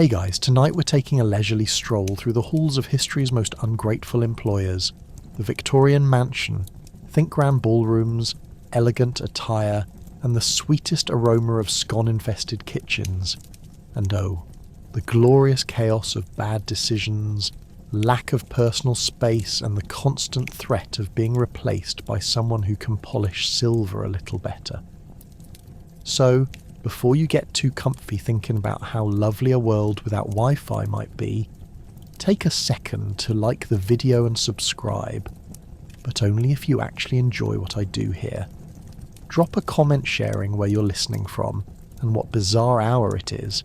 Hey guys, tonight we're taking a leisurely stroll through the halls of history's most ungrateful employers, the Victorian mansion. Think grand ballrooms, elegant attire, and the sweetest aroma of scone-infested kitchens. And oh, the glorious chaos of bad decisions, lack of personal space, and the constant threat of being replaced by someone who can polish silver a little better. So, before you get too comfy thinking about how lovely a world without Wi-Fi might be, take a second to like the video and subscribe, but only if you actually enjoy what I do here. Drop a comment sharing where you're listening from and what bizarre hour it is.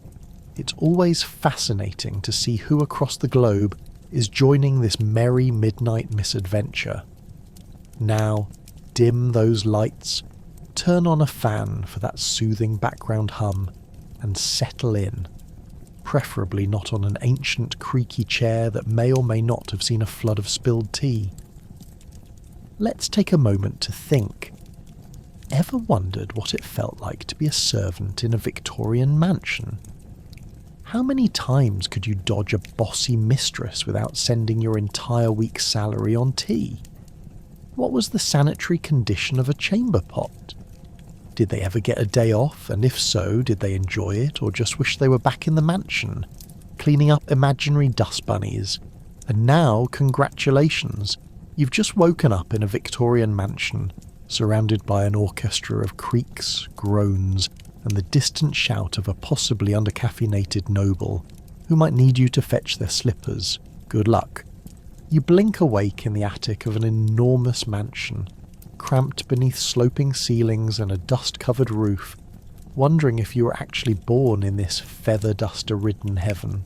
It's always fascinating to see who across the globe is joining this merry midnight misadventure. Now, dim those lights, turn on a fan for that soothing background hum, and settle in. Preferably not on an ancient creaky chair that may or may not have seen a flood of spilled tea. Let's take a moment to think. Ever wondered what it felt like to be a servant in a Victorian mansion? How many times could you dodge a bossy mistress without sending your entire week's salary on tea? What was the sanitary condition of a chamber pot? Did they ever get a day off, and if so, did they enjoy it or just wish they were back in the mansion, cleaning up imaginary dust bunnies? And now, congratulations, you've just woken up in a Victorian mansion, surrounded by an orchestra of creaks, groans, and the distant shout of a possibly under-caffeinated noble, who might need you to fetch their slippers. Good luck. You blink awake in the attic of an enormous mansion, cramped beneath sloping ceilings and a dust-covered roof, wondering if you were actually born in this feather-duster-ridden heaven.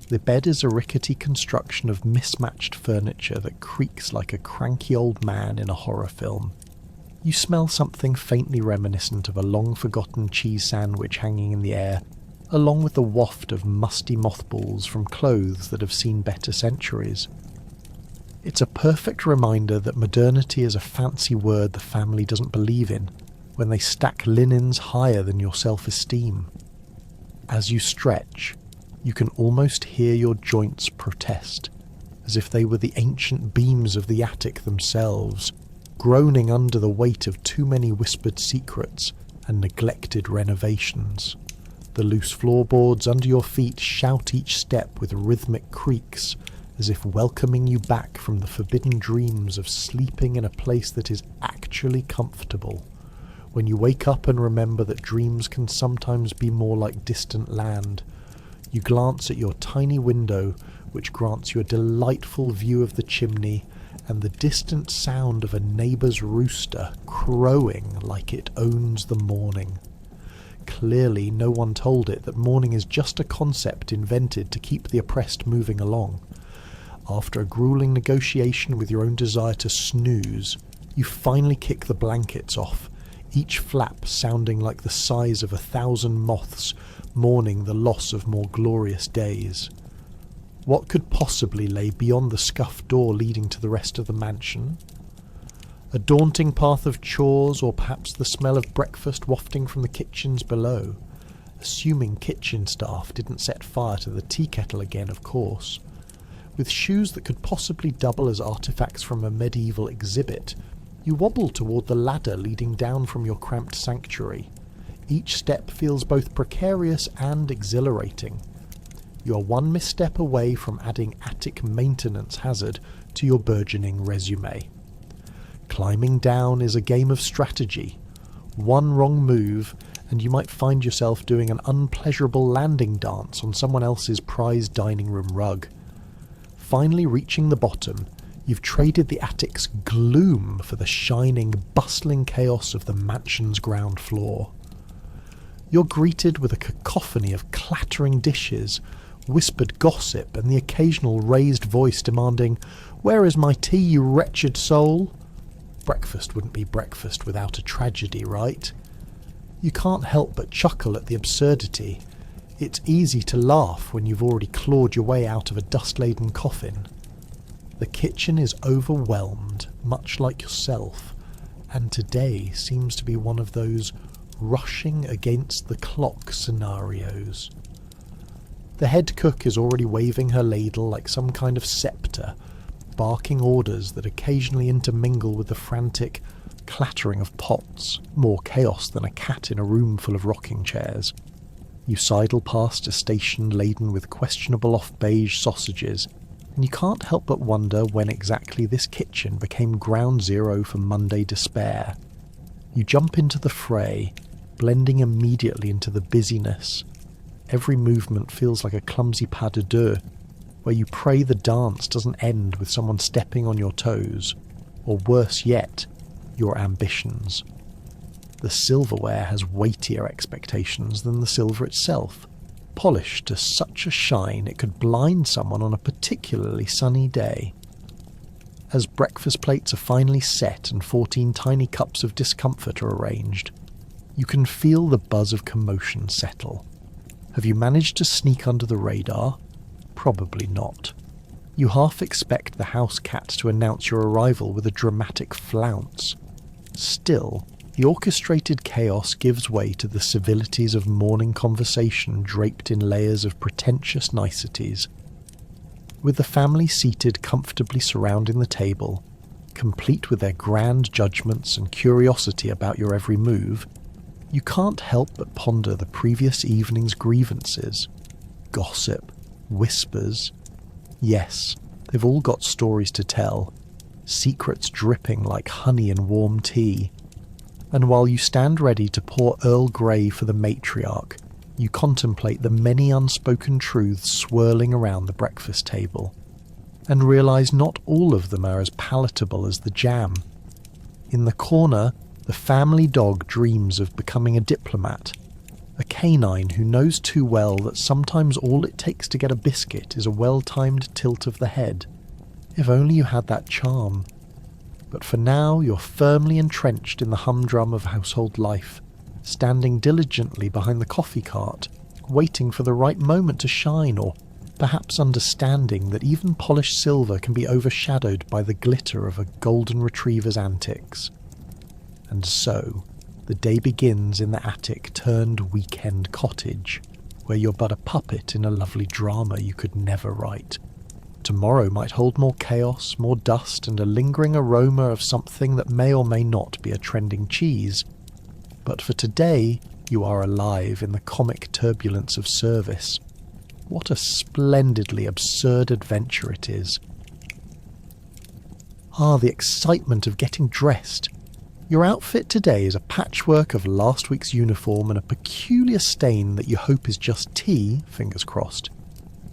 The bed is a rickety construction of mismatched furniture that creaks like a cranky old man in a horror film. You smell something faintly reminiscent of a long-forgotten cheese sandwich hanging in the air, along with the waft of musty mothballs from clothes that have seen better centuries. It's a perfect reminder that modernity is a fancy word the family doesn't believe in, when they stack linens higher than your self-esteem. As you stretch, you can almost hear your joints protest, as if they were the ancient beams of the attic themselves, groaning under the weight of too many whispered secrets and neglected renovations. The loose floorboards under your feet shout each step with rhythmic creaks, as if welcoming you back from the forbidden dreams of sleeping in a place that is actually comfortable. When you wake up and remember that dreams can sometimes be more like distant land, you glance at your tiny window, which grants you a delightful view of the chimney and the distant sound of a neighbour's rooster crowing like it owns the morning. Clearly, no one told it that morning is just a concept invented to keep the oppressed moving along. After a grueling negotiation with your own desire to snooze, you finally kick the blankets off, each flap sounding like the sighs of 1,000 moths mourning the loss of more glorious days. What could possibly lay beyond the scuffed door leading to the rest of the mansion? A daunting path of chores, or perhaps the smell of breakfast wafting from the kitchens below, assuming kitchen staff didn't set fire to the tea kettle again, of course. With shoes that could possibly double as artifacts from a medieval exhibit, you wobble toward the ladder leading down from your cramped sanctuary. Each step feels both precarious and exhilarating. You are one misstep away from adding attic maintenance hazard to your burgeoning resume. Climbing down is a game of strategy. One wrong move, and you might find yourself doing an unpleasurable landing dance on someone else's prized dining room rug. Finally reaching the bottom, you've traded the attic's gloom for the shining, bustling chaos of the mansion's ground floor. You're greeted with a cacophony of clattering dishes, whispered gossip, and the occasional raised voice demanding, "Where is my tea, you wretched soul?" Breakfast wouldn't be breakfast without a tragedy, right? You can't help but chuckle at the absurdity. It's easy to laugh when you've already clawed your way out of a dust-laden coffin. The kitchen is overwhelmed, much like yourself, and today seems to be one of those rushing against the clock scenarios. The head cook is already waving her ladle like some kind of sceptre, barking orders that occasionally intermingle with the frantic clattering of pots, more chaos than a cat in a room full of rocking chairs. You sidle past a station laden with questionable off-beige sausages, and you can't help but wonder when exactly this kitchen became ground zero for Monday despair. You jump into the fray, blending immediately into the busyness. Every movement feels like a clumsy pas de deux, where you pray the dance doesn't end with someone stepping on your toes, or worse yet, your ambitions. The silverware has weightier expectations than the silver itself, polished to such a shine it could blind someone on a particularly sunny day. As breakfast plates are finally set and 14 tiny cups of discomfort are arranged, you can feel the buzz of commotion settle. Have you managed to sneak under the radar? Probably not. You half expect the house cat to announce your arrival with a dramatic flounce. Still, the orchestrated chaos gives way to the civilities of morning conversation draped in layers of pretentious niceties. With the family seated comfortably surrounding the table, complete with their grand judgments and curiosity about your every move, you can't help but ponder the previous evening's grievances. Gossip, whispers. Yes, they've all got stories to tell, secrets dripping like honey in warm tea. And while you stand ready to pour Earl Grey for the matriarch, you contemplate the many unspoken truths swirling around the breakfast table, and realise not all of them are as palatable as the jam. In the corner, the family dog dreams of becoming a diplomat, a canine who knows too well that sometimes all it takes to get a biscuit is a well-timed tilt of the head. If only you had that charm. But for now, you're firmly entrenched in the humdrum of household life, standing diligently behind the coffee cart, waiting for the right moment to shine, or perhaps understanding that even polished silver can be overshadowed by the glitter of a golden retriever's antics. And so, the day begins in the attic turned weekend cottage, where you're but a puppet in a lovely drama you could never write. Tomorrow might hold more chaos, more dust, and a lingering aroma of something that may or may not be a trending cheese. But for today, you are alive in the comic turbulence of service. What a splendidly absurd adventure it is. Ah, the excitement of getting dressed. Your outfit today is a patchwork of last week's uniform and a peculiar stain that you hope is just tea, fingers crossed.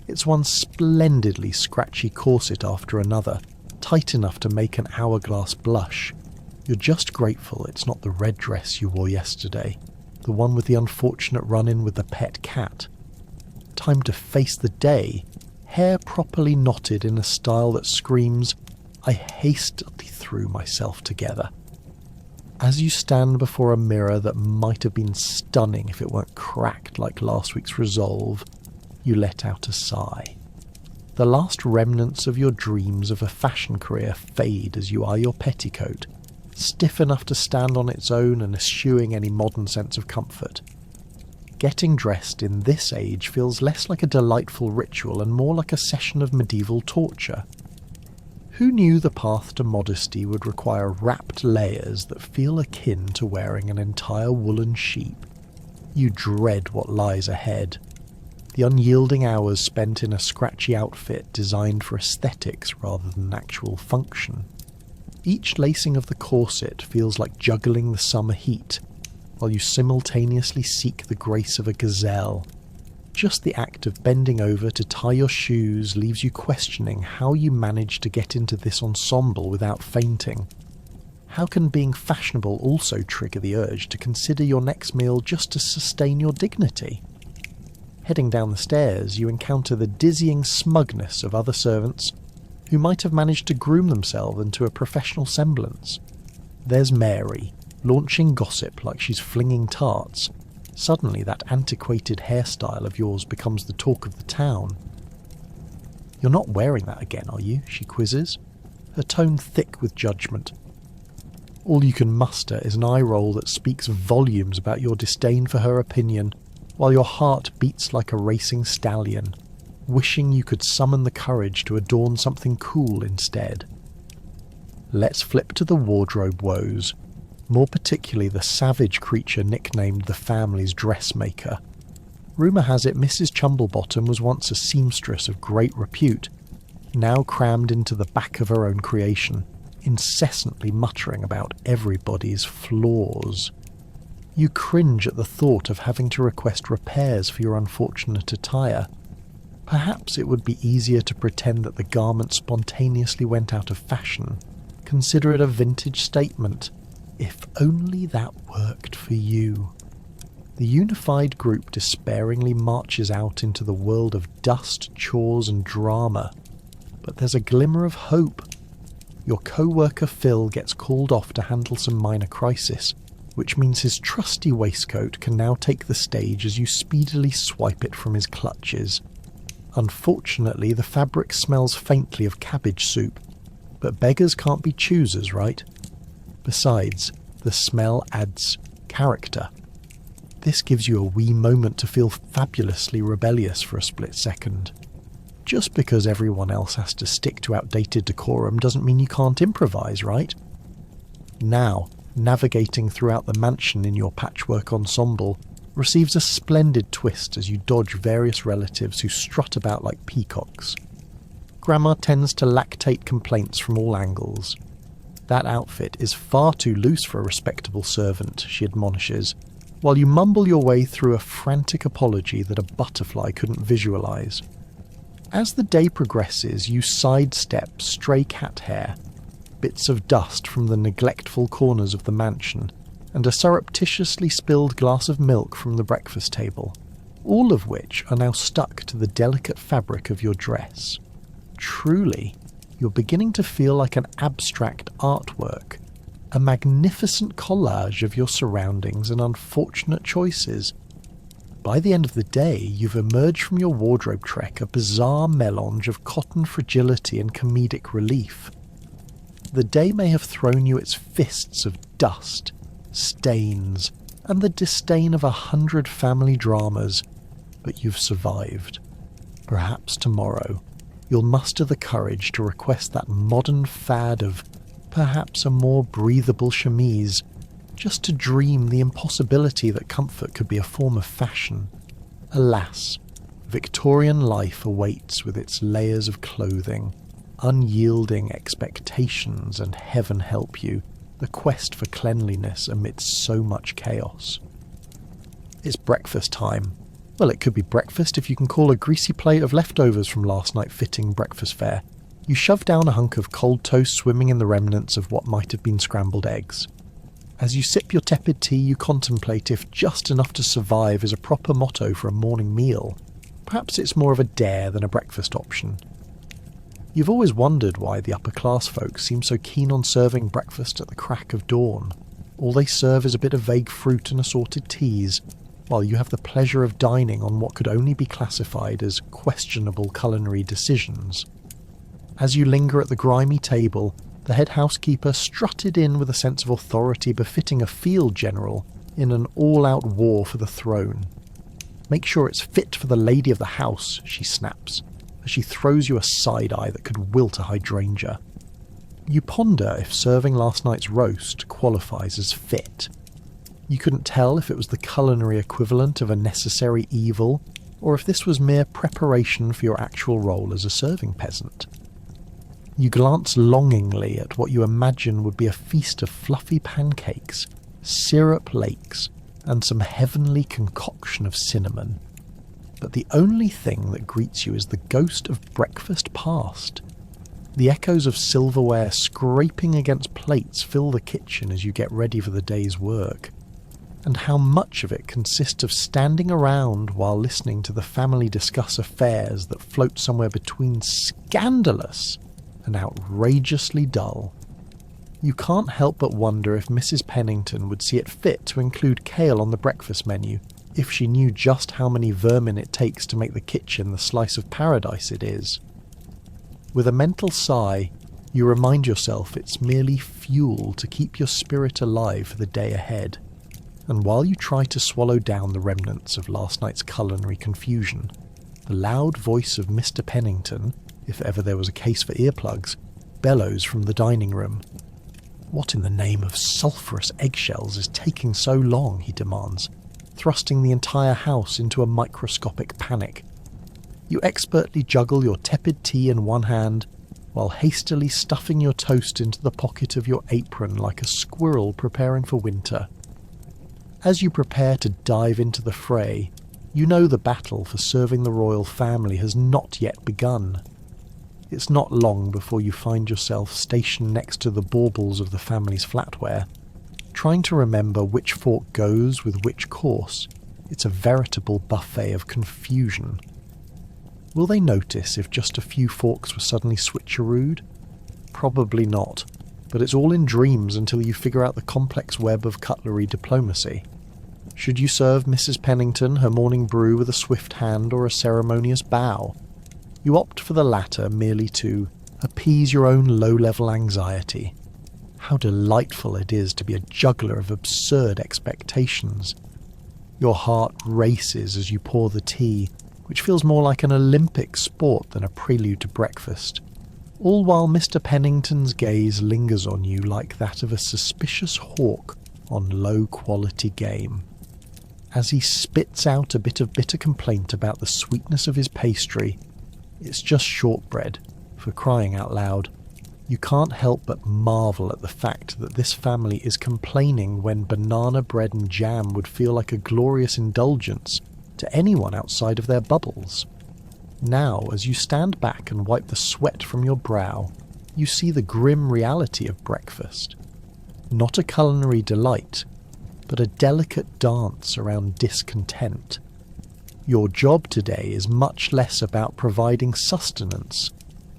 It's one splendidly scratchy corset after another, tight enough to make an hourglass blush. You're just grateful it's not the red dress you wore yesterday, the one with the unfortunate run-in with the pet cat. Time to face the day, hair properly knotted in a style that screams, "I hastily threw myself together." As you stand before a mirror that might have been stunning if it weren't cracked like last week's resolve, you let out a sigh. The last remnants of your dreams of a fashion career fade as you eye your petticoat, stiff enough to stand on its own and eschewing any modern sense of comfort. Getting dressed in this age feels less like a delightful ritual and more like a session of medieval torture. Who knew the path to modesty would require wrapped layers that feel akin to wearing an entire woolen sheep? You dread what lies ahead. The unyielding hours spent in a scratchy outfit designed for aesthetics rather than actual function. Each lacing of the corset feels like juggling the summer heat, while you simultaneously seek the grace of a gazelle. Just the act of bending over to tie your shoes leaves you questioning how you managed to get into this ensemble without fainting. How can being fashionable also trigger the urge to consider your next meal just to sustain your dignity? Heading down the stairs, you encounter the dizzying smugness of other servants who might have managed to groom themselves into a professional semblance. There's Mary, launching gossip like she's flinging tarts. Suddenly that antiquated hairstyle of yours becomes the talk of the town. "You're not wearing that again, are you?" she quizzes, her tone thick with judgment. All you can muster is an eye roll that speaks volumes about your disdain for her opinion, while your heart beats like a racing stallion, wishing you could summon the courage to adorn something cool instead. Let's flip to the wardrobe woes, more particularly the savage creature nicknamed the family's dressmaker. Rumour has it Mrs. Chumblebottom was once a seamstress of great repute, now crammed into the back of her own creation, incessantly muttering about everybody's flaws. You cringe at the thought of having to request repairs for your unfortunate attire. Perhaps it would be easier to pretend that the garment spontaneously went out of fashion. Consider it a vintage statement. If only that worked for you. The unified group despairingly marches out into the world of dust, chores and drama. But there's a glimmer of hope. Your co-worker Phil gets called off to handle some minor crisis, which means his trusty waistcoat can now take the stage as you speedily swipe it from his clutches. Unfortunately, the fabric smells faintly of cabbage soup, but beggars can't be choosers, right? Besides, the smell adds character. This gives you a wee moment to feel fabulously rebellious for a split second. Just because everyone else has to stick to outdated decorum doesn't mean you can't improvise, right? Now, navigating throughout the mansion in your patchwork ensemble receives a splendid twist as you dodge various relatives who strut about like peacocks. Grandma tends to lactate complaints from all angles. That outfit is far too loose for a respectable servant, she admonishes, while you mumble your way through a frantic apology that a butterfly couldn't visualize. As the day progresses, you sidestep stray cat hair, bits of dust from the neglectful corners of the mansion, and a surreptitiously spilled glass of milk from the breakfast table, all of which are now stuck to the delicate fabric of your dress. Truly, you're beginning to feel like an abstract artwork, a magnificent collage of your surroundings and unfortunate choices. By the end of the day, you've emerged from your wardrobe trek a bizarre melange of cotton fragility and comedic relief. The day may have thrown you its fists of dust, stains, and the disdain of 100 family dramas, but you've survived. Perhaps tomorrow, you'll muster the courage to request that modern fad of perhaps a more breathable chemise, just to dream the impossibility that comfort could be a form of fashion. Alas, Victorian life awaits with its layers of clothing, unyielding expectations, and heaven help you, the quest for cleanliness amidst so much chaos. It's breakfast time. Well, it could be breakfast if you can call a greasy plate of leftovers from last night fitting breakfast fare. You shove down a hunk of cold toast swimming in the remnants of what might have been scrambled eggs. As you sip your tepid tea, you contemplate if just enough to survive is a proper motto for a morning meal. Perhaps it's more of a dare than a breakfast option. You've always wondered why the upper-class folks seem so keen on serving breakfast at the crack of dawn. All they serve is a bit of vague fruit and assorted teas, while you have the pleasure of dining on what could only be classified as questionable culinary decisions. As you linger at the grimy table, the head housekeeper strutted in with a sense of authority befitting a field general in an all-out war for the throne. "Make sure it's fit for the lady of the house," she snaps, as she throws you a side-eye that could wilt a hydrangea. You ponder if serving last night's roast qualifies as fit. You couldn't tell if it was the culinary equivalent of a necessary evil, or if this was mere preparation for your actual role as a serving peasant. You glance longingly at what you imagine would be a feast of fluffy pancakes, syrup lakes, and some heavenly concoction of cinnamon. But the only thing that greets you is the ghost of breakfast past. The echoes of silverware scraping against plates fill the kitchen as you get ready for the day's work. And how much of it consists of standing around while listening to the family discuss affairs that float somewhere between scandalous and outrageously dull. You can't help but wonder if Mrs. Pennington would see it fit to include kale on the breakfast menu if she knew just how many vermin it takes to make the kitchen the slice of paradise it is. With a mental sigh, you remind yourself it's merely fuel to keep your spirit alive for the day ahead. and while you try to swallow down the remnants of last night's culinary confusion, the loud voice of Mr. Pennington, if ever there was a case for earplugs, bellows from the dining room. "What in the name of sulphurous eggshells is taking so long?" he demands, thrusting the entire house into a microscopic panic. You expertly juggle your tepid tea in one hand, while hastily stuffing your toast into the pocket of your apron like a squirrel preparing for winter. As you prepare to dive into the fray, you know the battle for serving the royal family has not yet begun. It's not long before you find yourself stationed next to the baubles of the family's flatware, trying to remember which fork goes with which course. It's a veritable buffet of confusion. Will they notice if just a few forks were suddenly switcherooed? Probably not, but it's all in dreams until you figure out the complex web of cutlery diplomacy. Should you serve Mrs. Pennington her morning brew with a swift hand or a ceremonious bow? You opt for the latter merely to appease your own low-level anxiety. How delightful it is to be a juggler of absurd expectations. Your heart races as you pour the tea, which feels more like an Olympic sport than a prelude to breakfast, all while Mr. Pennington's gaze lingers on you like that of a suspicious hawk on low-quality game. As he spits out a bit of bitter complaint about the sweetness of his pastry, it's just shortbread, for crying out loud. You can't help but marvel at the fact that this family is complaining when banana bread and jam would feel like a glorious indulgence to anyone outside of their bubbles. Now, as you stand back and wipe the sweat from your brow, you see the grim reality of breakfast. Not a culinary delight, but a delicate dance around discontent. Your job today is much less about providing sustenance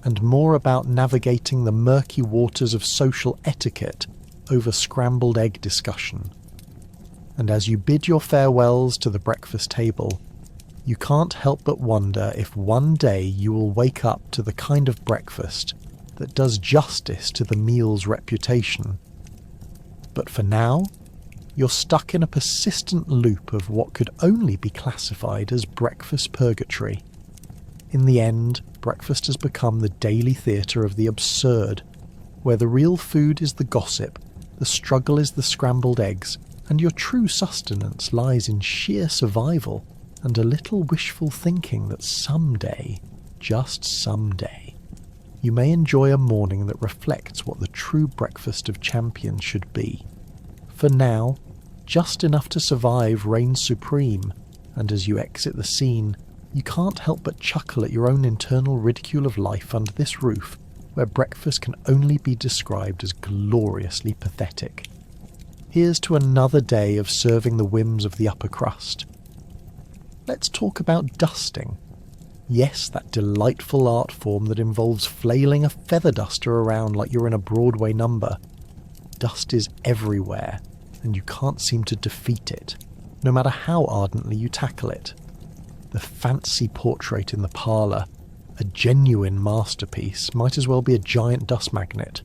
and more about navigating the murky waters of social etiquette over scrambled egg discussion. And as you bid your farewells to the breakfast table, you can't help but wonder if one day you will wake up to the kind of breakfast that does justice to the meal's reputation. But for now, you're stuck in a persistent loop of what could only be classified as breakfast purgatory. In the end, breakfast has become the daily theatre of the absurd, where the real food is the gossip, the struggle is the scrambled eggs, and your true sustenance lies in sheer survival and a little wishful thinking that someday, just someday, you may enjoy a morning that reflects what the true breakfast of champions should be. For now, just enough to survive reigns supreme, and as you exit the scene, you can't help but chuckle at your own internal ridicule of life under this roof, where breakfast can only be described as gloriously pathetic. Here's to another day of serving the whims of the upper crust. Let's talk about dusting. Yes, that delightful art form that involves flailing a feather duster around like you're in a Broadway number. Dust is everywhere, and you can't seem to defeat it, no matter how ardently you tackle it. The fancy portrait in the parlour, a genuine masterpiece, might as well be a giant dust magnet.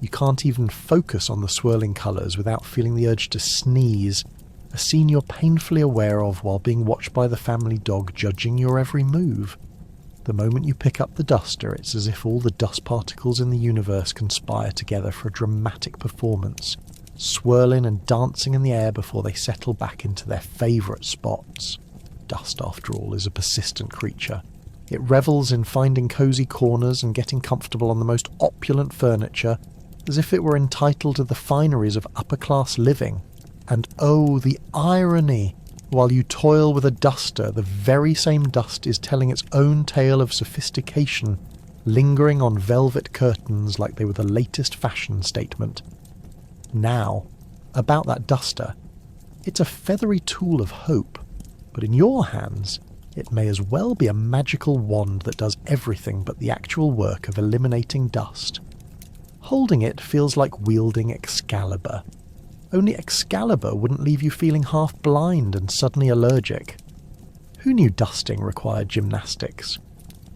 You can't even focus on the swirling colours without feeling the urge to sneeze, a scene you're painfully aware of while being watched by the family dog judging your every move. The moment you pick up the duster, it's as if all the dust particles in the universe conspire together for a dramatic performance, swirling and dancing in the air before they settle back into their favourite spots. Dust, after all, is a persistent creature. It revels in finding cosy corners and getting comfortable on the most opulent furniture, as if it were entitled to the fineries of upper-class living. And oh, the irony! While you toil with a duster, the very same dust is telling its own tale of sophistication, lingering on velvet curtains like they were the latest fashion statement. Now, about that duster, it's a feathery tool of hope, but in your hands, it may as well be a magical wand that does everything but the actual work of eliminating dust. Holding it feels like wielding Excalibur. Only Excalibur wouldn't leave you feeling half blind and suddenly allergic. Who knew dusting required gymnastics?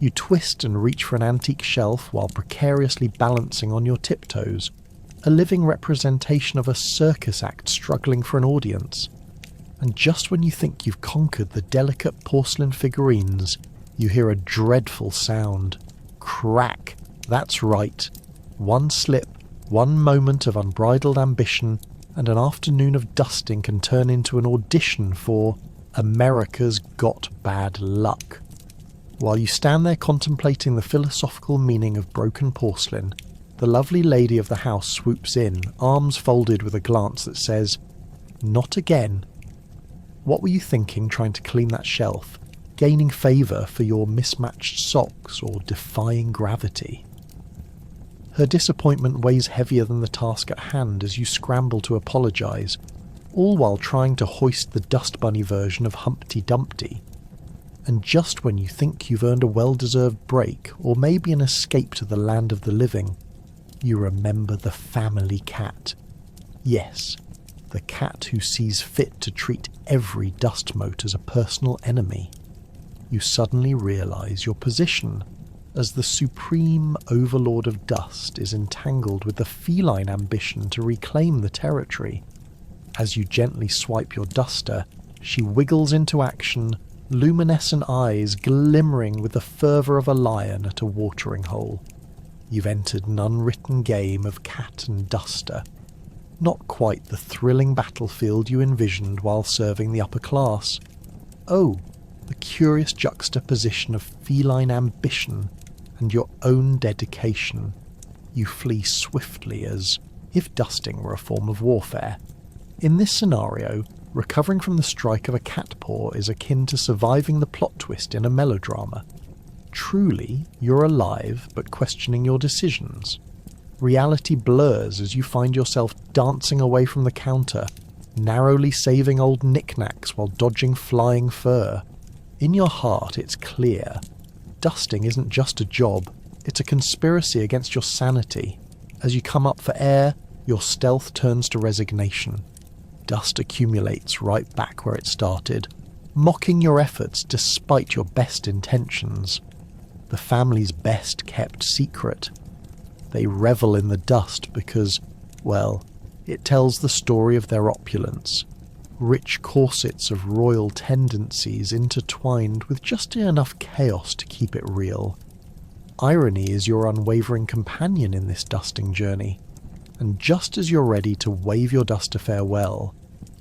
You twist and reach for an antique shelf while precariously balancing on your tiptoes, a living representation of a circus act struggling for an audience. And just when you think you've conquered the delicate porcelain figurines, you hear a dreadful sound. Crack! That's right. One slip, one moment of unbridled ambition, and an afternoon of dusting can turn into an audition for America's Got Bad Luck. While you stand there contemplating the philosophical meaning of broken porcelain, the lovely lady of the house swoops in, arms folded with a glance that says, "Not again." What were you thinking trying to clean that shelf, gaining favour for your mismatched socks or defying gravity? Her disappointment weighs heavier than the task at hand as you scramble to apologise, all while trying to hoist the Dust Bunny version of Humpty Dumpty. And just when you think you've earned a well-deserved break, or maybe an escape to the land of the living, you remember the family cat. Yes, the cat who sees fit to treat every dust mote as a personal enemy. You suddenly realise your position as the supreme overlord of dust is entangled with the feline ambition to reclaim the territory. As you gently swipe your duster, she wiggles into action, luminescent eyes glimmering with the fervour of a lion at a watering hole. You've entered an unwritten game of cat and duster. Not quite the thrilling battlefield you envisioned while serving the upper class. Oh, the curious juxtaposition of feline ambition and your own dedication. You flee swiftly as if dusting were a form of warfare. In this scenario, recovering from the strike of a cat paw is akin to surviving the plot twist in a melodrama. Truly, you're alive but questioning your decisions. Reality blurs as you find yourself dancing away from the counter, narrowly saving old knickknacks while dodging flying fur. In your heart, it's clear. Dusting isn't just a job, it's a conspiracy against your sanity. As you come up for air, your stealth turns to resignation. Dust accumulates right back where it started, mocking your efforts despite your best intentions. The family's best kept secret. They revel in the dust because, well, it tells the story of their opulence. Rich corsets of royal tendencies intertwined with just enough chaos to keep it real. Irony is your unwavering companion in this dusting journey, and just as you're ready to wave your duster farewell,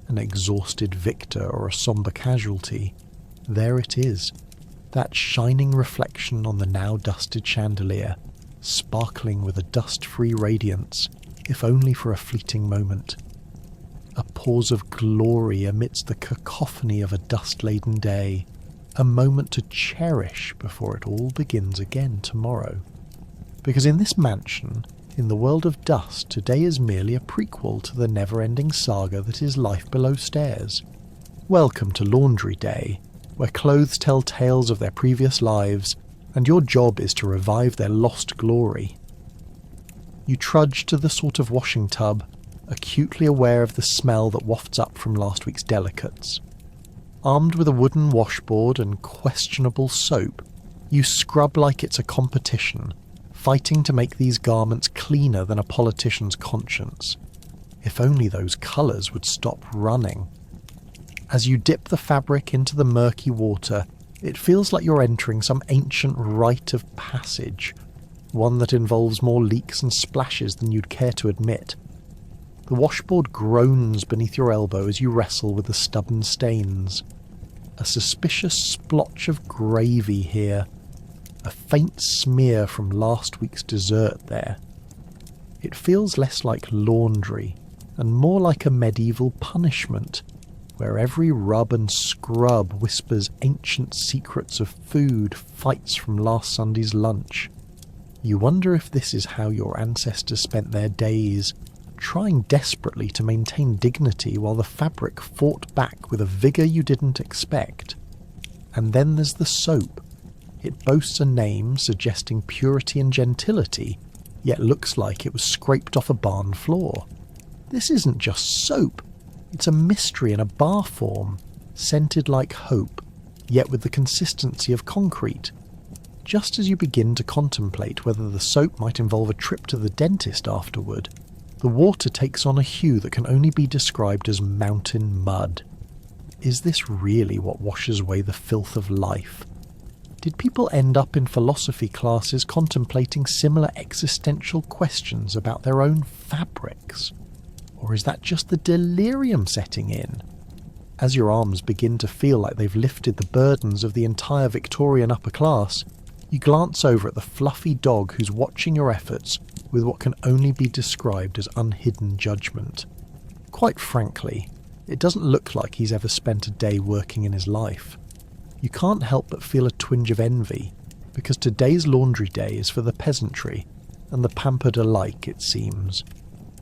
an exhausted victor or a sombre casualty, there it is, that shining reflection on the now dusted chandelier, sparkling with a dust-free radiance, if only for a fleeting moment. A pause of glory amidst the cacophony of a dust-laden day, a moment to cherish before it all begins again tomorrow. Because in this mansion, in the world of dust, today is merely a prequel to the never-ending saga that is life below stairs. Welcome to Laundry Day, where clothes tell tales of their previous lives, and your job is to revive their lost glory. You trudge to the sort of washing tub, acutely aware of the smell that wafts up from last week's delicates. Armed with a wooden washboard and questionable soap, you scrub like it's a competition, fighting to make these garments cleaner than a politician's conscience. If only those colours would stop running. As you dip the fabric into the murky water, it feels like you're entering some ancient rite of passage, one that involves more leaks and splashes than you'd care to admit. The washboard groans beneath your elbow as you wrestle with the stubborn stains. A suspicious splotch of gravy here, a faint smear from last week's dessert there. It feels less like laundry and more like a medieval punishment, where every rub and scrub whispers ancient secrets of food, fights from last Sunday's lunch. You wonder if this is how your ancestors spent their days, trying desperately to maintain dignity while the fabric fought back with a vigour you didn't expect. And then there's the soap. It boasts a name suggesting purity and gentility, yet looks like it was scraped off a barn floor. This isn't just soap, it's a mystery in a bar form, scented like hope, yet with the consistency of concrete. Just as you begin to contemplate whether the soap might involve a trip to the dentist afterward, The water takes on a hue that can only be described as mountain mud. Is this really what washes away the filth of life? Did people end up in philosophy classes contemplating similar existential questions about their own fabrics? Or is that just the delirium setting in? As your arms begin to feel like they've lifted the burdens of the entire Victorian upper class, you glance over at the fluffy dog who's watching your efforts with what can only be described as unhidden judgment. Quite frankly, it doesn't look like he's ever spent a day working in his life. You can't help but feel a twinge of envy, because today's laundry day is for the peasantry, and the pampered alike, it seems.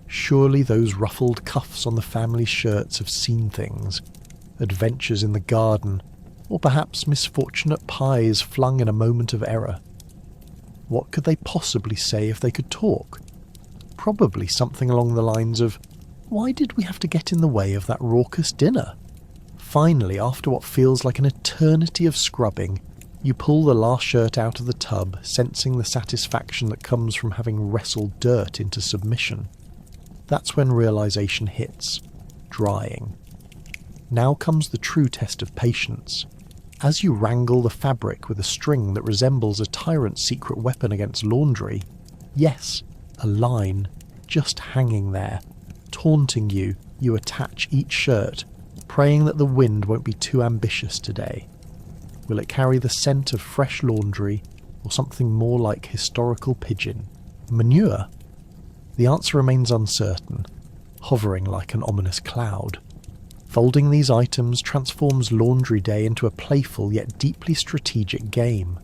Surely those ruffled cuffs on the family shirts have seen things. Adventures in the garden, or perhaps misfortunate pies flung in a moment of error. What could they possibly say if they could talk? Probably something along the lines of, "Why did we have to get in the way of that raucous dinner?" Finally, after what feels like an eternity of scrubbing, you pull the last shirt out of the tub, sensing the satisfaction that comes from having wrestled dirt into submission. That's when realization hits. Drying. Now comes the true test of patience. As you wrangle the fabric with a string that resembles a tyrant's secret weapon against laundry, yes, a line, just hanging there, taunting you, you attach each shirt, praying that the wind won't be too ambitious today. Will it carry the scent of fresh laundry, or something more like historical pigeon? Manure? The answer remains uncertain, hovering like an ominous cloud. Folding these items transforms laundry day into a playful yet deeply strategic game.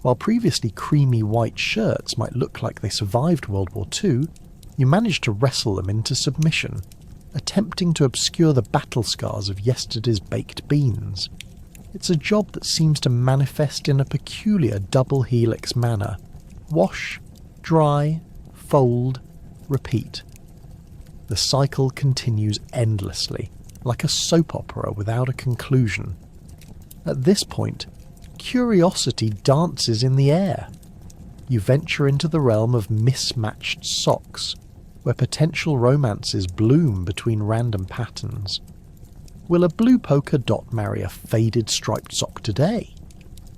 While previously creamy white shirts might look like they survived World War II, you manage to wrestle them into submission, attempting to obscure the battle scars of yesterday's baked beans. It's a job that seems to manifest in a peculiar double helix manner. Wash, dry, fold, repeat. The cycle continues endlessly, like a soap opera without a conclusion. At this point, curiosity dances in the air. You venture into the realm of mismatched socks, where potential romances bloom between random patterns. Will a blue polka dot marry a faded striped sock today?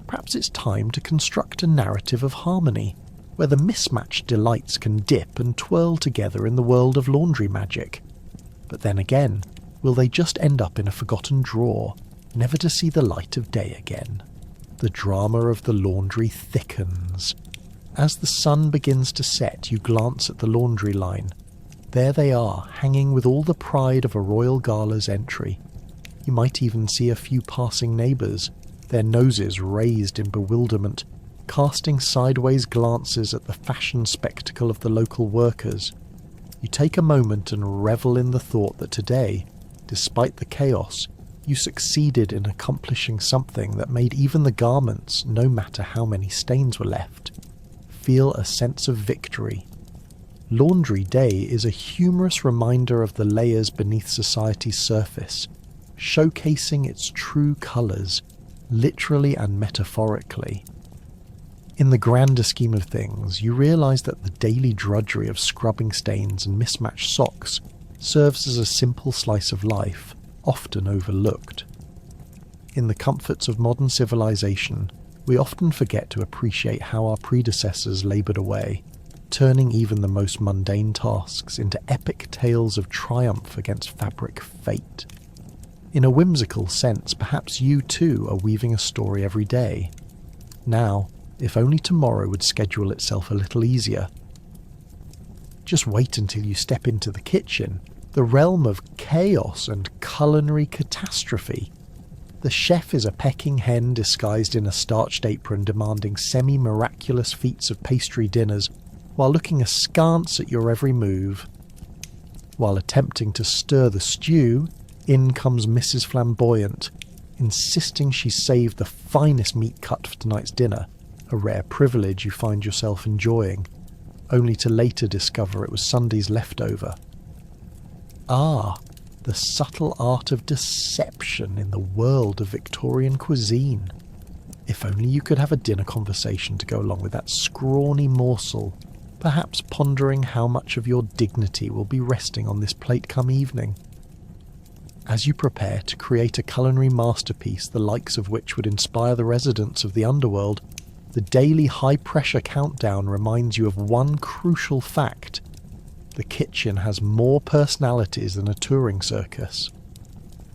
Perhaps it's time to construct a narrative of harmony, where the mismatched delights can dip and twirl together in the world of laundry magic. But then again, will they just end up in a forgotten drawer, never to see the light of day again? The drama of the laundry thickens. As the sun begins to set, you glance at the laundry line. There they are, hanging with all the pride of a royal gala's entry. You might even see a few passing neighbours, their noses raised in bewilderment, casting sideways glances at the fashion spectacle of the local workers. You take a moment and revel in the thought that today, despite the chaos, you succeeded in accomplishing something that made even the garments, no matter how many stains were left, feel a sense of victory. Laundry Day is a humorous reminder of the layers beneath society's surface, showcasing its true colours, literally and metaphorically. In the grander scheme of things, you realise that the daily drudgery of scrubbing stains and mismatched socks serves as a simple slice of life, often overlooked. In the comforts of modern civilization, we often forget to appreciate how our predecessors laboured away, turning even the most mundane tasks into epic tales of triumph against fabric fate. In a whimsical sense, perhaps you too are weaving a story every day. Now, if only tomorrow would schedule itself a little easier. Just wait until you step into the kitchen, the realm of chaos and culinary catastrophe. The chef is a pecking hen disguised in a starched apron demanding semi-miraculous feats of pastry dinners while looking askance at your every move. While attempting to stir the stew, in comes Mrs. Flamboyant, insisting she saved the finest meat cut for tonight's dinner, a rare privilege you find yourself enjoying, only to later discover it was Sunday's leftover. Ah, the subtle art of deception in the world of Victorian cuisine. If only you could have a dinner conversation to go along with that scrawny morsel. perhaps pondering how much of your dignity will be resting on this plate come evening. As you prepare to create a culinary masterpiece the likes of which would inspire the residents of the underworld, the daily high-pressure countdown reminds you of one crucial fact. The kitchen has more personalities than a touring circus.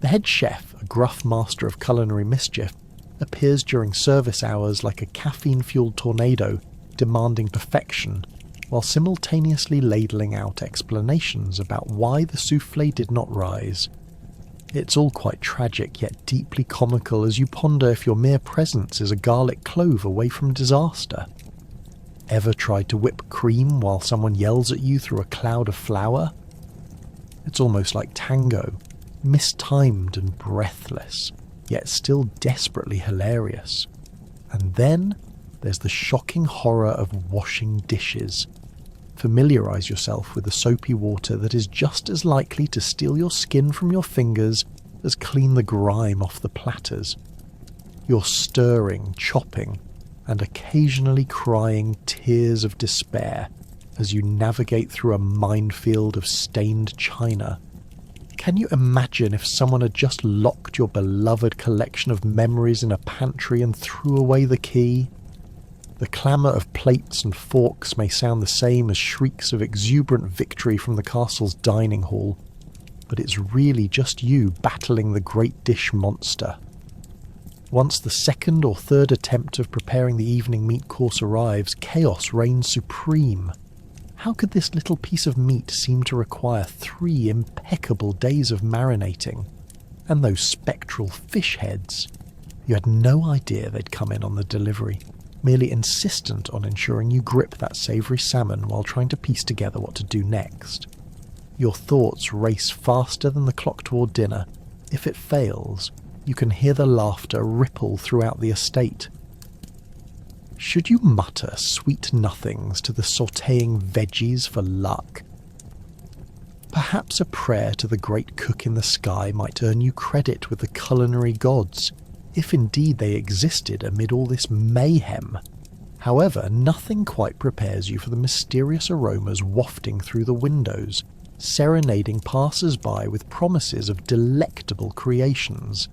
The head chef, a gruff master of culinary mischief, appears during service hours like a caffeine-fueled tornado, demanding perfection, while simultaneously ladling out explanations about why the soufflé did not rise. It's all quite tragic yet deeply comical as you ponder if your mere presence is a garlic clove away from disaster. Ever tried to whip cream while someone yells at you through a cloud of flour? It's almost like tango, mistimed and breathless, yet still desperately hilarious. And then there's the shocking horror of washing dishes. Familiarise yourself with the soapy water that is just as likely to steal your skin from your fingers as clean the grime off the platters. You're stirring, chopping, and occasionally crying tears of despair as you navigate through a minefield of stained china. Can you imagine if someone had just locked your beloved collection of memories in a pantry and threw away the key? The clamour of plates and forks may sound the same as shrieks of exuberant victory from the castle's dining hall, but it's really just you battling the great dish monster. Once the second or third attempt of preparing the evening meat course arrives, chaos reigns supreme. How could this little piece of meat seem to require 3 impeccable days of marinating? And those spectral fish heads. You had no idea they'd come in on the delivery, merely insistent on ensuring you grip that savoury salmon while trying to piece together what to do next. Your thoughts race faster than the clock toward dinner. If it fails, you can hear the laughter ripple throughout the estate. Should you mutter sweet nothings to the sautéing veggies for luck? Perhaps a prayer to the great cook in the sky might earn you credit with the culinary gods, if indeed they existed amid all this mayhem. However, nothing quite prepares you for the mysterious aromas wafting through the windows, serenading passers-by with promises of delectable creations.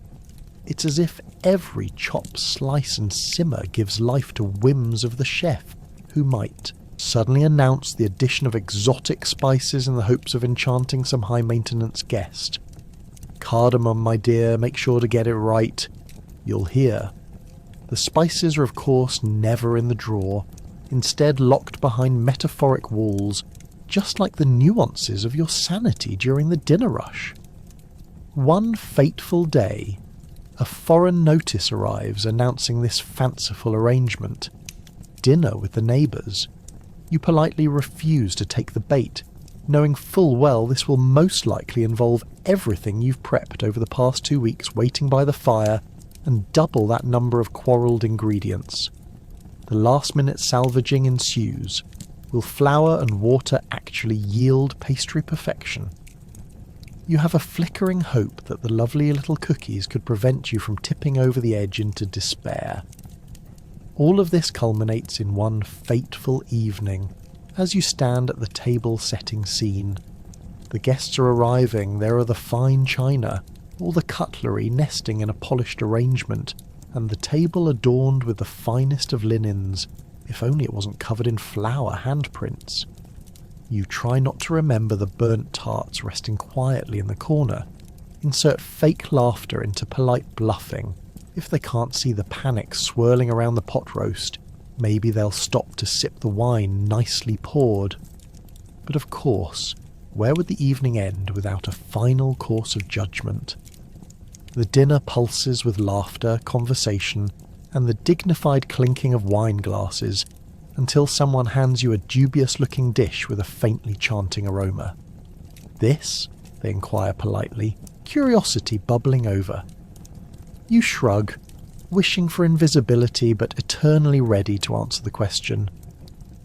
It's as if every chop, slice and simmer gives life to whims of the chef, who might suddenly announce the addition of exotic spices in the hopes of enchanting some high-maintenance guest. Cardamom, my dear, make sure to get it right. You'll hear. The spices are of course never in the drawer, instead locked behind metaphoric walls, just like the nuances of your sanity during the dinner rush. One fateful day, a foreign notice arrives announcing this fanciful arrangement. Dinner with the neighbours. You politely refuse to take the bait, knowing full well this will most likely involve everything you've prepped over the past 2 weeks waiting by the fire, and double that number of quarrelled ingredients. The last-minute salvaging ensues. Will flour and water actually yield pastry perfection? You have a flickering hope that the lovely little cookies could prevent you from tipping over the edge into despair. All of this culminates in one fateful evening, as you stand at the table setting scene. The guests are arriving, there are the fine china, all the cutlery nesting in a polished arrangement, and the table adorned with the finest of linens, if only it wasn't covered in flower handprints. You try not to remember the burnt tarts resting quietly in the corner. Insert fake laughter into polite bluffing. If they can't see the panic swirling around the pot roast, maybe they'll stop to sip the wine nicely poured. But of course, where would the evening end without a final course of judgment? The dinner pulses with laughter, conversation, and the dignified clinking of wine glasses, until someone hands you a dubious-looking dish with a faintly chanting aroma. This? They inquire politely, curiosity bubbling over. You shrug, wishing for invisibility but eternally ready to answer the question.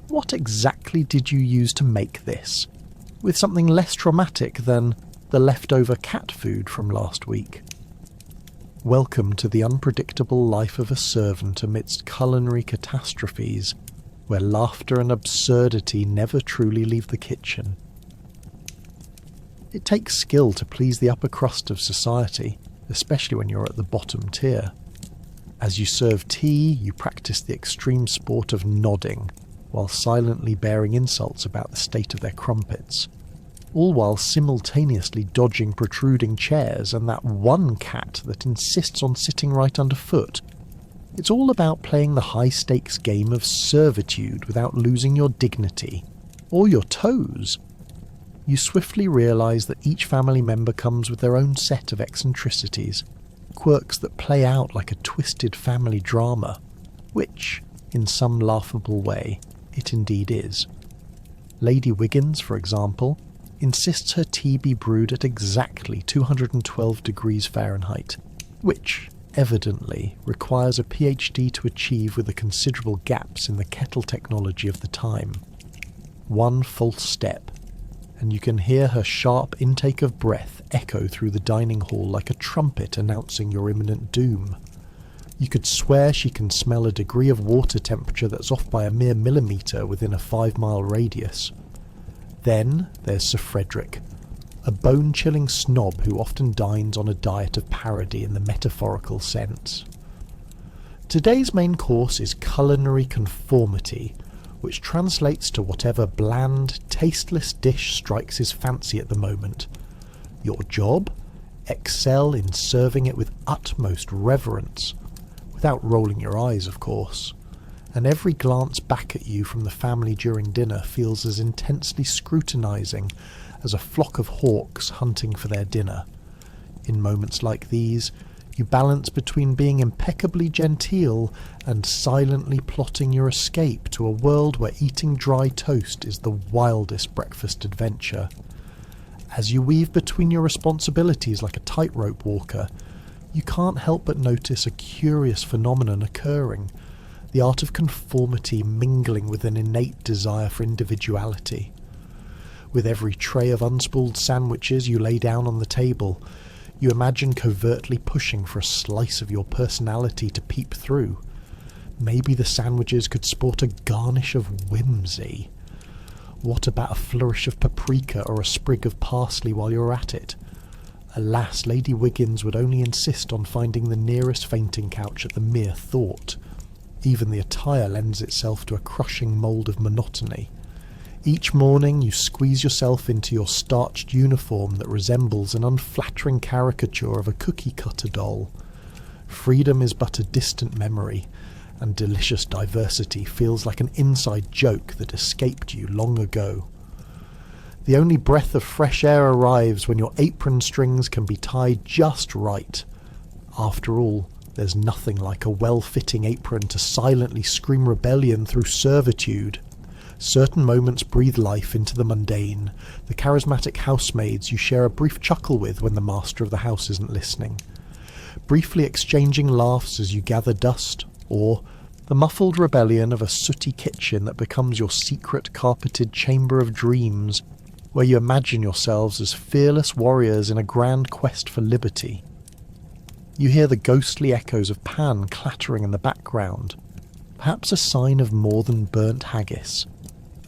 What exactly did you use to make this? With something less traumatic than the leftover cat food from last week. Welcome to the unpredictable life of a servant amidst culinary catastrophes. where laughter and absurdity never truly leave the kitchen. It takes skill to please the upper crust of society, especially when you're at the bottom tier. As you serve tea, you practice the extreme sport of nodding, while silently bearing insults about the state of their crumpets, all while simultaneously dodging protruding chairs and that one cat that insists on sitting right underfoot. It's all about playing the high-stakes game of servitude without losing your dignity, or your toes. You swiftly realise that each family member comes with their own set of eccentricities, quirks that play out like a twisted family drama, which, in some laughable way, it indeed is. Lady Wiggins, for example, insists her tea be brewed at exactly 212 degrees Fahrenheit, which, evidently, requires a PhD to achieve with the considerable gaps in the kettle technology of the time. One false step, and you can hear her sharp intake of breath echo through the dining hall like a trumpet announcing your imminent doom. You could swear she can smell a degree of water temperature that's off by a mere millimetre within a 5-mile radius. Then there's Sir Frederick, a bone-chilling snob who often dines on a diet of parody in the metaphorical sense. Today's main course is culinary conformity, which translates to whatever bland, tasteless dish strikes his fancy at the moment. Your job? Excel in serving it with utmost reverence, without rolling your eyes, of course, and every glance back at you from the family during dinner feels as intensely scrutinising as a flock of hawks hunting for their dinner. In moments like these, you balance between being impeccably genteel and silently plotting your escape to a world where eating dry toast is the wildest breakfast adventure. As you weave between your responsibilities like a tightrope walker, you can't help but notice a curious phenomenon occurring, the art of conformity mingling with an innate desire for individuality. With every tray of unspooled sandwiches you lay down on the table, you imagine covertly pushing for a slice of your personality to peep through. Maybe the sandwiches could sport a garnish of whimsy. What about a flourish of paprika or a sprig of parsley while you're at it? Alas, Lady Wiggins would only insist on finding the nearest fainting couch at the mere thought. Even the attire lends itself to a crushing mould of monotony. Each morning you squeeze yourself into your starched uniform that resembles an unflattering caricature of a cookie-cutter doll. Freedom is but a distant memory, and delicious diversity feels like an inside joke that escaped you long ago. The only breath of fresh air arrives when your apron strings can be tied just right. After all, there's nothing like a well-fitting apron to silently scream rebellion through servitude. Certain moments breathe life into the mundane, the charismatic housemaids you share a brief chuckle with when the master of the house isn't listening, briefly exchanging laughs as you gather dust, or the muffled rebellion of a sooty kitchen that becomes your secret carpeted chamber of dreams, where you imagine yourselves as fearless warriors in a grand quest for liberty. You hear the ghostly echoes of pan clattering in the background, perhaps a sign of more than burnt haggis,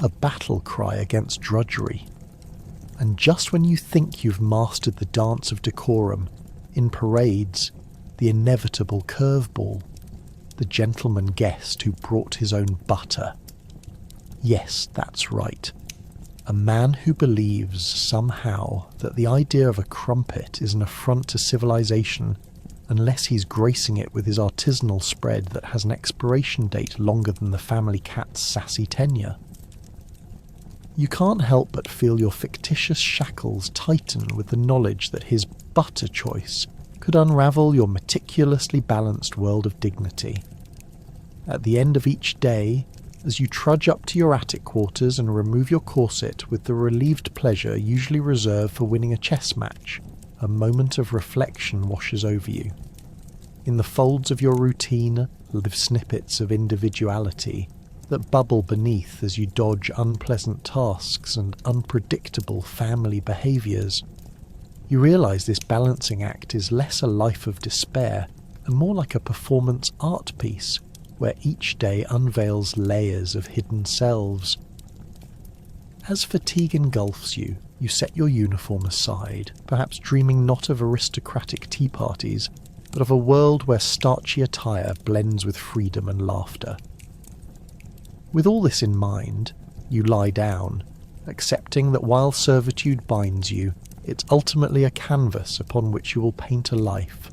a battle cry against drudgery. And just when you think you've mastered the dance of decorum, in parades, the inevitable curveball, the gentleman guest who brought his own butter. Yes, that's right. A man who believes somehow that the idea of a crumpet is an affront to civilization unless he's gracing it with his artisanal spread that has an expiration date longer than the family cat's sassy tenure. You can't help but feel your fictitious shackles tighten with the knowledge that his butter choice could unravel your meticulously balanced world of dignity. At the end of each day, as you trudge up to your attic quarters and remove your corset with the relieved pleasure usually reserved for winning a chess match, a moment of reflection washes over you. In the folds of your routine live snippets of individuality that bubble beneath as you dodge unpleasant tasks and unpredictable family behaviours. You realise this balancing act is less a life of despair and more like a performance art piece, where each day unveils layers of hidden selves. As fatigue engulfs you, you set your uniform aside, perhaps dreaming not of aristocratic tea parties, but of a world where starchy attire blends with freedom and laughter. With all this in mind, you lie down, accepting that while servitude binds you, it's ultimately a canvas upon which you will paint a life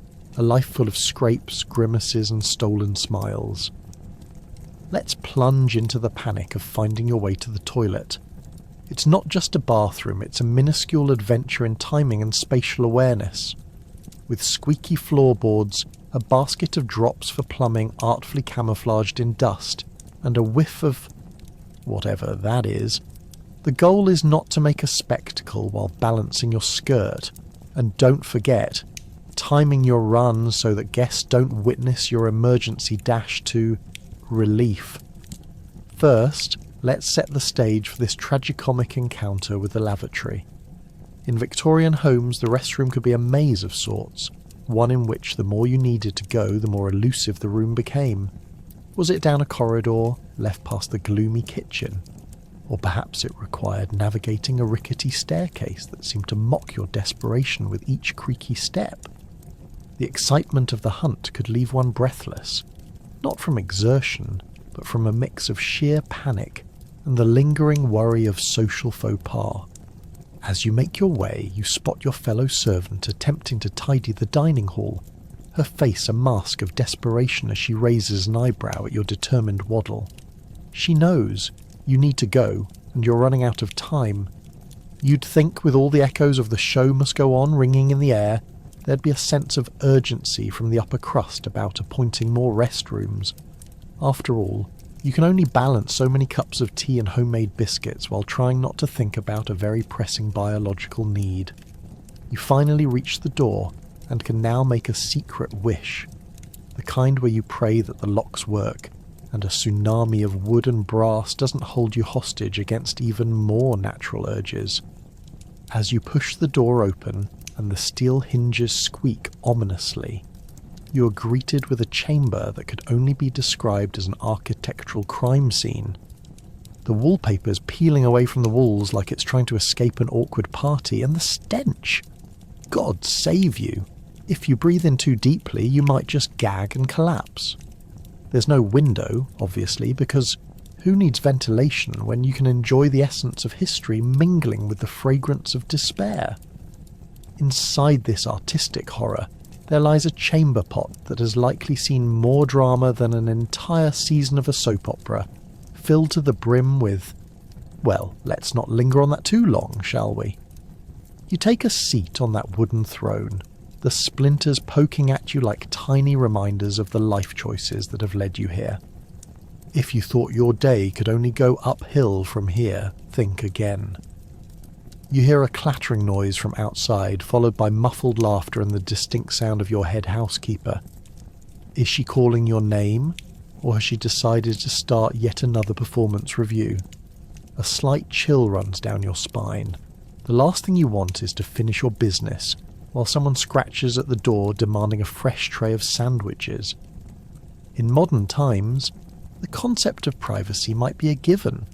full of scrapes, grimaces, and stolen smiles. Let's plunge into the panic of finding your way to the toilet. It's not just a bathroom, it's a minuscule adventure in timing and spatial awareness. With squeaky floorboards, a basket of drops for plumbing artfully camouflaged in dust, and a whiff of whatever that is, the goal is not to make a spectacle while balancing your skirt, and don't forget, timing your run so that guests don't witness your emergency dash to relief. First, let's set the stage for this tragicomic encounter with the lavatory. In Victorian homes, the restroom could be a maze of sorts, one in which the more you needed to go, the more elusive the room became. Was it down a corridor, left past the gloomy kitchen? Or perhaps it required navigating a rickety staircase that seemed to mock your desperation with each creaky step. The excitement of the hunt could leave one breathless, not from exertion, but from a mix of sheer panic and the lingering worry of social faux pas. As you make your way, you spot your fellow servant attempting to tidy the dining hall, her face a mask of desperation as she raises an eyebrow at your determined waddle. She knows you need to go, and you're running out of time. You'd think, with all the echoes of the show must go on ringing in the air, there'd be a sense of urgency from the upper crust about appointing more restrooms. After all, you can only balance so many cups of tea and homemade biscuits while trying not to think about a very pressing biological need. You finally reach the door and can now make a secret wish, the kind where you pray that the locks work and a tsunami of wood and brass doesn't hold you hostage against even more natural urges. As you push the door open and the steel hinges squeak ominously, you are greeted with a chamber that could only be described as an architectural crime scene. The wallpaper's peeling away from the walls like it's trying to escape an awkward party, and the stench! God save you! If you breathe in too deeply, you might just gag and collapse. There's no window, obviously, because who needs ventilation when you can enjoy the essence of history mingling with the fragrance of despair? Inside this artistic horror, there lies a chamber pot that has likely seen more drama than an entire season of a soap opera, filled to the brim with, well, let's not linger on that too long, shall we? You take a seat on that wooden throne, the splinters poking at you like tiny reminders of the life choices that have led you here. If you thought your day could only go uphill from here, think again. You hear a clattering noise from outside, followed by muffled laughter and the distinct sound of your head housekeeper. Is she calling your name, or has she decided to start yet another performance review? A slight chill runs down your spine. The last thing you want is to finish your business, while someone scratches at the door demanding a fresh tray of sandwiches. In modern times, the concept of privacy might be a given,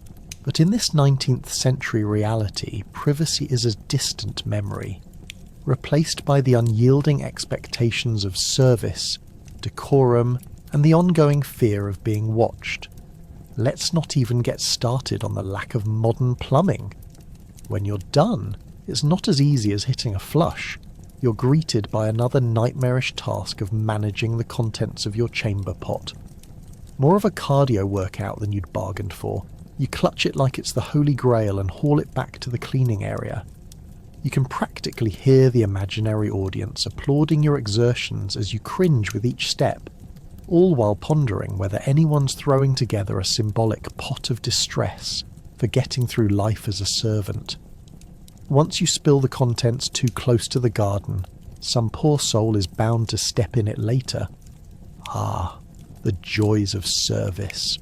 but in this 19th century reality, privacy is a distant memory, replaced by the unyielding expectations of service, decorum, and the ongoing fear of being watched. Let's not even get started on the lack of modern plumbing. When you're done, it's not as easy as hitting a flush. You're greeted by another nightmarish task of managing the contents of your chamber pot. More of a cardio workout than you'd bargained for. You clutch it like it's the Holy Grail and haul it back to the cleaning area. You can practically hear the imaginary audience applauding your exertions as you cringe with each step, all while pondering whether anyone's throwing together a symbolic pot of distress for getting through life as a servant. Once you spill the contents too close to the garden, some poor soul is bound to step in it later. Ah, the joys of service.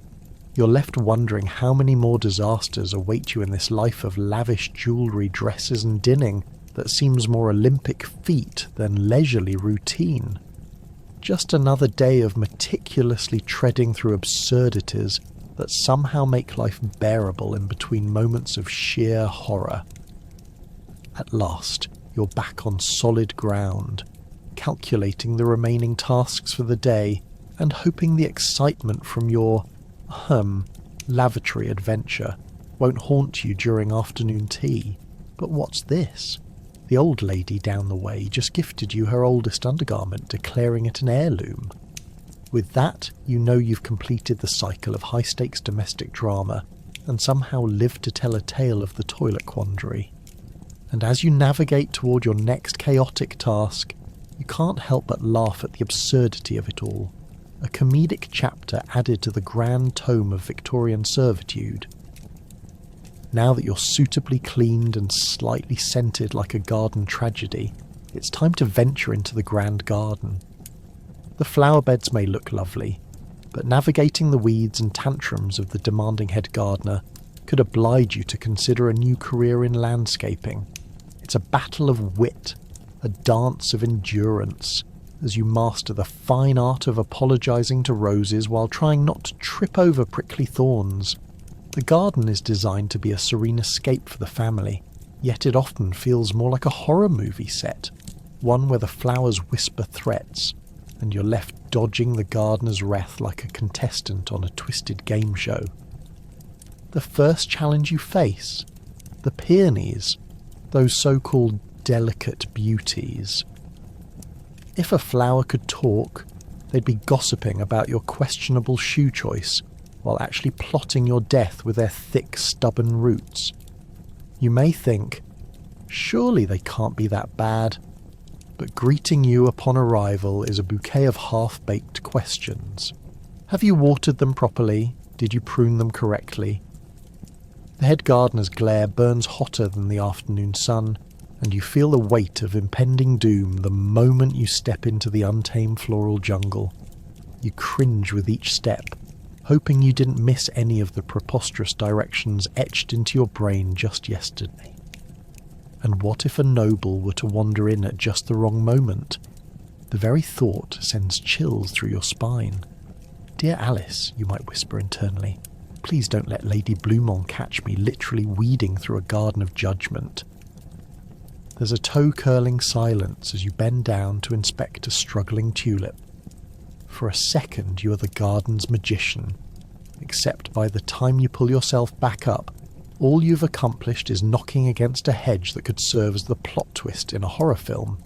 You're left wondering how many more disasters await you in this life of lavish jewellery, dresses and dinning that seems more Olympic feat than leisurely routine. Just another day of meticulously treading through absurdities that somehow make life bearable in between moments of sheer horror. At last, you're back on solid ground, calculating the remaining tasks for the day and hoping the excitement from your, lavatory adventure won't haunt you during afternoon tea. But what's this? The old lady down the way just gifted you her oldest undergarment, declaring it an heirloom. With that, you know you've completed the cycle of high-stakes domestic drama and somehow lived to tell a tale of the toilet quandary. And as you navigate toward your next chaotic task, you can't help but laugh at the absurdity of it all, a comedic chapter added to the grand tome of Victorian servitude. Now that you're suitably cleaned and slightly scented like a garden tragedy, it's time to venture into the grand garden. The flower beds may look lovely, but navigating the weeds and tantrums of the demanding head gardener could oblige you to consider a new career in landscaping. It's a battle of wit, a dance of endurance, as you master the fine art of apologising to roses while trying not to trip over prickly thorns. The garden is designed to be a serene escape for the family, yet it often feels more like a horror movie set, one where the flowers whisper threats, and you're left dodging the gardener's wrath like a contestant on a twisted game show. The first challenge you face, the peonies, those so-called delicate beauties. If a flower could talk, they'd be gossiping about your questionable shoe choice, while actually plotting your death with their thick, stubborn roots. You may think, surely they can't be that bad, but greeting you upon arrival is a bouquet of half-baked questions. Have you watered them properly? Did you prune them correctly? The head gardener's glare burns hotter than the afternoon sun, and you feel the weight of impending doom the moment you step into the untamed floral jungle. You cringe with each step, hoping you didn't miss any of the preposterous directions etched into your brain just yesterday. And what if a noble were to wander in at just the wrong moment? The very thought sends chills through your spine. "Dear Alice," you might whisper internally, "please don't let Lady Bloomont catch me literally weeding through a garden of judgment." There's a toe-curling silence as you bend down to inspect a struggling tulip. For a second you are the garden's magician, except by the time you pull yourself back up, all you've accomplished is knocking against a hedge that could serve as the plot twist in a horror film.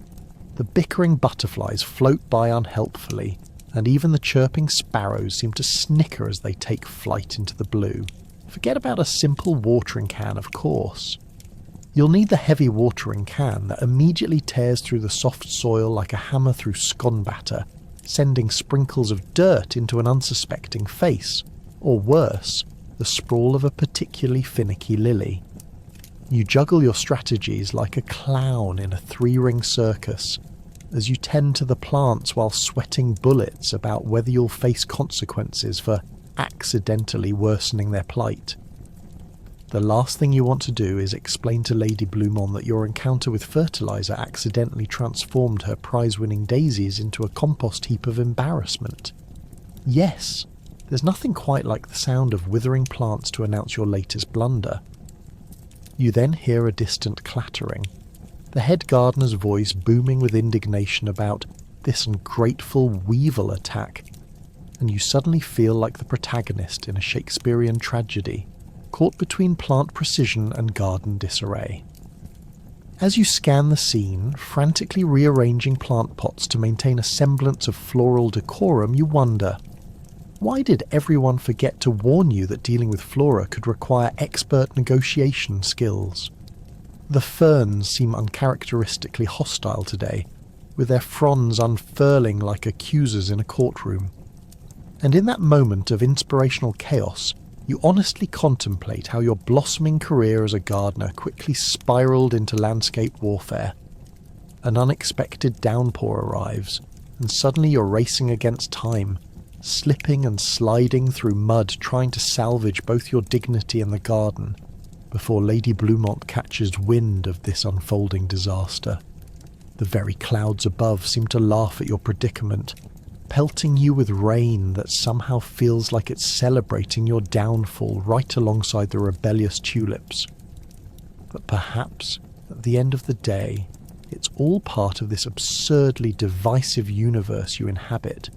The bickering butterflies float by unhelpfully, and even the chirping sparrows seem to snicker as they take flight into the blue. Forget about a simple watering can, of course. You'll need the heavy watering can that immediately tears through the soft soil like a hammer through scone batter, sending sprinkles of dirt into an unsuspecting face, or worse, the sprawl of a particularly finicky lily. You juggle your strategies like a clown in a three-ring circus, as you tend to the plants while sweating bullets about whether you'll face consequences for accidentally worsening their plight. The last thing you want to do is explain to Lady Bloomont that your encounter with fertilizer accidentally transformed her prize-winning daisies into a compost heap of embarrassment. Yes, there's nothing quite like the sound of withering plants to announce your latest blunder. You then hear a distant clattering, the head gardener's voice booming with indignation about this ungrateful weevil attack, and you suddenly feel like the protagonist in a Shakespearean tragedy, caught between plant precision and garden disarray. As you scan the scene, frantically rearranging plant pots to maintain a semblance of floral decorum, you wonder, why did everyone forget to warn you that dealing with flora could require expert negotiation skills? The ferns seem uncharacteristically hostile today, with their fronds unfurling like accusers in a courtroom. And in that moment of inspirational chaos, you honestly contemplate how your blossoming career as a gardener quickly spiraled into landscape warfare. An unexpected downpour arrives, and suddenly you're racing against time, slipping and sliding through mud trying to salvage both your dignity and the garden, before Lady Bloomont catches wind of this unfolding disaster. The very clouds above seem to laugh at your predicament, pelting you with rain that somehow feels like it's celebrating your downfall right alongside the rebellious tulips. But perhaps, at the end of the day, it's all part of this absurdly divisive universe you inhabit,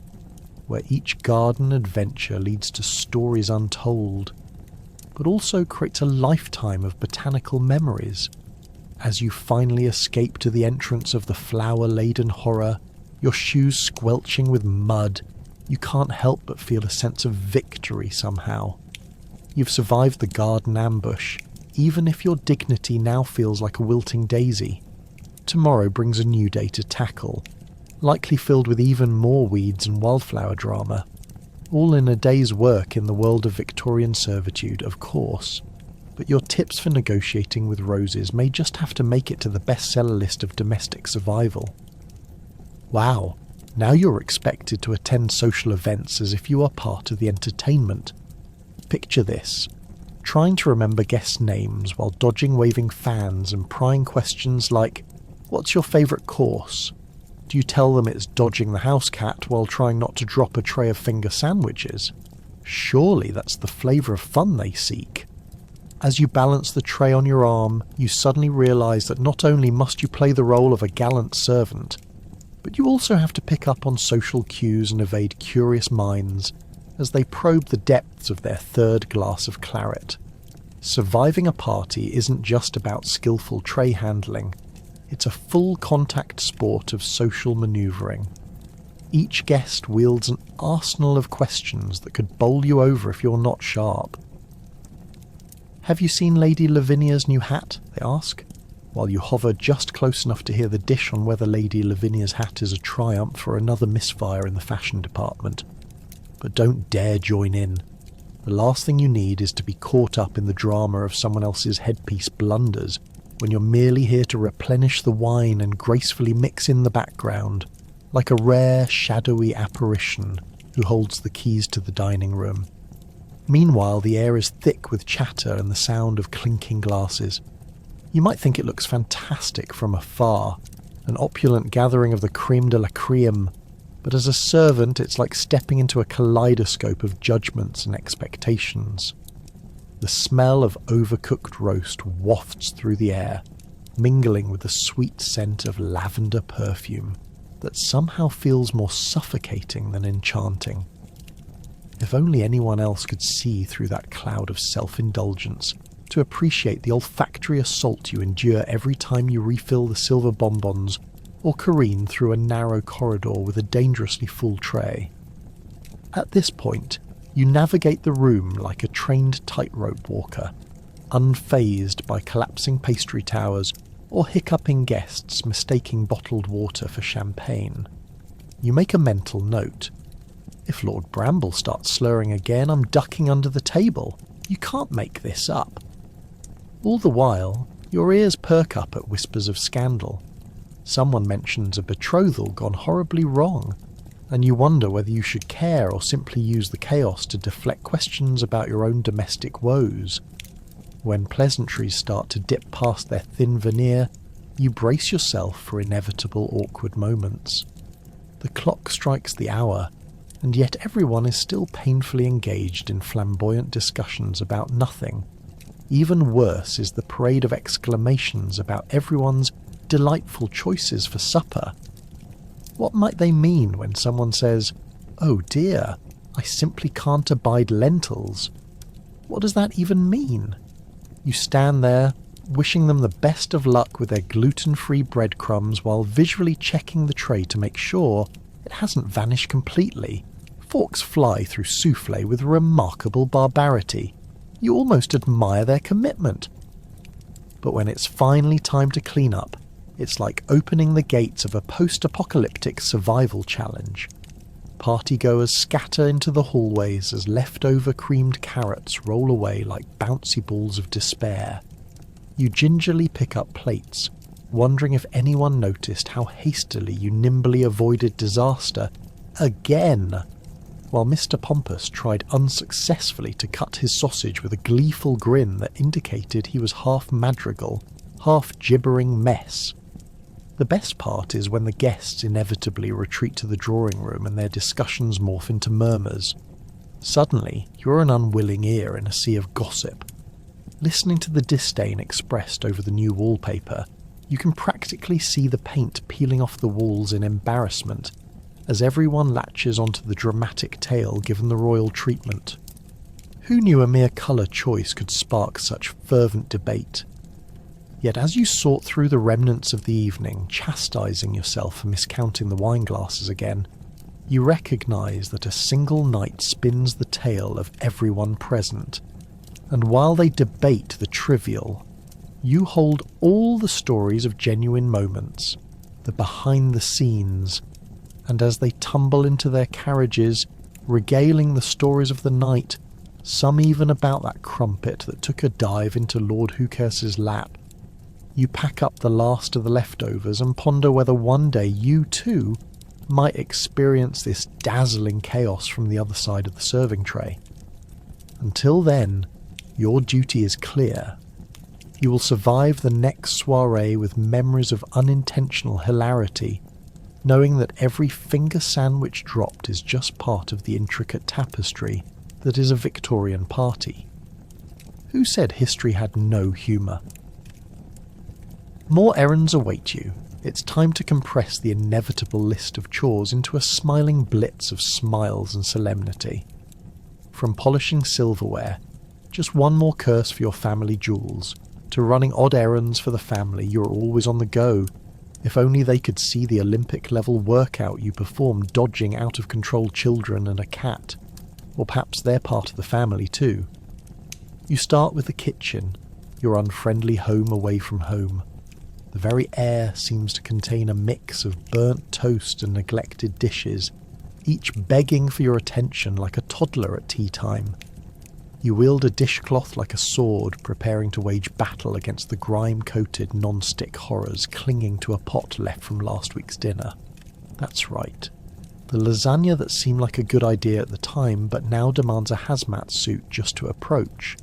where each garden adventure leads to stories untold, but also creates a lifetime of botanical memories. As you finally escape to the entrance of the flower-laden horror, your shoes squelching with mud, you can't help but feel a sense of victory somehow. You've survived the garden ambush, even if your dignity now feels like a wilting daisy. Tomorrow brings a new day to tackle, likely filled with even more weeds and wildflower drama. All in a day's work in the world of Victorian servitude, of course. But your tips for negotiating with roses may just have to make it to the bestseller list of domestic survival. Wow, now you're expected to attend social events as if you are part of the entertainment. Picture this: trying to remember guest names while dodging waving fans and prying questions like, "What's your favourite course?" Do you tell them it's dodging the house cat while trying not to drop a tray of finger sandwiches? Surely that's the flavour of fun they seek. As you balance the tray on your arm, you suddenly realise that not only must you play the role of a gallant servant, but you also have to pick up on social cues and evade curious minds as they probe the depths of their third glass of claret. Surviving a party isn't just about skillful tray handling. It's a full-contact sport of social manoeuvring. Each guest wields an arsenal of questions that could bowl you over if you're not sharp. "Have you seen Lady Lavinia's new hat?" they ask, while you hover just close enough to hear the dish on whether Lady Lavinia's hat is a triumph or another misfire in the fashion department. But don't dare join in. The last thing you need is to be caught up in the drama of someone else's headpiece blunders, when you're merely here to replenish the wine and gracefully mix in the background, like a rare, shadowy apparition who holds the keys to the dining room. Meanwhile, the air is thick with chatter and the sound of clinking glasses. You might think it looks fantastic from afar, an opulent gathering of the creme de la creme, but as a servant it's like stepping into a kaleidoscope of judgments and expectations. The smell of overcooked roast wafts through the air, mingling with the sweet scent of lavender perfume that somehow feels more suffocating than enchanting. If only anyone else could see through that cloud of self-indulgence, to appreciate the olfactory assault you endure every time you refill the silver bonbons or careen through a narrow corridor with a dangerously full tray. At this point, you navigate the room like a trained tightrope walker, unfazed by collapsing pastry towers or hiccuping guests mistaking bottled water for champagne. You make a mental note. If Lord Bramble starts slurring again, I'm ducking under the table. You can't make this up. All the while, your ears perk up at whispers of scandal. Someone mentions a betrothal gone horribly wrong, and you wonder whether you should care or simply use the chaos to deflect questions about your own domestic woes. When pleasantries start to dip past their thin veneer, you brace yourself for inevitable awkward moments. The clock strikes the hour, and yet everyone is still painfully engaged in flamboyant discussions about nothing. Even worse is the parade of exclamations about everyone's delightful choices for supper. What might they mean when someone says, "Oh dear, I simply can't abide lentils"? What does that even mean? You stand there, wishing them the best of luck with their gluten-free breadcrumbs while visually checking the tray to make sure it hasn't vanished completely. Forks fly through soufflé with remarkable barbarity. You almost admire their commitment. But when it's finally time to clean up, it's like opening the gates of a post-apocalyptic survival challenge. Partygoers scatter into the hallways as leftover creamed carrots roll away like bouncy balls of despair. You gingerly pick up plates, wondering if anyone noticed how hastily you nimbly avoided disaster again, while Mr. Pompous tried unsuccessfully to cut his sausage with a gleeful grin that indicated he was half madrigal, half gibbering mess. The best part is when the guests inevitably retreat to the drawing room and their discussions morph into murmurs. Suddenly, you're an unwilling ear in a sea of gossip. Listening to the disdain expressed over the new wallpaper, you can practically see the paint peeling off the walls in embarrassment as everyone latches onto the dramatic tale given the royal treatment. Who knew a mere colour choice could spark such fervent debate? Yet as you sort through the remnants of the evening, chastising yourself for miscounting the wine glasses again, you recognise that a single night spins the tale of everyone present, and while they debate the trivial, you hold all the stories of genuine moments, the behind the scenes, and as they tumble into their carriages, regaling the stories of the night, some even about that crumpet that took a dive into Lord Whocare's lap, you pack up the last of the leftovers and ponder whether one day you too might experience this dazzling chaos from the other side of the serving tray. Until then, your duty is clear. You will survive the next soiree with memories of unintentional hilarity, knowing that every finger sandwich dropped is just part of the intricate tapestry that is a Victorian party. Who said history had no humour? More errands await you. It's time to compress the inevitable list of chores into a smiling blitz of smiles and solemnity. From polishing silverware, just one more curse for your family jewels, to running odd errands for the family you're always on the go. If only they could see the Olympic-level workout you perform dodging out-of-control children and a cat. Or perhaps they're part of the family too. You start with the kitchen, your unfriendly home away from home. The very air seems to contain a mix of burnt toast and neglected dishes, each begging for your attention like a toddler at tea time. You wield a dishcloth like a sword, preparing to wage battle against the grime-coated non-stick horrors clinging to a pot left from last week's dinner. That's right. The lasagna that seemed like a good idea at the time but now demands a hazmat suit just to approach.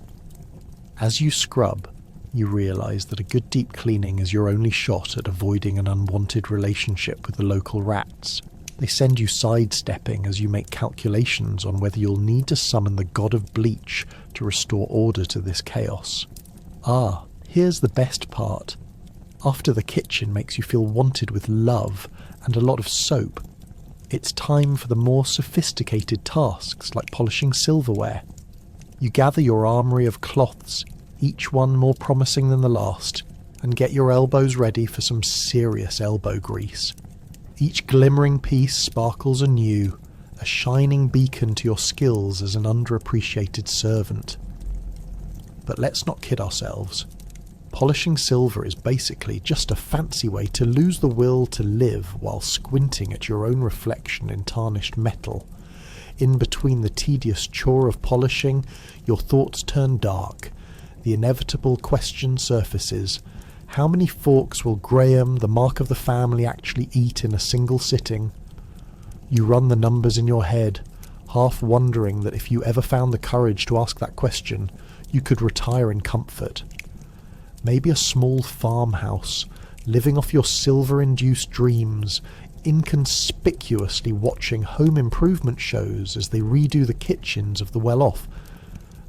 As you scrub, you realise that a good deep cleaning is your only shot at avoiding an unwanted relationship with the local rats. They send you sidestepping as you make calculations on whether you'll need to summon the god of bleach to restore order to this chaos. Ah, here's the best part. After the kitchen makes you feel wanted with love and a lot of soap, it's time for the more sophisticated tasks like polishing silverware. You gather your armoury of cloths, each one more promising than the last, and get your elbows ready for some serious elbow grease. Each glimmering piece sparkles anew, a shining beacon to your skills as an underappreciated servant. But let's not kid ourselves. Polishing silver is basically just a fancy way to lose the will to live while squinting at your own reflection in tarnished metal. In between the tedious chore of polishing, your thoughts turn dark. The inevitable question surfaces. How many forks will Graham, the mark of the family, actually eat in a single sitting? You run the numbers in your head, half wondering that if you ever found the courage to ask that question, you could retire in comfort. Maybe a small farmhouse, living off your silver-induced dreams, inconspicuously watching home improvement shows as they redo the kitchens of the well-off.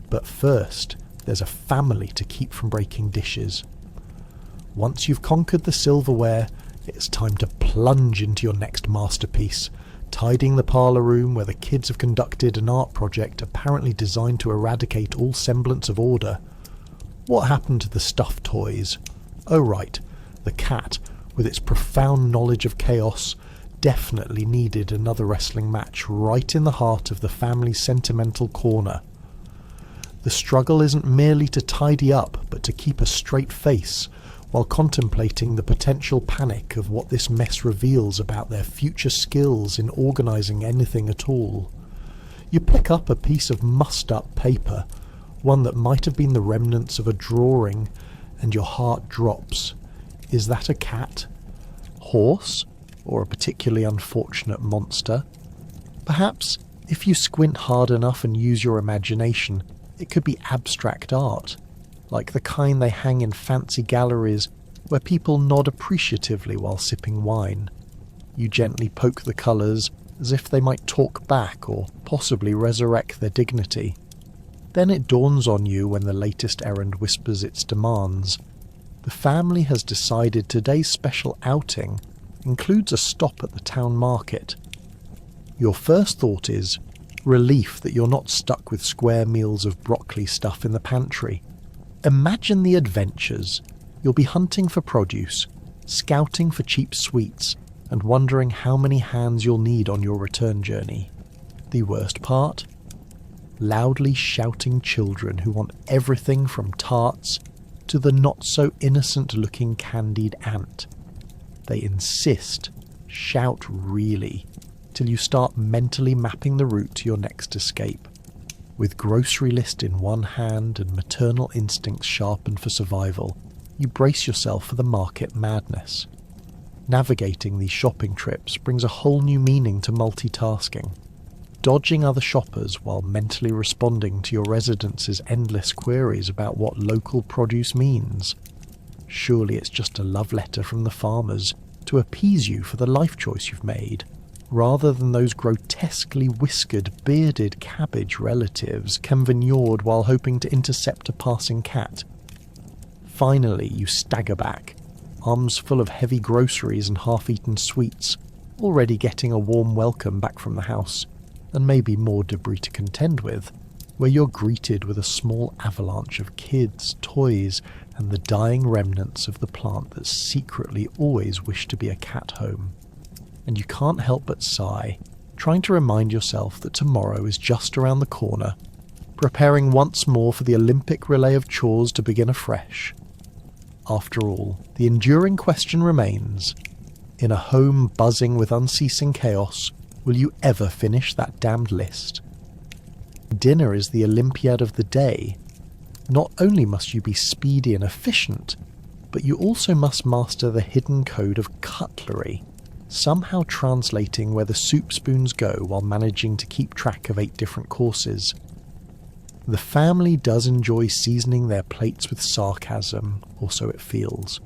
But first, there's a family to keep from breaking dishes. Once you've conquered the silverware, it's time to plunge into your next masterpiece, tidying the parlour room where the kids have conducted an art project apparently designed to eradicate all semblance of order. What happened to the stuffed toys? Oh right, the cat, with its profound knowledge of chaos, definitely needed another wrestling match right in the heart of the family's sentimental corner. The struggle isn't merely to tidy up, but to keep a straight face, while contemplating the potential panic of what this mess reveals about their future skills in organising anything at all. You pick up a piece of mussed-up paper, one that might have been the remnants of a drawing, and your heart drops. Is that a cat? Horse? Or a particularly unfortunate monster? Perhaps, if you squint hard enough and use your imagination, it could be abstract art, like the kind they hang in fancy galleries where people nod appreciatively while sipping wine. You gently poke the colours as if they might talk back or possibly resurrect their dignity. Then it dawns on you when the latest errand whispers its demands. The family has decided today's special outing includes a stop at the town market. Your first thought is relief that you're not stuck with square meals of broccoli stuff in the pantry. Imagine the adventures. You'll be hunting for produce, scouting for cheap sweets, and wondering how many hands you'll need on your return journey. The worst part? Loudly shouting children who want everything from tarts to the not-so-innocent-looking candied ant. They insist, shout really, till you start mentally mapping the route to your next escape. With grocery list in one hand and maternal instincts sharpened for survival, you brace yourself for the market madness. Navigating these shopping trips brings a whole new meaning to multitasking. Dodging other shoppers while mentally responding to your residents' endless queries about what local produce means. Surely it's just a love letter from the farmers to appease you for the life choice you've made, rather than those grotesquely whiskered, bearded cabbage relatives canvanured while hoping to intercept a passing cat. Finally, you stagger back, arms full of heavy groceries and half-eaten sweets, already getting a warm welcome back from the house, and maybe more debris to contend with, where you're greeted with a small avalanche of kids, toys, and the dying remnants of the plant that secretly always wished to be a cat home. And you can't help but sigh, trying to remind yourself that tomorrow is just around the corner, preparing once more for the Olympic relay of chores to begin afresh. After all, the enduring question remains, in a home buzzing with unceasing chaos, will you ever finish that damned list? Dinner is the Olympiad of the day. Not only must you be speedy and efficient, but you also must master the hidden code of cutlery, somehow translating where the soup spoons go while managing to keep track of 8 different courses. The family does enjoy seasoning their plates with sarcasm, or so it feels,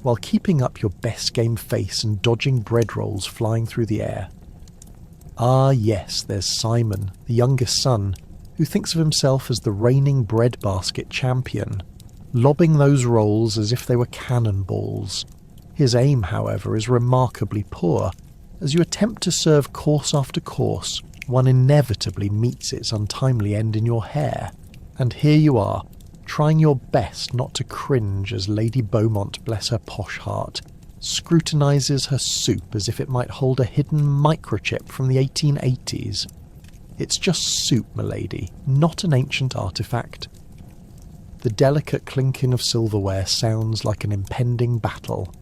while keeping up your best game face and dodging bread rolls flying through the air. Ah yes, there's Simon, the youngest son, who thinks of himself as the reigning breadbasket champion, lobbing those rolls as if they were cannonballs. His aim, however, is remarkably poor. As you attempt to serve course after course, one inevitably meets its untimely end in your hair. And here you are, trying your best not to cringe as Lady Beaumont, bless her posh heart, scrutinises her soup as if it might hold a hidden microchip from the 1880s. It's just soup, milady, not an ancient artifact. The delicate clinking of silverware sounds like an impending battle.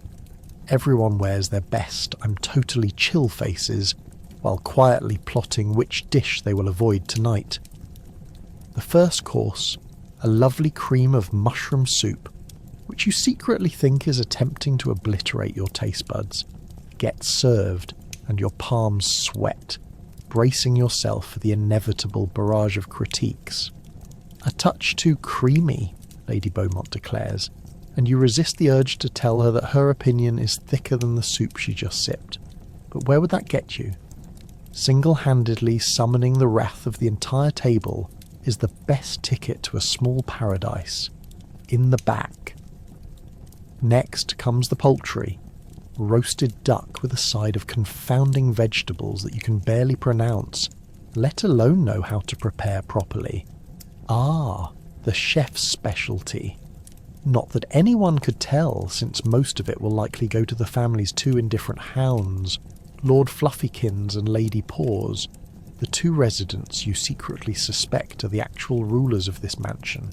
Everyone wears their best "I'm totally chill" faces, while quietly plotting which dish they will avoid tonight. The first course, a lovely cream of mushroom soup, which you secretly think is attempting to obliterate your taste buds, gets served, and your palms sweat, bracing yourself for the inevitable barrage of critiques. A touch too creamy, Lady Beaumont declares, and you resist the urge to tell her that her opinion is thicker than the soup she just sipped. But where would that get you? Single-handedly summoning the wrath of the entire table is the best ticket to a small paradise, in the back. Next comes the poultry, roasted duck with a side of confounding vegetables that you can barely pronounce, let alone know how to prepare properly. Ah, the chef's specialty. Not that anyone could tell, since most of it will likely go to the family's 2 indifferent hounds, Lord Fluffykins and Lady Paws, the 2 residents you secretly suspect are the actual rulers of this mansion.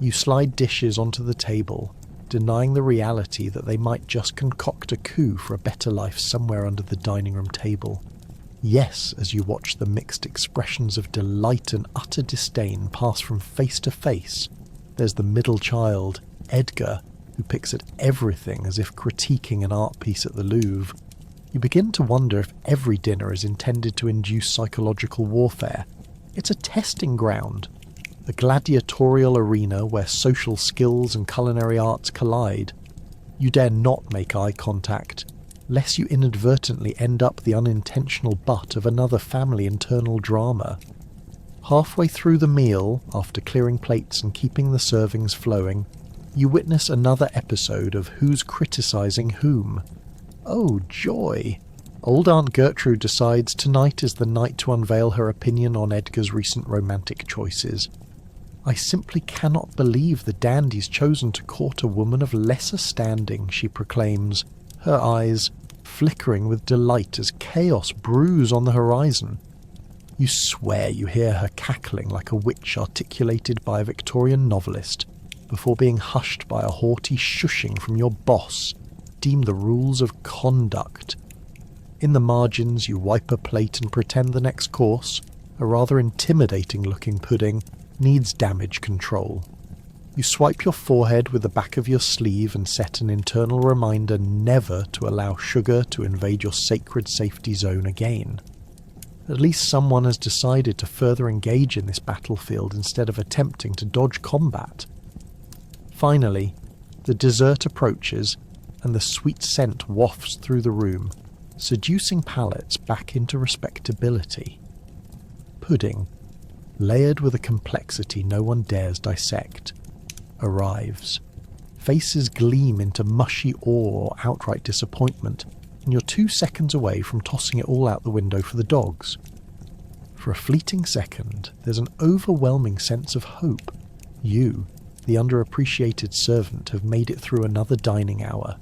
You slide dishes onto the table, denying the reality that they might just concoct a coup for a better life somewhere under the dining room table. Yes, as you watch the mixed expressions of delight and utter disdain pass from face to face, there's the middle child, Edgar, who picks at everything as if critiquing an art piece at the Louvre. You begin to wonder if every dinner is intended to induce psychological warfare. It's a testing ground, a gladiatorial arena where social skills and culinary arts collide. You dare not make eye contact, lest you inadvertently end up the unintentional butt of another family internal drama. Halfway through the meal, after clearing plates and keeping the servings flowing, you witness another episode of who's criticising whom. Oh, joy! Old Aunt Gertrude decides tonight is the night to unveil her opinion on Edgar's recent romantic choices. I simply cannot believe the dandy's chosen to court a woman of lesser standing, she proclaims, her eyes flickering with delight as chaos brews on the horizon. You swear you hear her cackling like a witch articulated by a Victorian novelist, before being hushed by a haughty shushing from your boss, deemed the rules of conduct. In the margins you wipe a plate and pretend the next course, a rather intimidating-looking pudding, needs damage control. You swipe your forehead with the back of your sleeve and set an internal reminder never to allow sugar to invade your sacred safety zone again. At least someone has decided to further engage in this battlefield instead of attempting to dodge combat. Finally, the dessert approaches and the sweet scent wafts through the room, seducing palates back into respectability. Pudding, layered with a complexity no one dares dissect, arrives. Faces gleam into mushy awe or outright disappointment, and you're 2 seconds away from tossing it all out the window for the dogs. For a fleeting second, there's an overwhelming sense of hope. You, the underappreciated servant, have made it through another dining hour.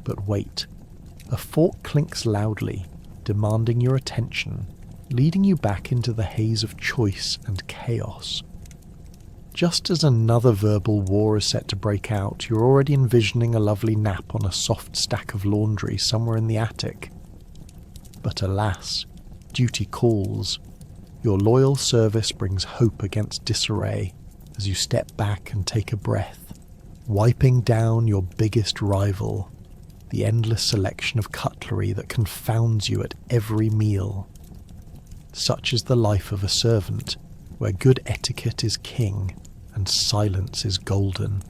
But wait. A fork clinks loudly, demanding your attention, leading you back into the haze of choice and chaos. Just as another verbal war is set to break out, you're already envisioning a lovely nap on a soft stack of laundry somewhere in the attic. But alas, duty calls. Your loyal service brings hope against disarray as you step back and take a breath, wiping down your biggest rival, the endless selection of cutlery that confounds you at every meal. Such is the life of a servant, where good etiquette is king and silence is golden,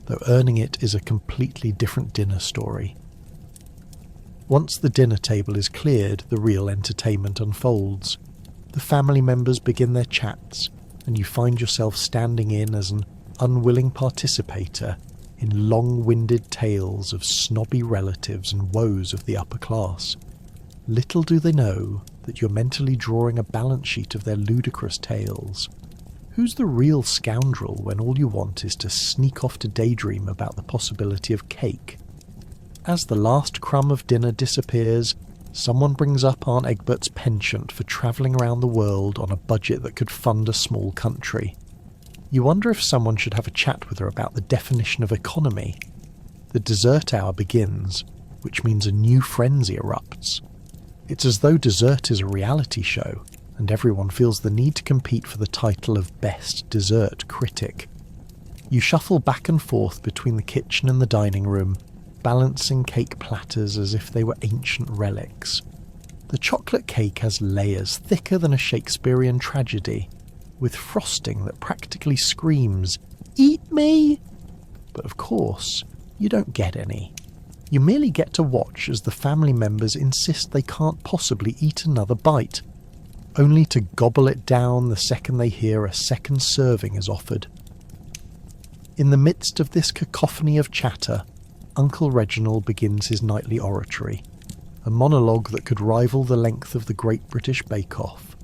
though earning it is a completely different dinner story. Once the dinner table is cleared, the real entertainment unfolds. The family members begin their chats, and you find yourself standing in as an unwilling participator in long-winded tales of snobby relatives and woes of the upper class. Little do they know that you're mentally drawing a balance sheet of their ludicrous tales. Who's the real scoundrel when all you want is to sneak off to daydream about the possibility of cake? As the last crumb of dinner disappears, someone brings up Aunt Egbert's penchant for travelling around the world on a budget that could fund a small country. You wonder if someone should have a chat with her about the definition of economy. The dessert hour begins, which means a new frenzy erupts. It's as though dessert is a reality show, and everyone feels the need to compete for the title of Best Dessert Critic. You shuffle back and forth between the kitchen and the dining room, balancing cake platters as if they were ancient relics. The chocolate cake has layers thicker than a Shakespearean tragedy, with frosting that practically screams, "Eat me!" But of course, you don't get any. You merely get to watch as the family members insist they can't possibly eat another bite, only to gobble it down the second they hear a second serving is offered. In the midst of this cacophony of chatter, Uncle Reginald begins his nightly oratory, a monologue that could rival the length of the Great British Bake Off.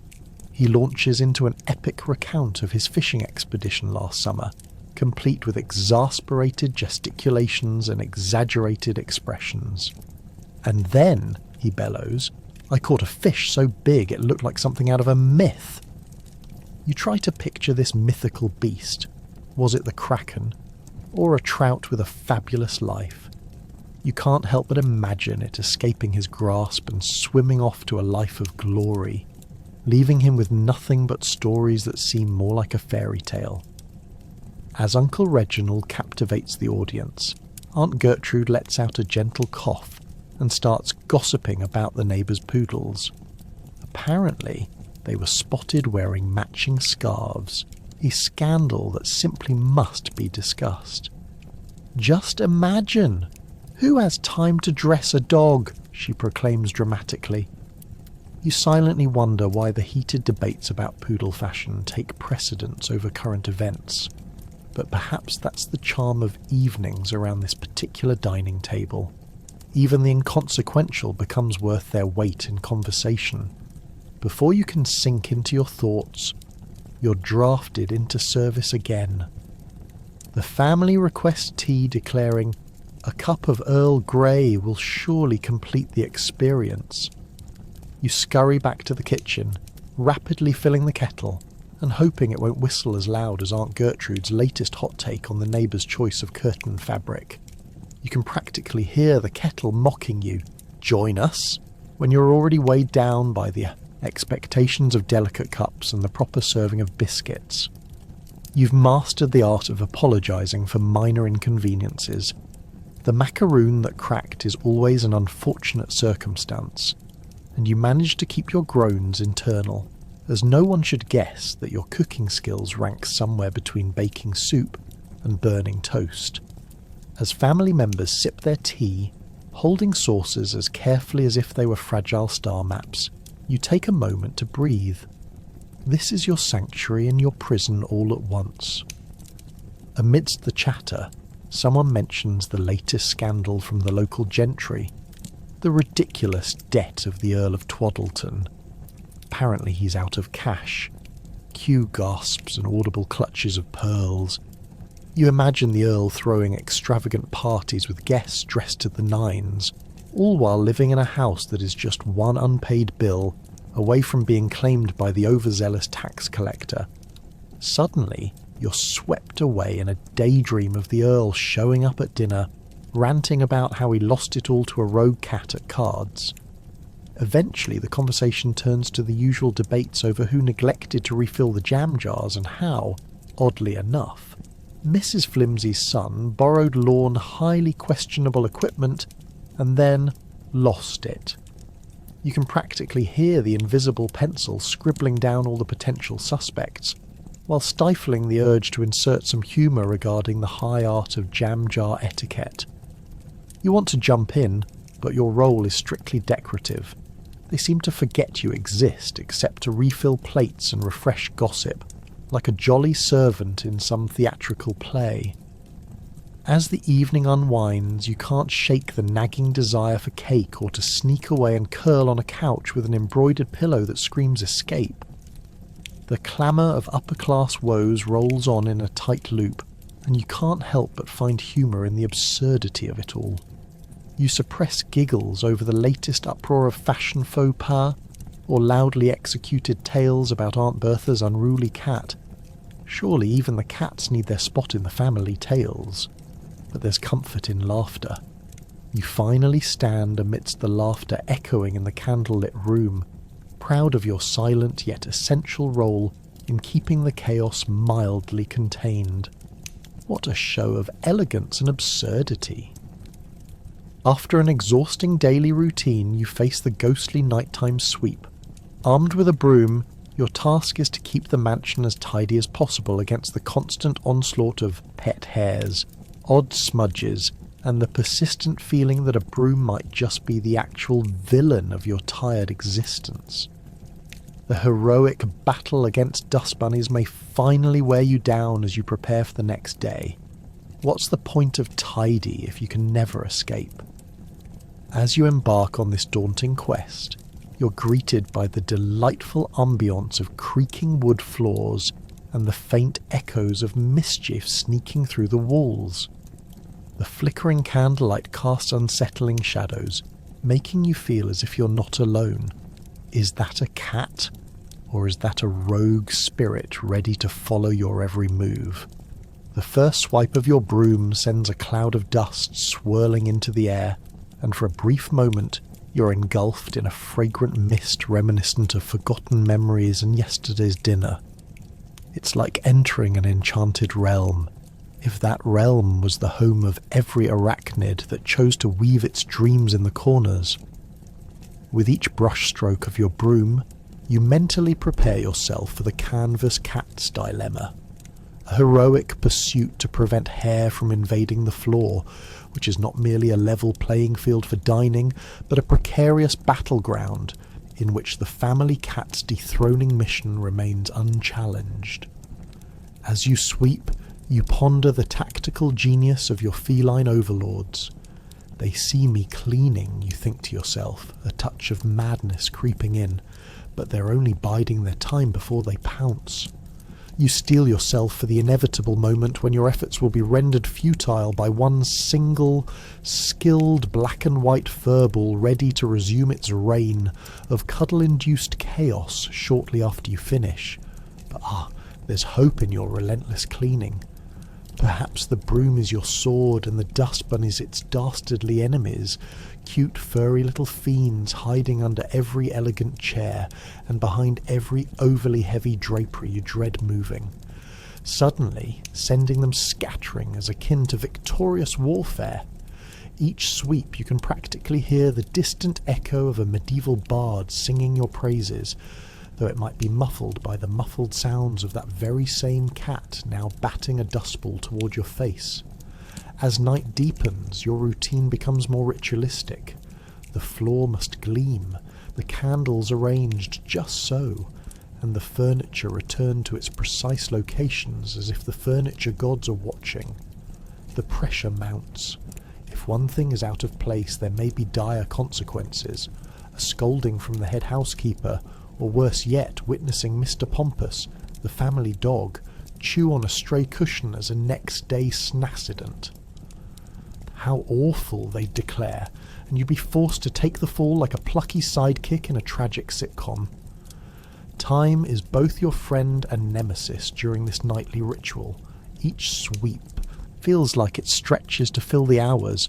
He launches into an epic recount of his fishing expedition last summer, complete with exasperated gesticulations and exaggerated expressions. "And then," he bellows, "I caught a fish so big it looked like something out of a myth." You try to picture this mythical beast. Was it the kraken, or a trout with a fabulous life? You can't help but imagine it escaping his grasp and swimming off to a life of glory, leaving him with nothing but stories that seem more like a fairy tale. As Uncle Reginald captivates the audience, Aunt Gertrude lets out a gentle cough and starts gossiping about the neighbours' poodles. Apparently, they were spotted wearing matching scarves, a scandal that simply must be discussed. Just imagine! "Who has time to dress a dog?" she proclaims dramatically. You silently wonder why the heated debates about poodle fashion take precedence over current events, but perhaps that's the charm of evenings around this particular dining table. Even the inconsequential becomes worth their weight in conversation. Before you can sink into your thoughts, you're drafted into service again. The family requests tea, declaring, "A cup of Earl Grey will surely complete the experience." You scurry back to the kitchen, rapidly filling the kettle, and hoping it won't whistle as loud as Aunt Gertrude's latest hot take on the neighbour's choice of curtain fabric. You can practically hear the kettle mocking you, "Join us," when you're already weighed down by the expectations of delicate cups and the proper serving of biscuits. You've mastered the art of apologising for minor inconveniences. The macaroon that cracked is always an unfortunate circumstance, and you manage to keep your groans internal, as no one should guess that your cooking skills rank somewhere between baking soup and burning toast. As family members sip their tea, holding saucers as carefully as if they were fragile star maps, you take a moment to breathe. This is your sanctuary and your prison all at once. Amidst the chatter, someone mentions the latest scandal from the local gentry, the ridiculous debt of the Earl of Twaddleton. Apparently he's out of cash. Cue gasps and audible clutches of pearls. You imagine the Earl throwing extravagant parties with guests dressed to the nines, all while living in a house that is just one unpaid bill away from being claimed by the overzealous tax collector. Suddenly, you're swept away in a daydream of the Earl showing up at dinner, ranting about how he lost it all to a rogue cat at cards. Eventually, the conversation turns to the usual debates over who neglected to refill the jam jars and how, oddly enough, Mrs. Flimsy's son borrowed Lorne highly questionable equipment and then lost it. You can practically hear the invisible pencil scribbling down all the potential suspects, while stifling the urge to insert some humour regarding the high art of jam jar etiquette. You want to jump in, but your role is strictly decorative. They seem to forget you exist except to refill plates and refresh gossip, like a jolly servant in some theatrical play. As the evening unwinds, you can't shake the nagging desire for cake or to sneak away and curl on a couch with an embroidered pillow that screams escape. The clamour of upper-class woes rolls on in a tight loop, and you can't help but find humour in the absurdity of it all. You suppress giggles over the latest uproar of fashion faux pas, or loudly executed tales about Aunt Bertha's unruly cat. Surely even the cats need their spot in the family tales. But there's comfort in laughter. You finally stand amidst the laughter echoing in the candlelit room, proud of your silent yet essential role in keeping the chaos mildly contained. What a show of elegance and absurdity. After an exhausting daily routine, you face the ghostly nighttime sweep. Armed with a broom, your task is to keep the mansion as tidy as possible against the constant onslaught of pet hairs, odd smudges, and the persistent feeling that a broom might just be the actual villain of your tired existence. The heroic battle against dust bunnies may finally wear you down as you prepare for the next day. What's the point of tidy if you can never escape? As you embark on this daunting quest, you're greeted by the delightful ambience of creaking wood floors and the faint echoes of mischief sneaking through the walls. The flickering candlelight casts unsettling shadows, making you feel as if you're not alone. Is that a cat? Or is that a rogue spirit ready to follow your every move? The first swipe of your broom sends a cloud of dust swirling into the air, and for a brief moment you're engulfed in a fragrant mist reminiscent of forgotten memories and yesterday's dinner. It's like entering an enchanted realm, if that realm was the home of every arachnid that chose to weave its dreams in the corners. With each brushstroke of your broom, you mentally prepare yourself for the canvas cat's dilemma. A heroic pursuit to prevent hair from invading the floor, which is not merely a level playing field for dining, but a precarious battleground in which the family cat's dethroning mission remains unchallenged. As you sweep, you ponder the tactical genius of your feline overlords. They see me cleaning, you think to yourself, a touch of madness creeping in, but they're only biding their time before they pounce. You steel yourself for the inevitable moment when your efforts will be rendered futile by one single, skilled black and white furball ready to resume its reign of cuddle-induced chaos shortly after you finish. But there's hope in your relentless cleaning. Perhaps the broom is your sword and the dustbin is its dastardly enemies, cute furry little fiends hiding under every elegant chair and behind every overly heavy drapery you dread moving, suddenly sending them scattering as akin to victorious warfare. Each sweep you can practically hear the distant echo of a medieval bard singing your praises, though it might be muffled by the muffled sounds of that very same cat now batting a dustball toward your face. As night deepens, your routine becomes more ritualistic. The floor must gleam, the candles arranged just so, and the furniture returned to its precise locations as if the furniture gods are watching. The pressure mounts. If one thing is out of place, there may be dire consequences. A scolding from the head housekeeper, or worse yet, witnessing Mr. Pompous, the family dog, chew on a stray cushion as a next-day snaccident. How awful, they'd declare, and you'd be forced to take the fall like a plucky sidekick in a tragic sitcom. Time is both your friend and nemesis during this nightly ritual. Each sweep feels like it stretches to fill the hours,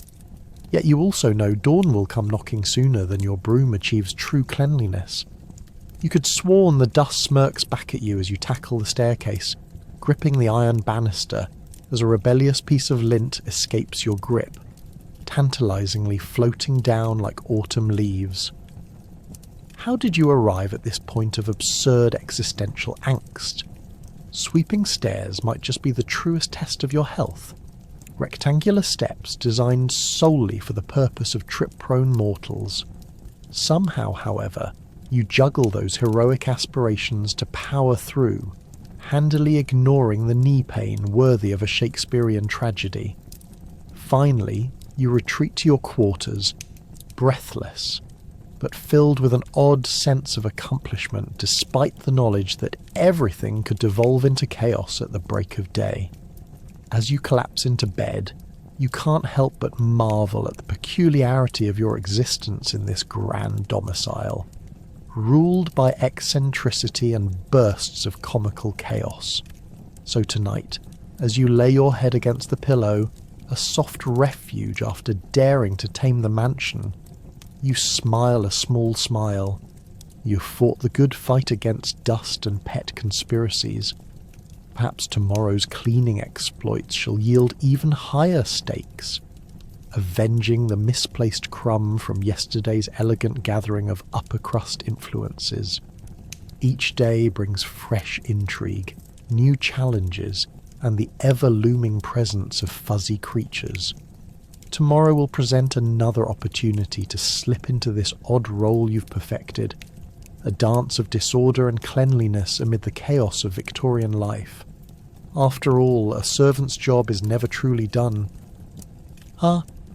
yet you also know dawn will come knocking sooner than your broom achieves true cleanliness. You could sworn the dust smirks back at you as you tackle the staircase, gripping the iron banister as a rebellious piece of lint escapes your grip, tantalizingly floating down like autumn leaves. How did you arrive at this point of absurd existential angst? Sweeping stairs might just be the truest test of your health. Rectangular steps designed solely for the purpose of trip-prone mortals. Somehow, however, you juggle those heroic aspirations to power through, handily ignoring the knee pain worthy of a Shakespearean tragedy. Finally, you retreat to your quarters, breathless, but filled with an odd sense of accomplishment despite the knowledge that everything could devolve into chaos at the break of day. As you collapse into bed, you can't help but marvel at the peculiarity of your existence in this grand domicile, ruled by eccentricity and bursts of comical chaos. So tonight, as you lay your head against the pillow, a soft refuge after daring to tame the mansion, you smile a small smile. You fought the good fight against dust and pet conspiracies. Perhaps tomorrow's cleaning exploits shall yield even higher stakes, avenging the misplaced crumb from yesterday's elegant gathering of upper-crust influences. Each day brings fresh intrigue, new challenges, and the ever-looming presence of fuzzy creatures. Tomorrow will present another opportunity to slip into this odd role you've perfected, a dance of disorder and cleanliness amid the chaos of Victorian life. After all, a servant's job is never truly done.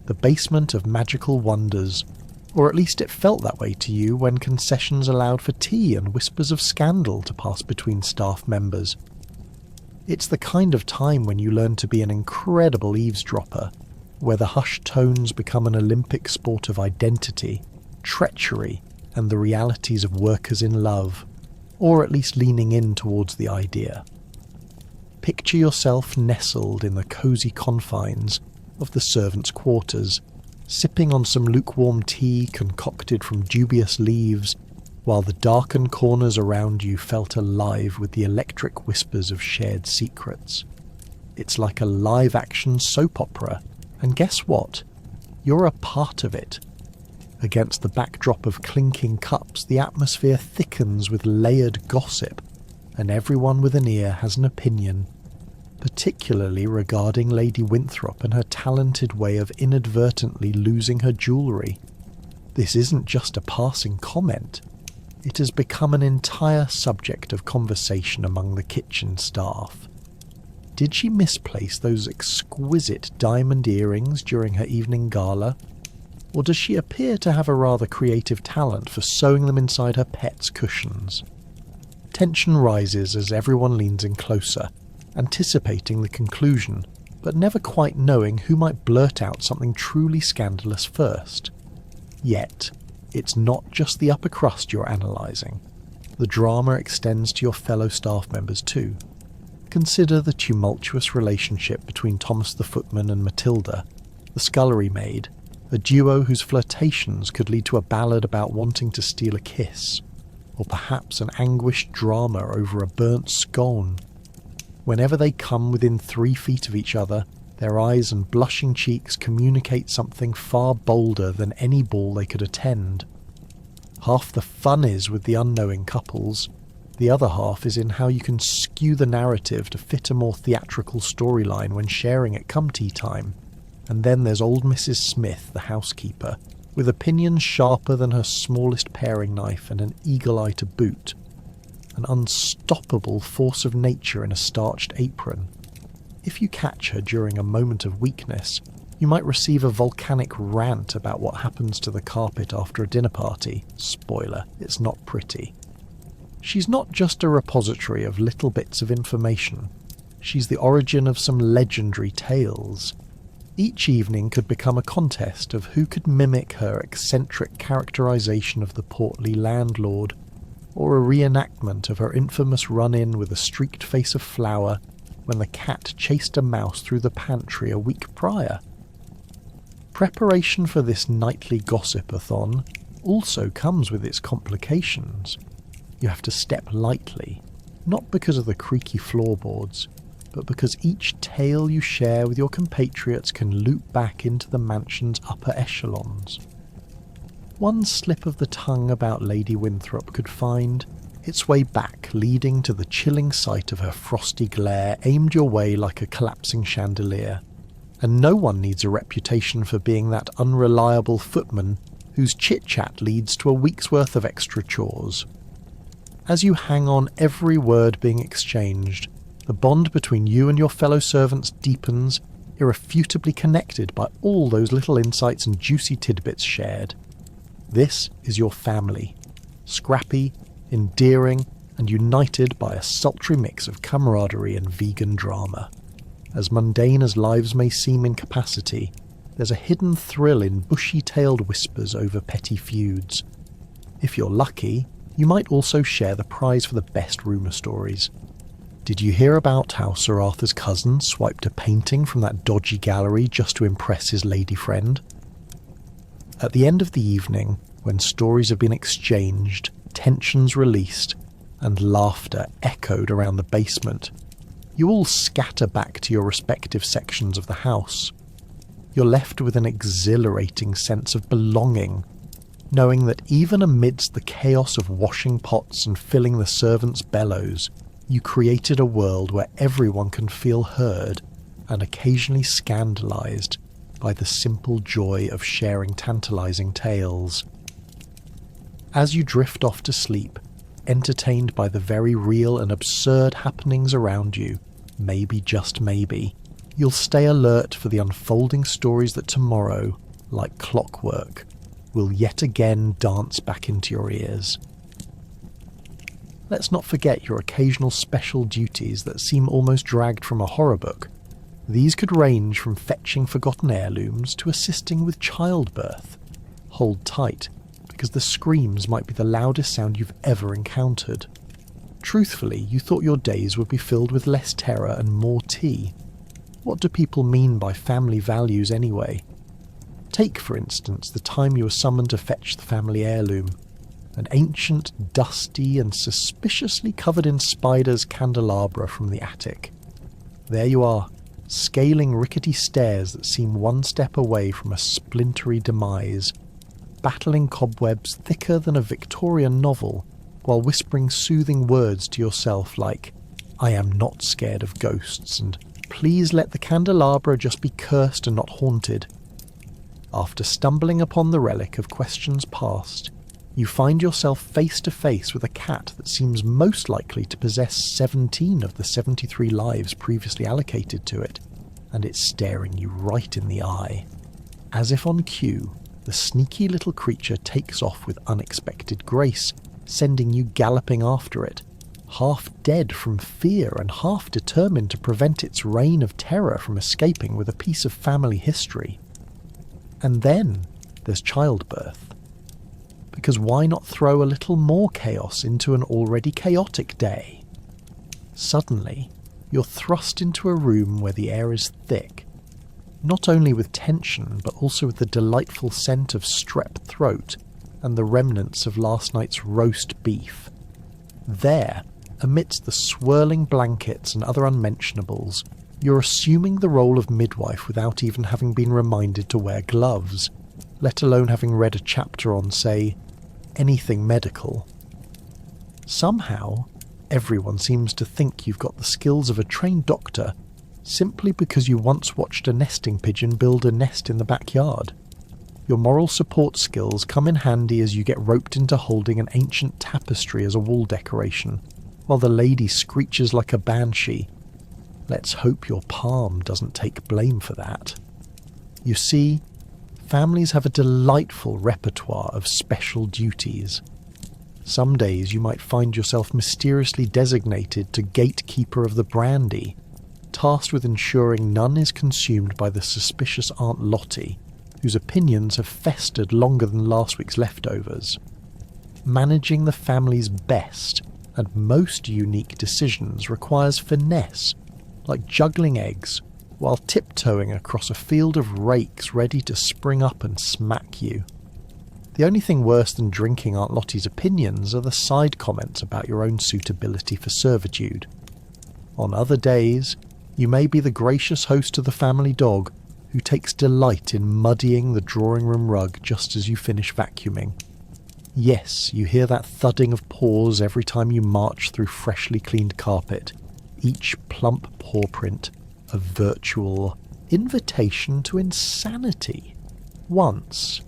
The basement of magical wonders, or at least it felt that way to you when concessions allowed for tea and whispers of scandal to pass between staff members. It's the kind of time when you learn to be an incredible eavesdropper, where the hushed tones become an Olympic sport of identity, treachery, and the realities of workers in love, or at least leaning in towards the idea. Picture yourself nestled in the cosy confines of the servants' quarters, sipping on some lukewarm tea concocted from dubious leaves, while the darkened corners around you felt alive with the electric whispers of shared secrets. It's like a live-action soap opera, and guess what? You're a part of it. Against the backdrop of clinking cups, the atmosphere thickens with layered gossip, and everyone with an ear has an opinion. particularly regarding Lady Winthrop and her talented way of inadvertently losing her jewellery. This isn't just a passing comment. It has become an entire subject of conversation among the kitchen staff. Did she misplace those exquisite diamond earrings during her evening gala? Or does she appear to have a rather creative talent for sewing them inside her pet's cushions? Tension rises as everyone leans in closer, anticipating the conclusion, but never quite knowing who might blurt out something truly scandalous first. Yet, it's not just the upper crust you're analysing. The drama extends to your fellow staff members too. Consider the tumultuous relationship between Thomas the footman and Matilda, the scullery maid, a duo whose flirtations could lead to a ballad about wanting to steal a kiss, or perhaps an anguished drama over a burnt scone. Whenever they come within 3 feet of each other, their eyes and blushing cheeks communicate something far bolder than any ball they could attend. Half the fun is with the unknowing couples, the other half is in how you can skew the narrative to fit a more theatrical storyline when sharing at come tea time. And then there's old Mrs. Smith, the housekeeper, with opinions sharper than her smallest paring knife and an eagle eye to boot. An unstoppable force of nature in a starched apron. If you catch her during a moment of weakness, you might receive a volcanic rant about what happens to the carpet after a dinner party. Spoiler, it's not pretty. She's not just a repository of little bits of information. She's the origin of some legendary tales. Each evening could become a contest of who could mimic her eccentric characterization of the portly landlord, or a reenactment of her infamous run-in with a streaked face of flour when the cat chased a mouse through the pantry a week prior. Preparation for this nightly gossip-a-thon also comes with its complications. You have to step lightly, not because of the creaky floorboards, but because each tale you share with your compatriots can loop back into the mansion's upper echelons. One slip of the tongue about Lady Winthrop could find its way back, leading to the chilling sight of her frosty glare aimed your way like a collapsing chandelier. And no one needs a reputation for being that unreliable footman whose chit-chat leads to a week's worth of extra chores. As you hang on every word being exchanged, the bond between you and your fellow servants deepens, irrefutably connected by all those little insights and juicy tidbits shared. This is your family, scrappy, endearing, and united by a sultry mix of camaraderie and vegan drama. As mundane as lives may seem in capacity, there's a hidden thrill in bushy-tailed whispers over petty feuds. If you're lucky, you might also share the prize for the best rumour stories. Did you hear about how Sir Arthur's cousin swiped a painting from that dodgy gallery just to impress his lady friend? At the end of the evening, when stories have been exchanged, tensions released, and laughter echoed around the basement, you all scatter back to your respective sections of the house. You're left with an exhilarating sense of belonging, knowing that even amidst the chaos of washing pots and filling the servants' bellows, you created a world where everyone can feel heard and occasionally scandalized by the simple joy of sharing tantalizing tales. As you drift off to sleep, entertained by the very real and absurd happenings around you, maybe, just maybe, you'll stay alert for the unfolding stories that tomorrow, like clockwork, will yet again dance back into your ears. Let's not forget your occasional special duties that seem almost dragged from a horror book. These could range from fetching forgotten heirlooms to assisting with childbirth. Hold tight, because the screams might be the loudest sound you've ever encountered. Truthfully, you thought your days would be filled with less terror and more tea. What do people mean by family values anyway? Take, for instance, the time you were summoned to fetch the family heirloom. An ancient, dusty and suspiciously covered in spiders candelabra from the attic. There you are, scaling rickety stairs that seem one step away from a splintery demise, battling cobwebs thicker than a Victorian novel, while whispering soothing words to yourself like, "I am not scared of ghosts," and please let the candelabra just be cursed and not haunted. After stumbling upon the relic of questions past, you find yourself face to face with a cat that seems most likely to possess 17 of the 73 lives previously allocated to it, and it's staring you right in the eye. As if on cue, the sneaky little creature takes off with unexpected grace, sending you galloping after it, half dead from fear and half determined to prevent its reign of terror from escaping with a piece of family history. And then there's childbirth. Because why not throw a little more chaos into an already chaotic day? Suddenly, you're thrust into a room where the air is thick, not only with tension but also with the delightful scent of strep throat and the remnants of last night's roast beef. There, amidst the swirling blankets and other unmentionables, you're assuming the role of midwife without even having been reminded to wear gloves, let alone having read a chapter on, say, anything medical. Somehow, everyone seems to think you've got the skills of a trained doctor simply because you once watched a nesting pigeon build a nest in the backyard. Your moral support skills come in handy as you get roped into holding an ancient tapestry as a wall decoration, while the lady screeches like a banshee. Let's hope your palm doesn't take blame for that. You see, families have a delightful repertoire of special duties. Some days you might find yourself mysteriously designated to gatekeeper of the brandy, tasked with ensuring none is consumed by the suspicious Aunt Lottie, whose opinions have festered longer than last week's leftovers. Managing the family's best and most unique decisions requires finesse, like juggling eggs, while tiptoeing across a field of rakes ready to spring up and smack you. The only thing worse than drinking Aunt Lottie's opinions are the side comments about your own suitability for servitude. On other days, you may be the gracious host of the family dog who takes delight in muddying the drawing room rug just as you finish vacuuming. Yes, you hear that thudding of paws every time you march through freshly cleaned carpet, each plump paw print a virtual invitation to insanity. Once,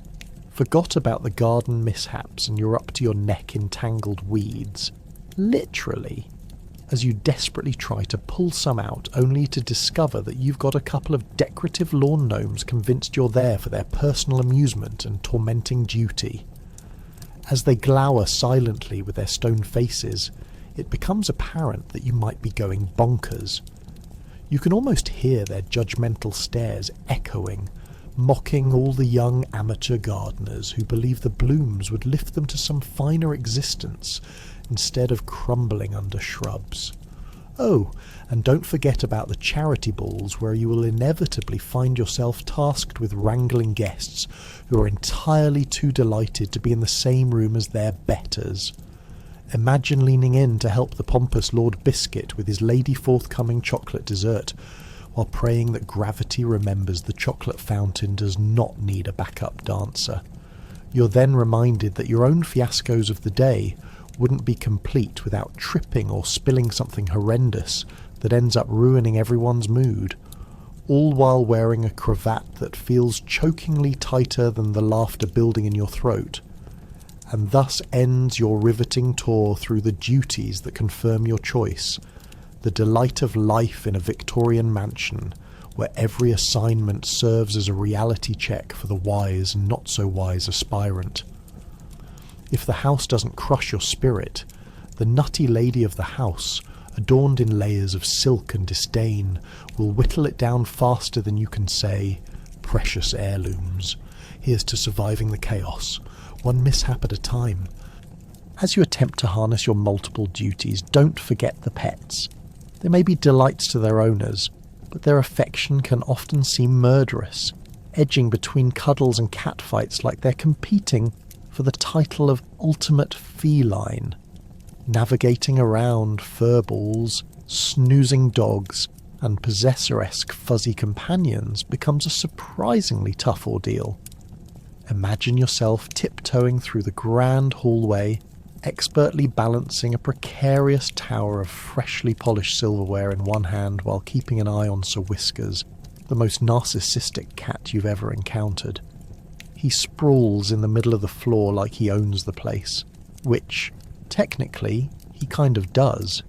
forgot about the garden mishaps and you're up to your neck in tangled weeds, literally, as you desperately try to pull some out only to discover that you've got a couple of decorative lawn gnomes convinced you're there for their personal amusement and tormenting duty. As they glower silently with their stone faces, it becomes apparent that you might be going bonkers. You can almost hear their judgmental stares echoing, mocking all the young amateur gardeners who believe the blooms would lift them to some finer existence instead of crumbling under shrubs. Oh, and don't forget about the charity balls where you will inevitably find yourself tasked with wrangling guests who are entirely too delighted to be in the same room as their betters. Imagine leaning in to help the pompous Lord Biscuit with his lady forthcoming chocolate dessert, while praying that gravity remembers the chocolate fountain does not need a backup dancer. You're then reminded that your own fiascos of the day wouldn't be complete without tripping or spilling something horrendous that ends up ruining everyone's mood, all while wearing a cravat that feels chokingly tighter than the laughter building in your throat. And thus ends your riveting tour through the duties that confirm your choice, the delight of life in a Victorian mansion, where every assignment serves as a reality check for the wise and not so wise aspirant. If the house doesn't crush your spirit, the nutty lady of the house, adorned in layers of silk and disdain, will whittle it down faster than you can say, "Precious heirlooms, here's to surviving the chaos, one mishap at a time." As you attempt to harness your multiple duties, don't forget the pets. They may be delights to their owners, but their affection can often seem murderous, edging between cuddles and catfights like they're competing for the title of ultimate feline. Navigating around furballs, snoozing dogs, and possessor-esque fuzzy companions becomes a surprisingly tough ordeal. Imagine yourself tiptoeing through the grand hallway, expertly balancing a precarious tower of freshly polished silverware in one hand while keeping an eye on Sir Whiskers, the most narcissistic cat you've ever encountered. He sprawls in the middle of the floor like he owns the place, which, technically, he kind of does.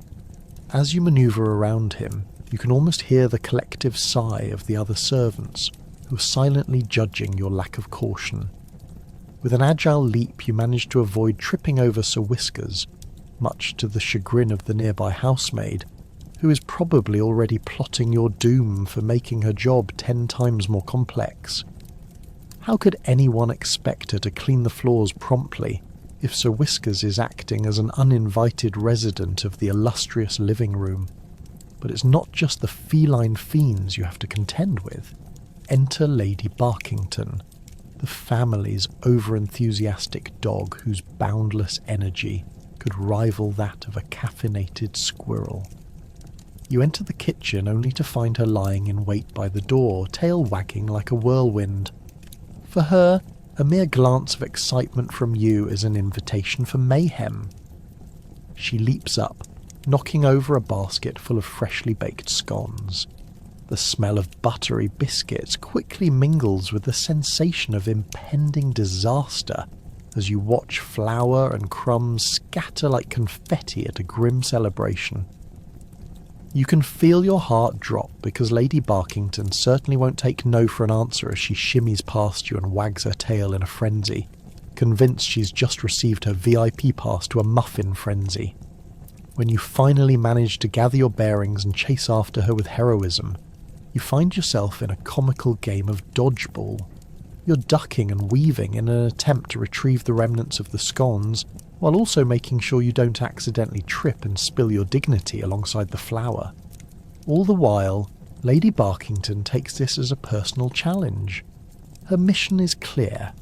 As you manoeuvre around him, you can almost hear the collective sigh of the other servants, who are silently judging your lack of caution. With an agile leap, you manage to avoid tripping over Sir Whiskers, much to the chagrin of the nearby housemaid, who is probably already plotting your doom for making her job 10 times more complex. How could anyone expect her to clean the floors promptly if Sir Whiskers is acting as an uninvited resident of the illustrious living room? But it's not just the feline fiends you have to contend with. Enter Lady Barkington, the family's over-enthusiastic dog whose boundless energy could rival that of a caffeinated squirrel. You enter the kitchen only to find her lying in wait by the door, tail wagging like a whirlwind. For her, a mere glance of excitement from you is an invitation for mayhem. She leaps up, knocking over a basket full of freshly baked scones. The smell of buttery biscuits quickly mingles with the sensation of impending disaster as you watch flour and crumbs scatter like confetti at a grim celebration. You can feel your heart drop because Lady Barkington certainly won't take no for an answer as she shimmies past you and wags her tail in a frenzy, convinced she's just received her VIP pass to a muffin frenzy. When you finally manage to gather your bearings and chase after her with heroism, you find yourself in a comical game of dodgeball. You're ducking and weaving in an attempt to retrieve the remnants of the scones, while also making sure you don't accidentally trip and spill your dignity alongside the flour. All the while, Lady Barkington takes this as a personal challenge. Her mission is clear.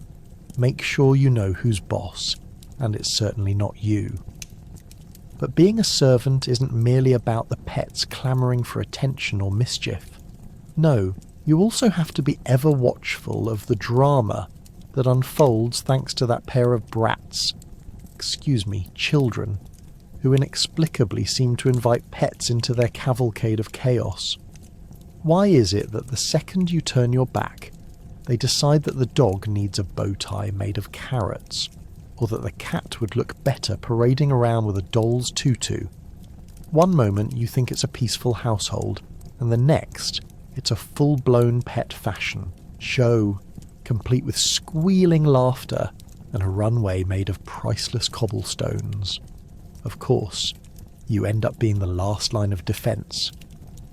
Make sure you know who's boss, and it's certainly not you. But being a servant isn't merely about the pets clamouring for attention or mischief. No, you also have to be ever watchful of the drama that unfolds thanks to that pair of children, who inexplicably seem to invite pets into their cavalcade of chaos. Why is it that the second you turn your back, they decide that the dog needs a bow tie made of carrots, or that the cat would look better parading around with a doll's tutu? One moment you think it's a peaceful household, and the next it's a full-blown pet fashion show, complete with squealing laughter and a runway made of priceless cobblestones. Of course, you end up being the last line of defence.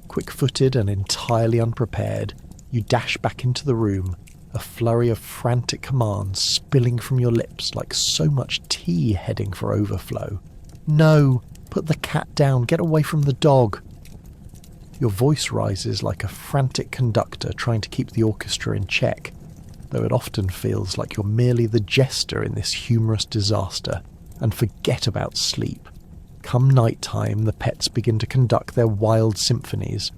Quick-footed and entirely unprepared, you dash back into the room, a flurry of frantic commands spilling from your lips like so much tea heading for overflow. No! Put the cat down! Get away from the dog! Your voice rises like a frantic conductor trying to keep the orchestra in check, though it often feels like you're merely the jester in this humorous disaster, and forget about sleep. Come night time, the pets begin to conduct their wild symphonies.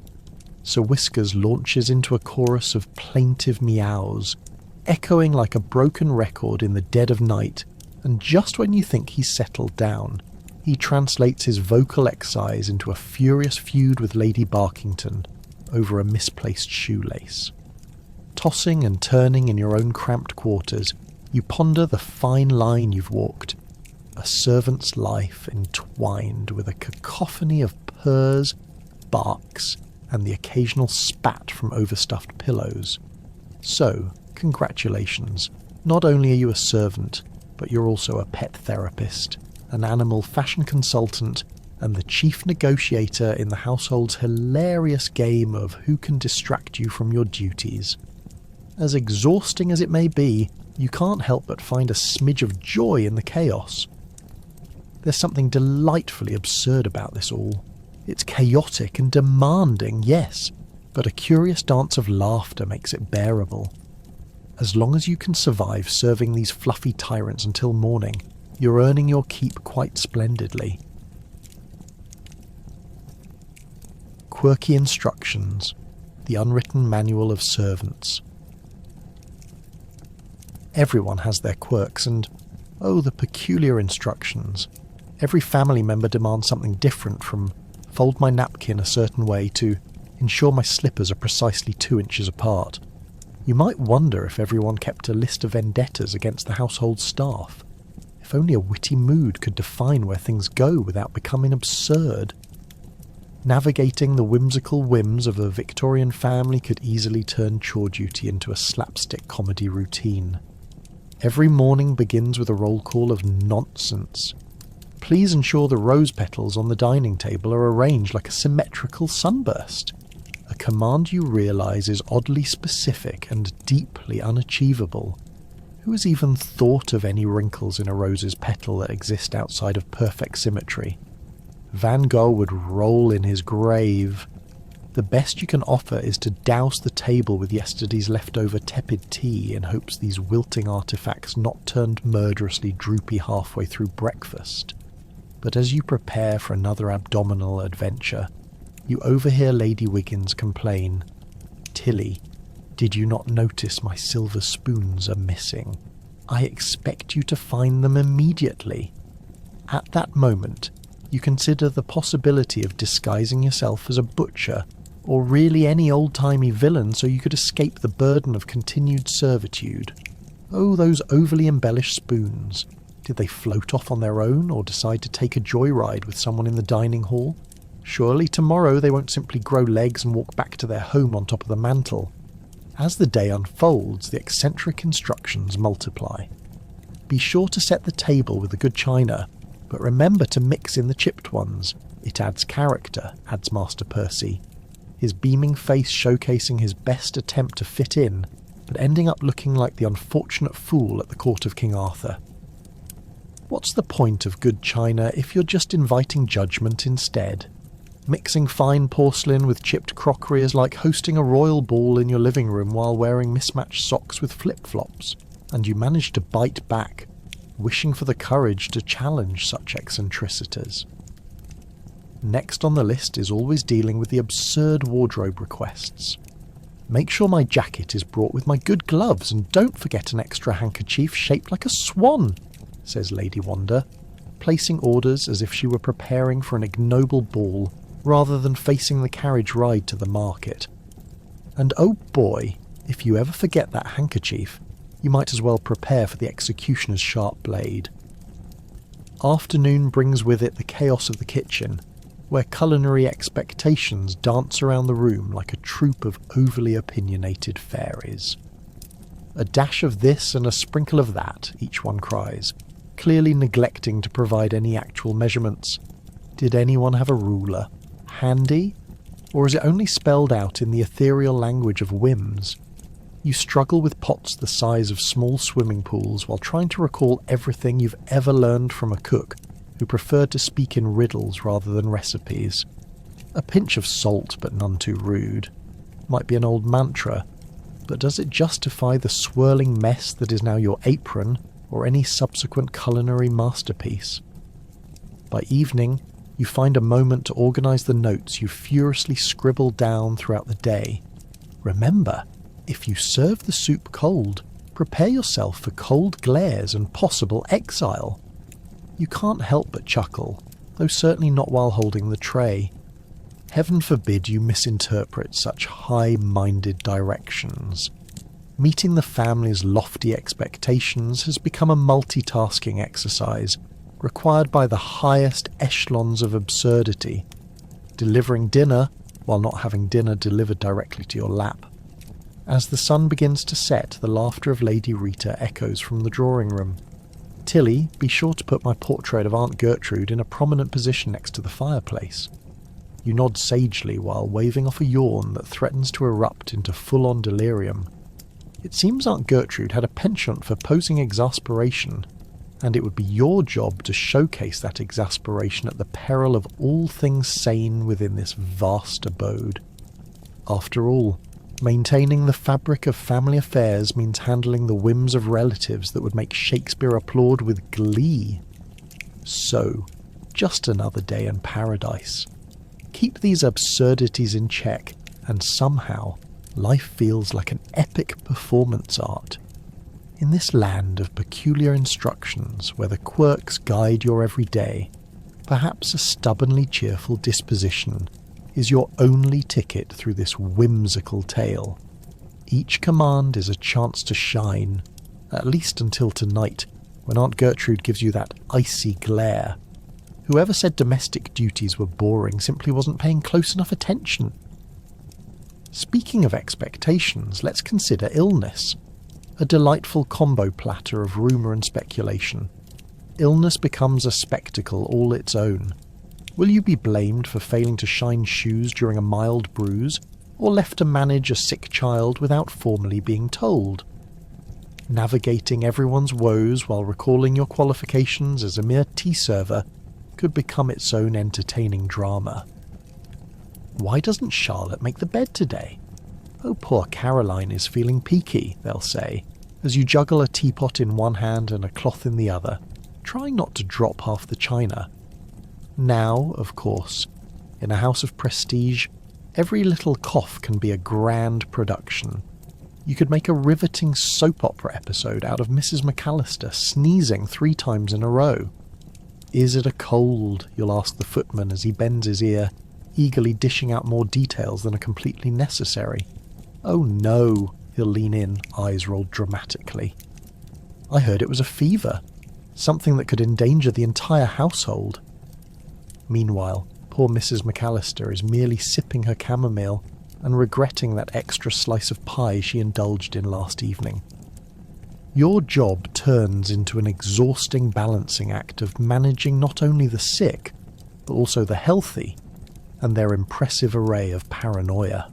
Sir Whiskers launches into a chorus of plaintive meows, echoing like a broken record in the dead of night, and just when you think he's settled down, he translates his vocal excise into a furious feud with Lady Barkington over a misplaced shoelace. Tossing and turning in your own cramped quarters, you ponder the fine line you've walked, a servant's life entwined with a cacophony of purrs, barks, and the occasional spat from overstuffed pillows. So, congratulations. Not only are you a servant, but you're also a pet therapist, an animal fashion consultant, and the chief negotiator in the household's hilarious game of who can distract you from your duties. As exhausting as it may be, you can't help but find a smidge of joy in the chaos. There's something delightfully absurd about this all. It's chaotic and demanding, yes, but a curious dance of laughter makes it bearable. As long as you can survive serving these fluffy tyrants until morning, you're earning your keep quite splendidly. Quirky instructions, the unwritten manual of servants. Everyone has their quirks, and Oh, the peculiar instructions. Every family member demands something different, from fold my napkin a certain way to ensure my slippers are precisely 2 inches apart. You might wonder if everyone kept a list of vendettas against the household staff. If only a witty mood could define where things go without becoming absurd. Navigating the whimsical whims of a Victorian family could easily turn chore duty into a slapstick comedy routine. Every morning begins with a roll call of nonsense. Please ensure the rose petals on the dining table are arranged like a symmetrical sunburst. A command you realise is oddly specific and deeply unachievable. Who has even thought of any wrinkles in a rose's petal that exist outside of perfect symmetry? Van Gogh would roll in his grave. The best you can offer is to douse the table with yesterday's leftover tepid tea in hopes these wilting artefacts not turned murderously droopy halfway through breakfast. But as you prepare for another abdominal adventure, you overhear Lady Wiggins complain, "Tilly, did you not notice my silver spoons are missing? I expect you to find them immediately." At that moment, you consider the possibility of disguising yourself as a butcher, or really any old-timey villain, so you could escape the burden of continued servitude. Oh, those overly embellished spoons. Did they float off on their own, or decide to take a joyride with someone in the dining hall? Surely tomorrow they won't simply grow legs and walk back to their home on top of the mantel. As the day unfolds, the eccentric instructions multiply. Be sure to set the table with the good china, but remember to mix in the chipped ones. It adds character, adds Master Percy, his beaming face showcasing his best attempt to fit in, but ending up looking like the unfortunate fool at the court of King Arthur. What's the point of good china if you're just inviting judgment instead? Mixing fine porcelain with chipped crockery is like hosting a royal ball in your living room while wearing mismatched socks with flip-flops, and you manage to bite back, wishing for the courage to challenge such eccentricities. Next on the list is always dealing with the absurd wardrobe requests. Make sure my jacket is brought with my good gloves, and don't forget an extra handkerchief shaped like a swan, says Lady Wanda, placing orders as if she were preparing for an ignoble ball rather than facing the carriage ride to the market. And oh boy, if you ever forget that handkerchief, you might as well prepare for the executioner's sharp blade. Afternoon brings with it the chaos of the kitchen, where culinary expectations dance around the room like a troupe of overly opinionated fairies. A dash of this and a sprinkle of that, each one cries, clearly neglecting to provide any actual measurements. Did anyone have a ruler? Handy? Or is it only spelled out in the ethereal language of whims? You struggle with pots the size of small swimming pools while trying to recall everything you've ever learned from a cook who preferred to speak in riddles rather than recipes. A pinch of salt, but none too rude. Might be an old mantra, but does it justify the swirling mess that is now your apron or any subsequent culinary masterpiece? By evening, you find a moment to organise the notes you furiously scribbled down throughout the day. Remember, if you serve the soup cold, prepare yourself for cold glares and possible exile. You can't help but chuckle, though certainly not while holding the tray. Heaven forbid you misinterpret such high-minded directions. Meeting the family's lofty expectations has become a multitasking exercise, required by the highest echelons of absurdity. Delivering dinner, while not having dinner delivered directly to your lap. As the sun begins to set, the laughter of Lady Rita echoes from the drawing room. Tilly, be sure to put my portrait of Aunt Gertrude in a prominent position next to the fireplace. You nod sagely while waving off a yawn that threatens to erupt into full-on delirium. It seems Aunt Gertrude had a penchant for posing exasperation, and it would be your job to showcase that exasperation at the peril of all things sane within this vast abode. After all, maintaining the fabric of family affairs means handling the whims of relatives that would make Shakespeare applaud with glee. So, just another day in paradise. Keep these absurdities in check, and somehow life feels like an epic performance art. In this land of peculiar instructions where the quirks guide your every day, perhaps a stubbornly cheerful disposition is your only ticket through this whimsical tale. Each command is a chance to shine, at least until tonight, when Aunt Gertrude gives you that icy glare. Whoever said domestic duties were boring simply wasn't paying close enough attention. Speaking of expectations, let's consider illness. A delightful combo platter of rumour and speculation. Illness becomes a spectacle all its own. Will you be blamed for failing to shine shoes during a mild bruise, or left to manage a sick child without formally being told? Navigating everyone's woes while recalling your qualifications as a mere tea server could become its own entertaining drama. Why doesn't Charlotte make the bed today? Oh, poor Caroline is feeling peaky, they'll say, as you juggle a teapot in one hand and a cloth in the other, trying not to drop half the china. Now, of course, in a house of prestige, every little cough can be a grand production. You could make a riveting soap opera episode out of Mrs. McAllister sneezing 3 times in a row. Is it a cold? You'll ask the footman as he bends his ear, eagerly dishing out more details than are completely necessary. Oh no, he'll lean in, eyes rolled dramatically. I heard it was a fever, something that could endanger the entire household. Meanwhile, poor Mrs. McAllister is merely sipping her chamomile and regretting that extra slice of pie she indulged in last evening. Your job turns into an exhausting balancing act of managing not only the sick, but also the healthy, and their impressive array of paranoia.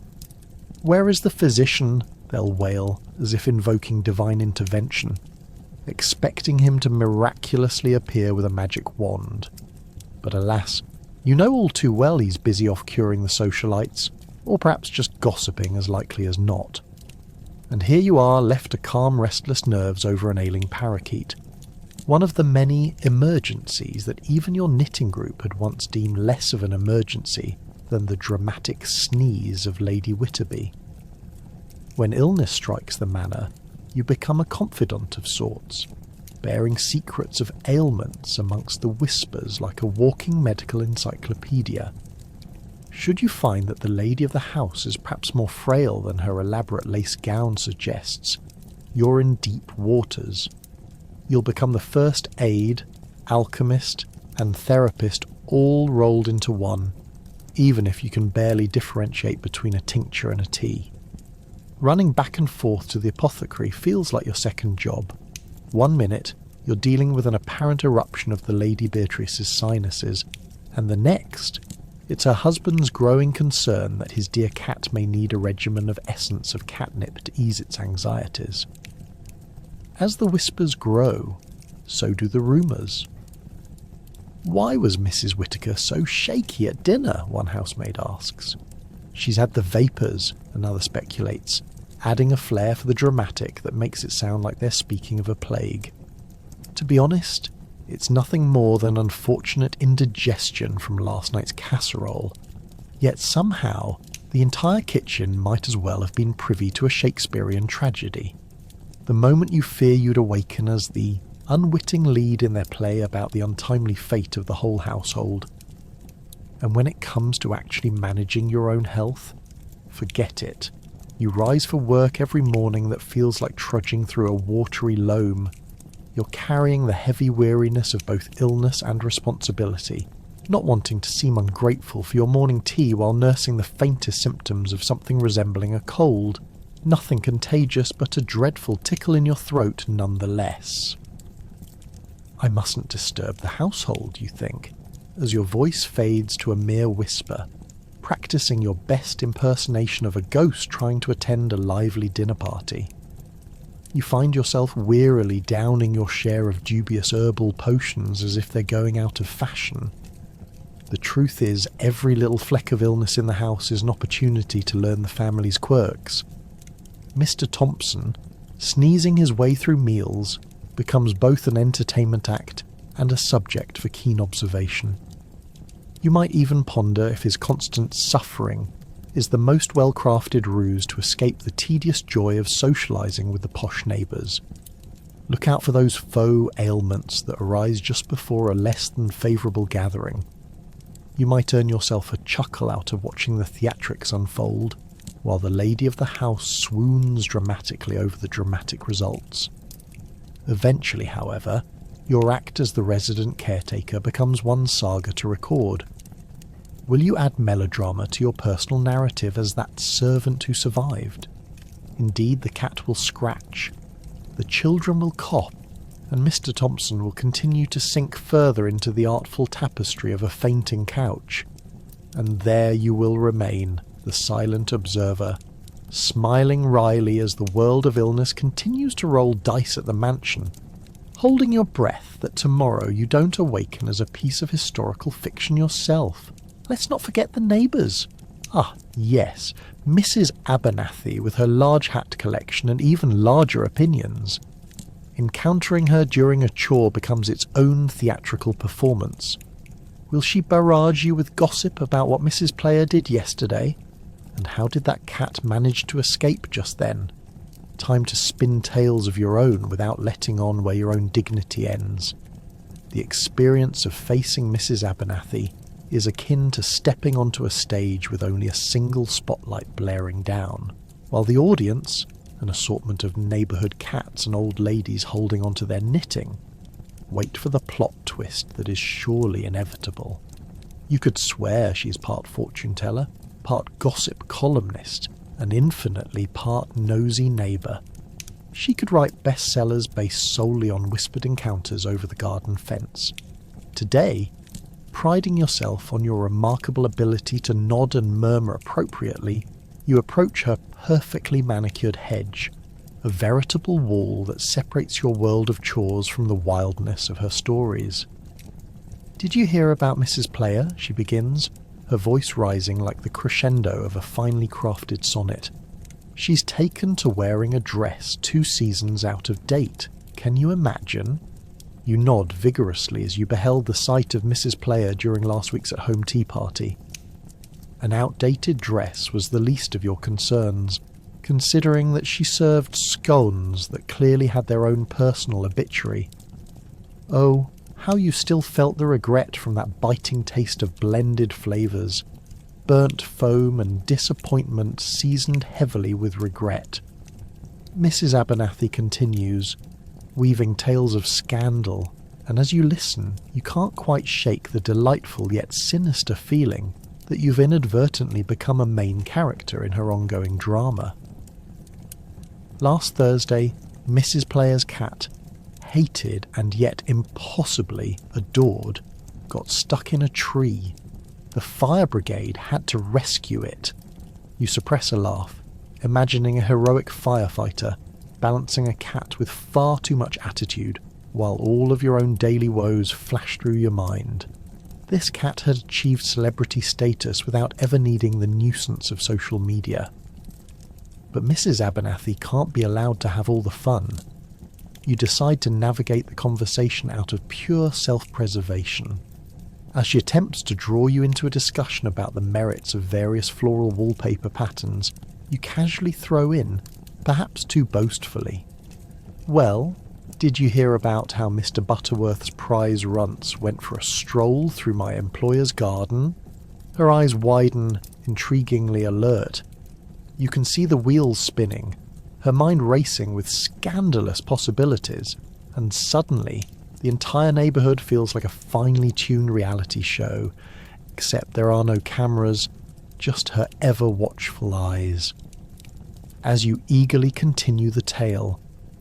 Where is the physician? They'll wail, as if invoking divine intervention, expecting him to miraculously appear with a magic wand. But alas, you know all too well he's busy off curing the socialites, or perhaps just gossiping as likely as not. And here you are left to calm restless nerves over an ailing parakeet, one of the many emergencies that even your knitting group had once deemed less of an emergency than the dramatic sneeze of Lady Witterby. When illness strikes the manor, you become a confidant of sorts, bearing secrets of ailments amongst the whispers like a walking medical encyclopedia. Should you find that the lady of the house is perhaps more frail than her elaborate lace gown suggests, you're in deep waters. You'll become the first aid, alchemist, and therapist all rolled into one, even if you can barely differentiate between a tincture and a tea. Running back and forth to the apothecary feels like your second job. 1 minute, you're dealing with an apparent eruption of the Lady Beatrice's sinuses, and the next, it's her husband's growing concern that his dear cat may need a regimen of essence of catnip to ease its anxieties. As the whispers grow, so do the rumours. Why was Mrs. Whittaker so shaky at dinner? One housemaid asks. She's had the vapours, another speculates, adding a flair for the dramatic that makes it sound like they're speaking of a plague. To be honest, it's nothing more than unfortunate indigestion from last night's casserole, yet somehow the entire kitchen might as well have been privy to a Shakespearean tragedy. The moment you fear you'd awaken as the unwitting lead in their play about the untimely fate of the whole household. And when it comes to actually managing your own health, forget it. You rise for work every morning that feels like trudging through a watery loam. You're carrying the heavy weariness of both illness and responsibility, not wanting to seem ungrateful for your morning tea while nursing the faintest symptoms of something resembling a cold. Nothing contagious but a dreadful tickle in your throat nonetheless. I mustn't disturb the household, you think, as your voice fades to a mere whisper, practicing your best impersonation of a ghost trying to attend a lively dinner party. You find yourself wearily downing your share of dubious herbal potions as if they're going out of fashion. The truth is, every little fleck of illness in the house is an opportunity to learn the family's quirks. Mr. Thompson, sneezing his way through meals, becomes both an entertainment act and a subject for keen observation. You might even ponder if his constant suffering is the most well-crafted ruse to escape the tedious joy of socialising with the posh neighbours. Look out for those faux ailments that arise just before a less than favourable gathering. You might earn yourself a chuckle out of watching the theatrics unfold, while the lady of the house swoons dramatically over the dramatic results. Eventually, however, your act as the resident caretaker becomes one saga to record. Will you add melodrama to your personal narrative as that servant who survived? Indeed, the cat will scratch, the children will cough, and Mr. Thompson will continue to sink further into the artful tapestry of a fainting couch. And there you will remain, the silent observer, smiling wryly as the world of illness continues to roll dice at the mansion, holding your breath that tomorrow you don't awaken as a piece of historical fiction yourself. Let's not forget the neighbours. Ah, yes, Mrs. Abernathy with her large hat collection and even larger opinions. Encountering her during a chore becomes its own theatrical performance. Will she barrage you with gossip about what Mrs. Player did yesterday? And how did that cat manage to escape just then? Time to spin tales of your own without letting on where your own dignity ends. The experience of facing Mrs. Abernathy is akin to stepping onto a stage with only a single spotlight blaring down, while the audience, an assortment of neighbourhood cats and old ladies holding onto their knitting, wait for the plot twist that is surely inevitable. You could swear she's part fortune teller, part gossip columnist, and infinitely part nosy neighbour. She could write bestsellers based solely on whispered encounters over the garden fence. Today, priding yourself on your remarkable ability to nod and murmur appropriately, you approach her perfectly manicured hedge, a veritable wall that separates your world of chores from the wildness of her stories. "Did you hear about Mrs. Player?" she begins, her voice rising like the crescendo of a finely crafted sonnet. "She's taken to wearing a dress 2 seasons out of date. Can you imagine?" You nod vigorously as you beheld the sight of Mrs. Player during last week's at-home tea party. An outdated dress was the least of your concerns, considering that she served scones that clearly had their own personal obituary. Oh, how you still felt the regret from that biting taste of blended flavours, burnt foam and disappointment seasoned heavily with regret. Mrs. Abernathy continues, weaving tales of scandal, and as you listen, you can't quite shake the delightful yet sinister feeling that you've inadvertently become a main character in her ongoing drama. Last Thursday, Mrs. Player's cat, hated and yet impossibly adored, got stuck in a tree. The fire brigade had to rescue it. You suppress a laugh, imagining a heroic firefighter balancing a cat with far too much attitude, while all of your own daily woes flash through your mind. This cat had achieved celebrity status without ever needing the nuisance of social media. But Mrs. Abernathy can't be allowed to have all the fun. You decide to navigate the conversation out of pure self-preservation. As she attempts to draw you into a discussion about the merits of various floral wallpaper patterns, you casually throw in, perhaps too boastfully, "Well, did you hear about how Mr. Butterworth's prize runts went for a stroll through my employer's garden?" Her eyes widen, intriguingly alert. You can see the wheels spinning, her mind racing with scandalous possibilities, and suddenly the entire neighbourhood feels like a finely tuned reality show, except there are no cameras, just her ever-watchful eyes. As you eagerly continue the tale,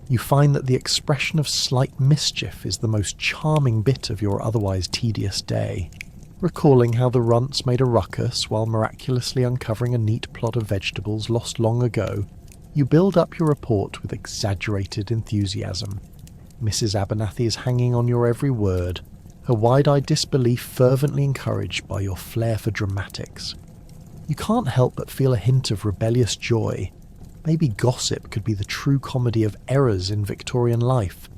you find that the expression of slight mischief is the most charming bit of your otherwise tedious day. Recalling how the runts made a ruckus while miraculously uncovering a neat plot of vegetables lost long ago, you build up your report with exaggerated enthusiasm. Mrs. Abernathy is hanging on your every word, her wide-eyed disbelief fervently encouraged by your flair for dramatics. You can't help but feel a hint of rebellious joy. Maybe gossip could be the true comedy of errors in Victorian life.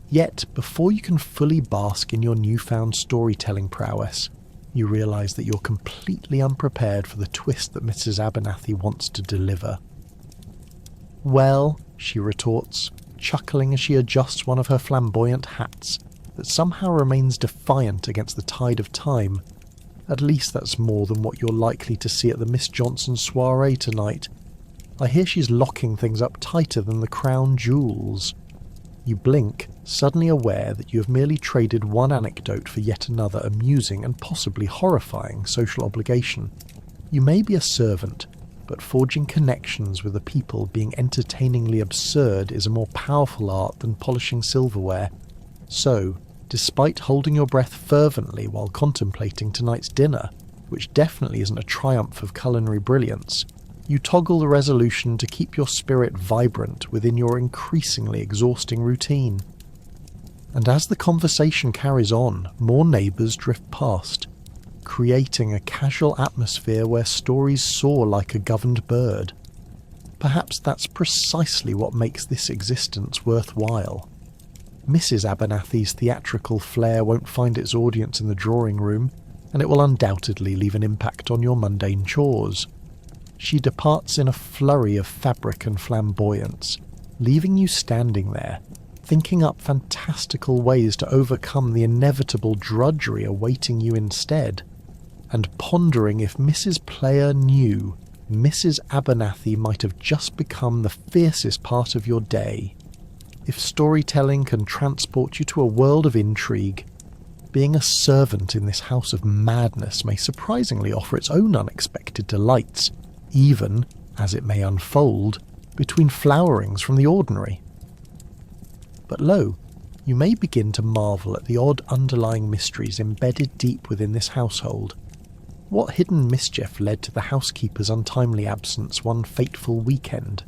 Yet, before you can fully bask in your newfound storytelling prowess, you realise that you're completely unprepared for the twist that Mrs. Abernathy wants to deliver. "Well," she retorts, chuckling as she adjusts one of her flamboyant hats that somehow remains defiant against the tide of time. At least that's more than what you're likely to see at the Miss Johnson soiree tonight. I hear she's locking things up tighter than the crown jewels. You blink, suddenly aware that you have merely traded one anecdote for yet another amusing and possibly horrifying social obligation. You may be a servant, but forging connections with the people being entertainingly absurd is a more powerful art than polishing silverware. So, despite holding your breath fervently while contemplating tonight's dinner, which definitely isn't a triumph of culinary brilliance, you toggle the resolution to keep your spirit vibrant within your increasingly exhausting routine. And as the conversation carries on, more neighbours drift past, creating a casual atmosphere where stories soar like a governed bird. Perhaps that's precisely what makes this existence worthwhile. Mrs. Abernathy's theatrical flair won't find its audience in the drawing room, and it will undoubtedly leave an impact on your mundane chores. She departs in a flurry of fabric and flamboyance, leaving you standing there, thinking up fantastical ways to overcome the inevitable drudgery awaiting you instead, and pondering if Mrs. Player knew Mrs. Abernathy might have just become the fiercest part of your day. If storytelling can transport you to a world of intrigue, being a servant in this house of madness may surprisingly offer its own unexpected delights, even, as it may unfold, between flowerings from the ordinary. But lo, you may begin to marvel at the odd underlying mysteries embedded deep within this household. What hidden mischief led to the housekeeper's untimely absence one fateful weekend?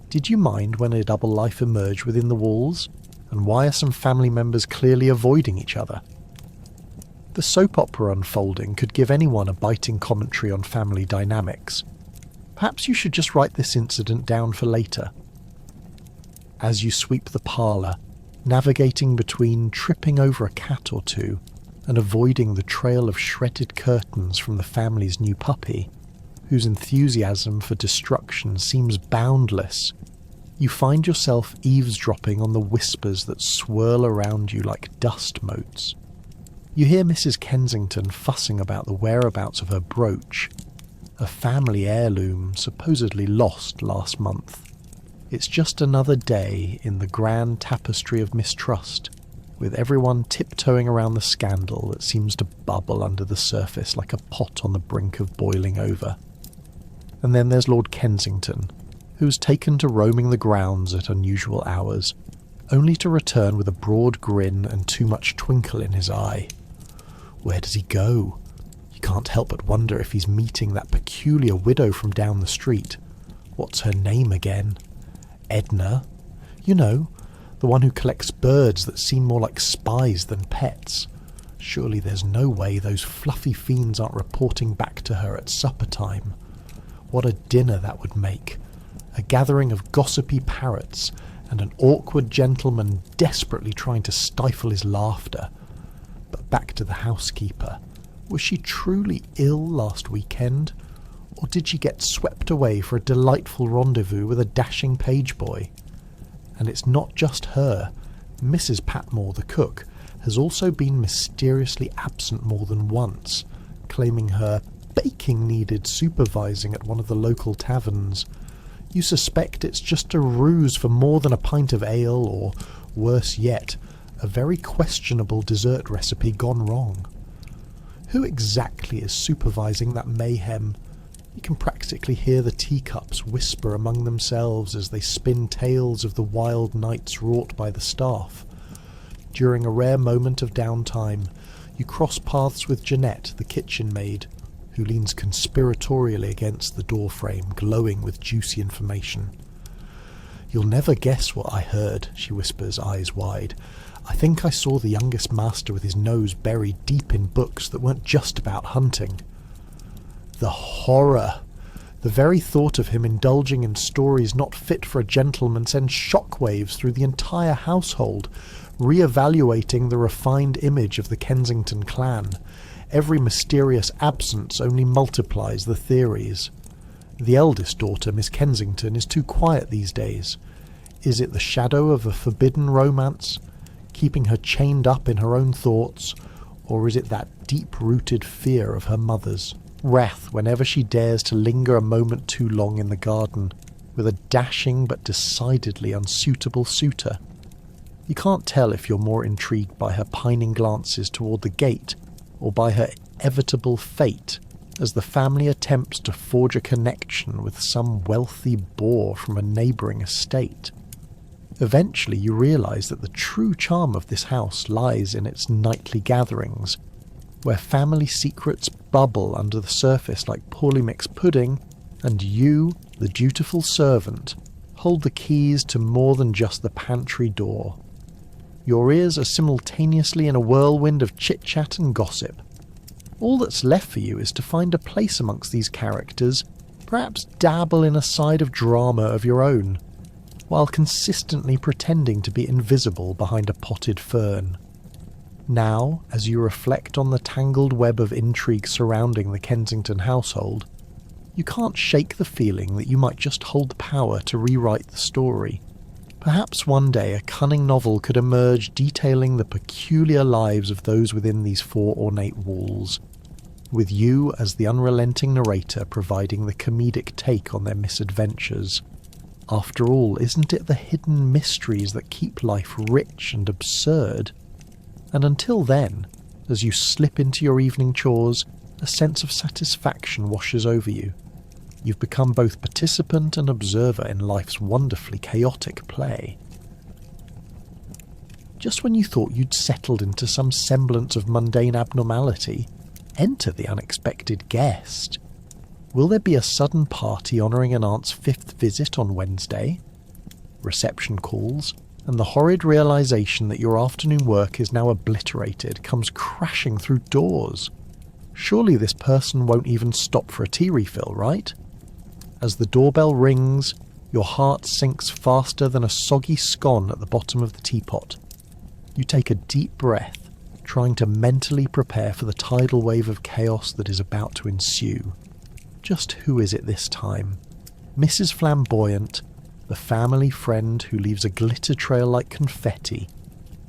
Did you mind when a double life emerged within the walls? And why are some family members clearly avoiding each other? The soap opera unfolding could give anyone a biting commentary on family dynamics. Perhaps you should just write this incident down for later. As you sweep the parlour, navigating between tripping over a cat or two and avoiding the trail of shredded curtains from the family's new puppy, whose enthusiasm for destruction seems boundless, you find yourself eavesdropping on the whispers that swirl around you like dust motes. You hear Mrs. Kensington fussing about the whereabouts of her brooch, a family heirloom supposedly lost last month. It's just another day in the grand tapestry of mistrust, with everyone tiptoeing around the scandal that seems to bubble under the surface like a pot on the brink of boiling over. And then there's Lord Kensington, who's taken to roaming the grounds at unusual hours, only to return with a broad grin and too much twinkle in his eye. Where does he go? You can't help but wonder if he's meeting that peculiar widow from down the street. What's her name again? Edna? You know, the one who collects birds that seem more like spies than pets. Surely there's no way those fluffy fiends aren't reporting back to her at supper time. What a dinner that would make. A gathering of gossipy parrots and an awkward gentleman desperately trying to stifle his laughter. But back to the housekeeper. Was she truly ill last weekend? Or did she get swept away for a delightful rendezvous with a dashing page boy? And it's not just her. Mrs. Patmore, the cook, has also been mysteriously absent more than once, claiming her baking needed supervising at one of the local taverns. You suspect it's just a ruse for more than a pint of ale, or, worse yet, a very questionable dessert recipe gone wrong. Who exactly is supervising that mayhem? You can practically hear the teacups whisper among themselves as they spin tales of the wild nights wrought by the staff. During a rare moment of downtime, you cross paths with Jeanette, the kitchen maid, who leans conspiratorially against the doorframe, glowing with juicy information. "You'll never guess what I heard," she whispers, eyes wide. "I think I saw the youngest master with his nose buried deep in books that weren't just about hunting." The horror! The very thought of him indulging in stories not fit for a gentleman sends shockwaves through the entire household, re-evaluating the refined image of the Kensington clan. Every mysterious absence only multiplies the theories. The eldest daughter, Miss Kensington, is too quiet these days. Is it the shadow of a forbidden romance, keeping her chained up in her own thoughts, or is it that deep-rooted fear of her mother's, wrath whenever she dares to linger a moment too long in the garden with a dashing but decidedly unsuitable suitor? You can't tell if you're more intrigued by her pining glances toward the gate or by her inevitable fate as the family attempts to forge a connection with some wealthy boor from a neighbouring estate. Eventually you realise that the true charm of this house lies in its nightly gatherings, where family secrets bubble under the surface like poorly mixed pudding, and you, the dutiful servant, hold the keys to more than just the pantry door. Your ears are simultaneously in a whirlwind of chit-chat and gossip. All that's left for you is to find a place amongst these characters, perhaps dabble in a side of drama of your own, while consistently pretending to be invisible behind a potted fern. Now, as you reflect on the tangled web of intrigue surrounding the Kensington household, you can't shake the feeling that you might just hold the power to rewrite the story. Perhaps one day a cunning novel could emerge detailing the peculiar lives of those within these four ornate walls, with you as the unrelenting narrator providing the comedic take on their misadventures. After all, isn't it the hidden mysteries that keep life rich and absurd? And until then, as you slip into your evening chores, a sense of satisfaction washes over you. You've become both participant and observer in life's wonderfully chaotic play. Just when you thought you'd settled into some semblance of mundane abnormality, enter the unexpected guest. Will there be a sudden party honouring an aunt's 5th visit on Wednesday? Reception calls, and the horrid realisation that your afternoon work is now obliterated comes crashing through doors. Surely this person won't even stop for a tea refill, right? As the doorbell rings, your heart sinks faster than a soggy scone at the bottom of the teapot. You take a deep breath, trying to mentally prepare for the tidal wave of chaos that is about to ensue. Just who is it this time? Mrs. Flamboyant, the family friend who leaves a glitter trail like confetti,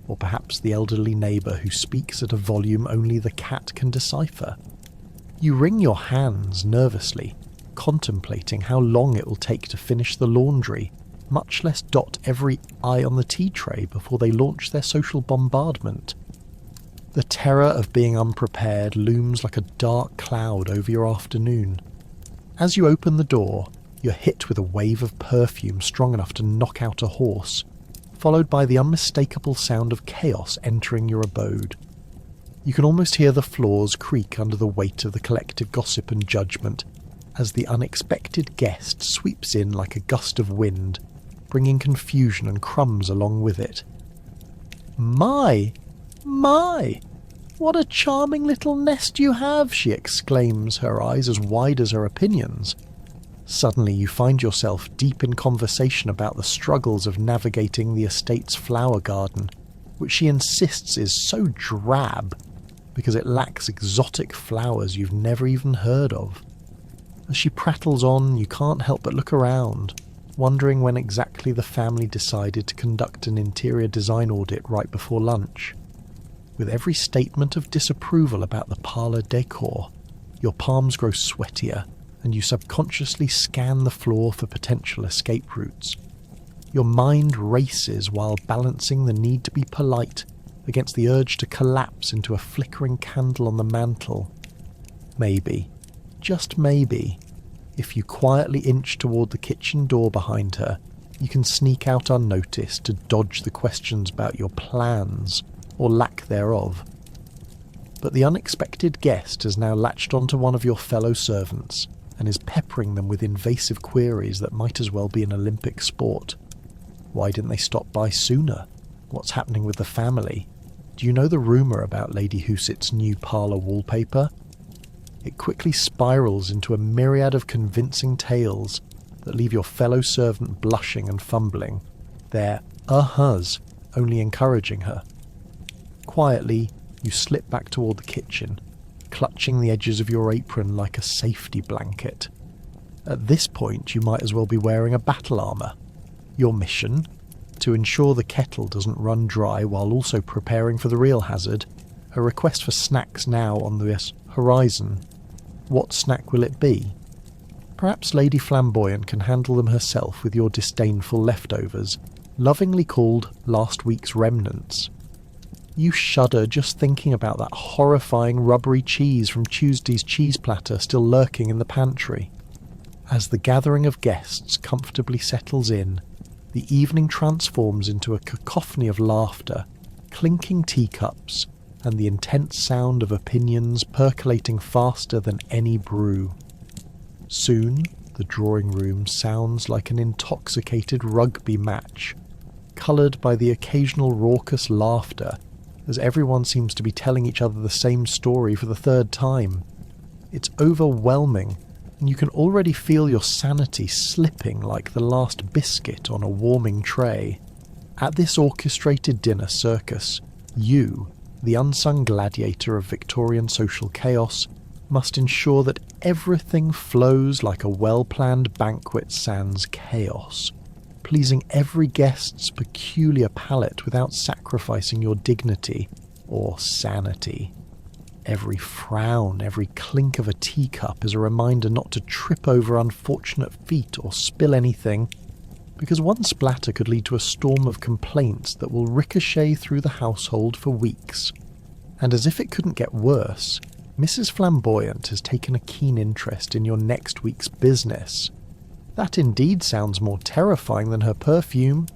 or perhaps the elderly neighbour who speaks at a volume only the cat can decipher? You wring your hands nervously, contemplating how long it will take to finish the laundry, much less dot every I on the tea tray before they launch their social bombardment. The terror of being unprepared looms like a dark cloud over your afternoon. As you open the door, you're hit with a wave of perfume strong enough to knock out a horse, followed by the unmistakable sound of chaos entering your abode. You can almost hear the floors creak under the weight of the collective gossip and judgment as the unexpected guest sweeps in like a gust of wind, bringing confusion and crumbs along with it. My! What a charming little nest you have, she exclaims, her eyes as wide as her opinions. Suddenly you find yourself deep in conversation about the struggles of navigating the estate's flower garden, which she insists is so drab because it lacks exotic flowers you've never even heard of. As she prattles on, you can't help but look around, wondering when exactly the family decided to conduct an interior design audit right before lunch. With every statement of disapproval about the parlour decor, your palms grow sweatier, and you subconsciously scan the floor for potential escape routes. Your mind races while balancing the need to be polite against the urge to collapse into a flickering candle on the mantel. Maybe, just maybe, if you quietly inch toward the kitchen door behind her, you can sneak out unnoticed to dodge the questions about your plans, or lack thereof. But the unexpected guest has now latched onto one of your fellow servants, and is peppering them with invasive queries that might as well be an Olympic sport. Why didn't they stop by sooner? What's happening with the family? Do you know the rumour about Lady Hoosett's new parlour wallpaper? It quickly spirals into a myriad of convincing tales that leave your fellow servant blushing and fumbling, their uh-huhs only encouraging her. Quietly, you slip back toward the kitchen, clutching the edges of your apron like a safety blanket. At this point, you might as well be wearing a battle armour. Your mission? To ensure the kettle doesn't run dry while also preparing for the real hazard, a request for snacks now on this horizon. What snack will it be? Perhaps Lady Flamboyant can handle them herself with your disdainful leftovers, lovingly called last week's remnants. You shudder just thinking about that horrifying rubbery cheese from Tuesday's cheese platter still lurking in the pantry. As the gathering of guests comfortably settles in, the evening transforms into a cacophony of laughter, clinking teacups, and the intense sound of opinions percolating faster than any brew. Soon, the drawing room sounds like an intoxicated rugby match, coloured by the occasional raucous laughter, as everyone seems to be telling each other the same story for the third time. It's overwhelming, and you can already feel your sanity slipping like the last biscuit on a warming tray. At this orchestrated dinner circus, you, the unsung gladiator of Victorian social chaos, must ensure that everything flows like a well-planned banquet sans chaos, pleasing every guest's peculiar palate without sacrificing your dignity or sanity. Every frown, every clink of a teacup is a reminder not to trip over unfortunate feet or spill anything, because one splatter could lead to a storm of complaints that will ricochet through the household for weeks. And as if it couldn't get worse, Mrs. Flamboyant has taken a keen interest in your next week's business. That indeed sounds more terrifying than her perfume.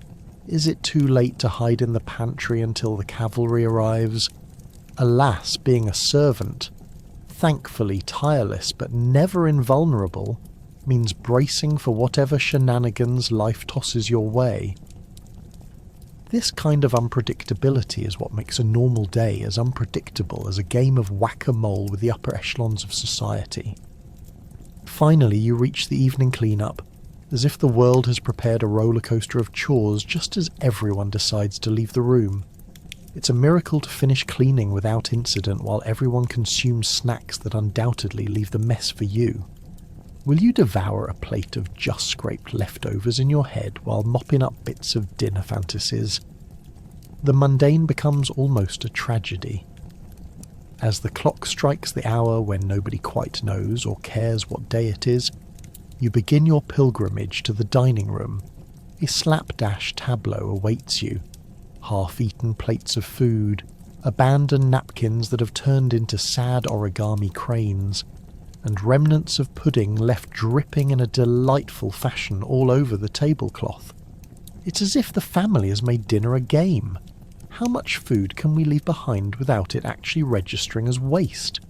Is it too late to hide in the pantry until the cavalry arrives? Alas, being a servant, thankfully tireless but never invulnerable, means bracing for whatever shenanigans life tosses your way. This kind of unpredictability is what makes a normal day as unpredictable as a game of whack-a-mole with the upper echelons of society. Finally, you reach the evening clean-up, as if the world has prepared a roller coaster of chores just as everyone decides to leave the room. It's a miracle to finish cleaning without incident while everyone consumes snacks that undoubtedly leave the mess for you. Will you devour a plate of just scraped leftovers in your head while mopping up bits of dinner fantasies? The mundane becomes almost a tragedy. As the clock strikes the hour when nobody quite knows or cares what day it is, you begin your pilgrimage to the dining room. A slapdash tableau awaits you. Half-eaten plates of food, abandoned napkins that have turned into sad origami cranes, and remnants of pudding left dripping in a delightful fashion all over the tablecloth. It's as if the family has made dinner a game. How much food can we leave behind without it actually registering as waste?